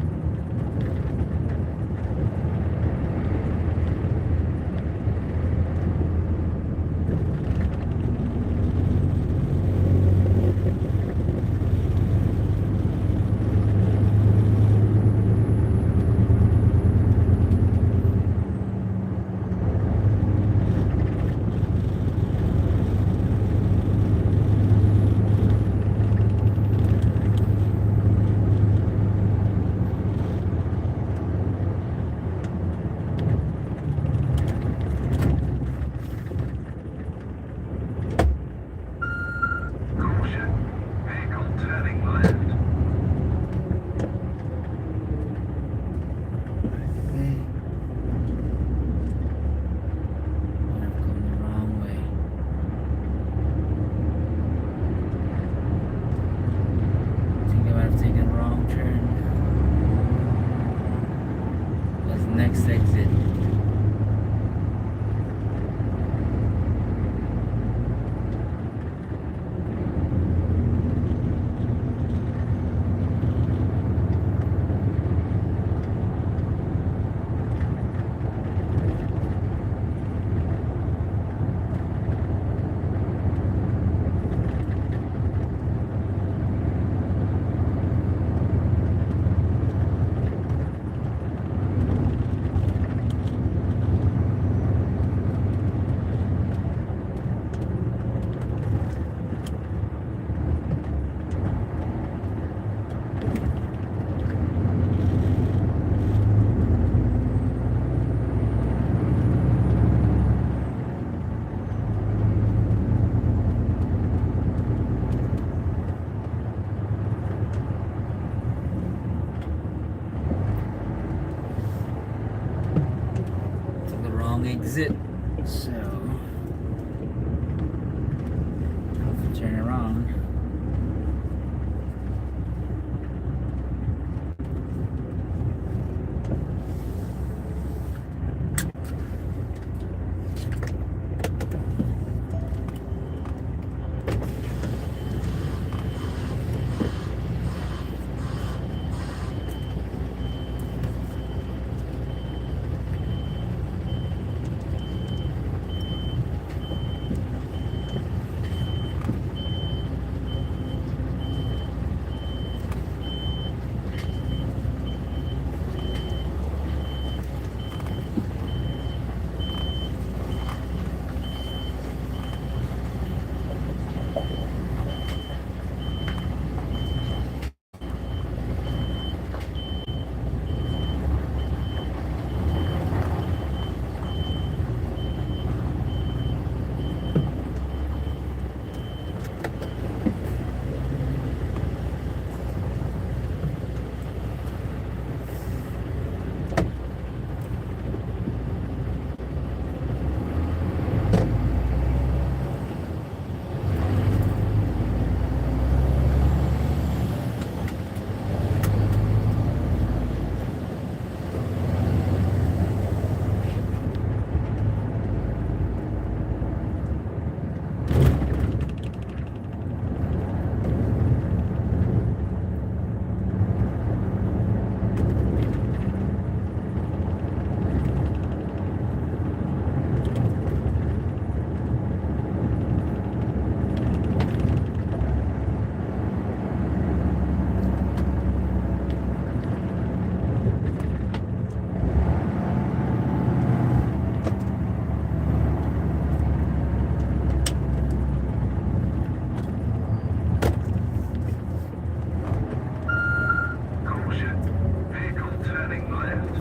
is it. So I'll turn around.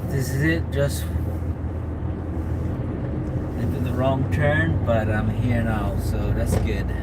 This is it, just I did the wrong turn, but I'm here now, so that's good.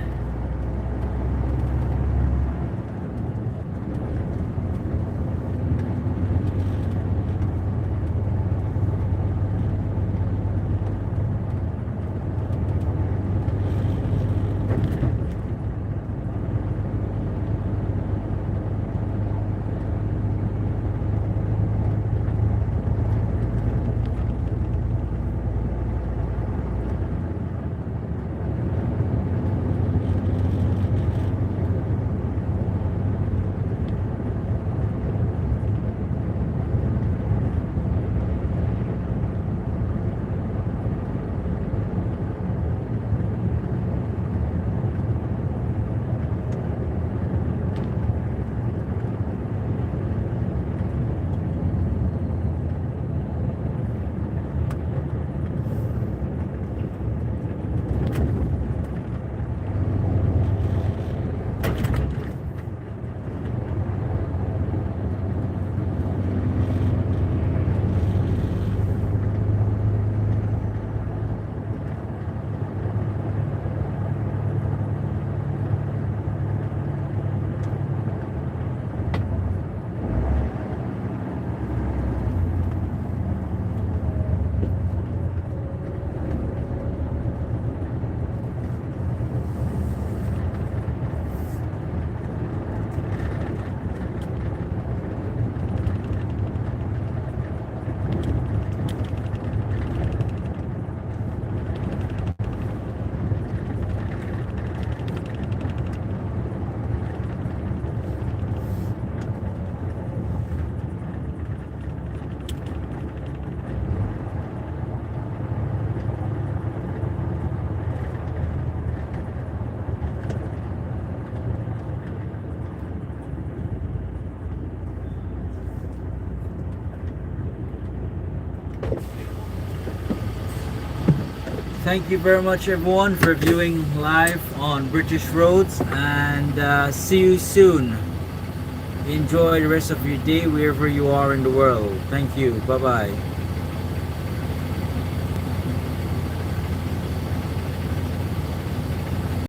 Thank you very much everyone for viewing live on British Roads, and see you soon. Enjoy the rest of your day wherever you are in the world. Thank you. Bye bye.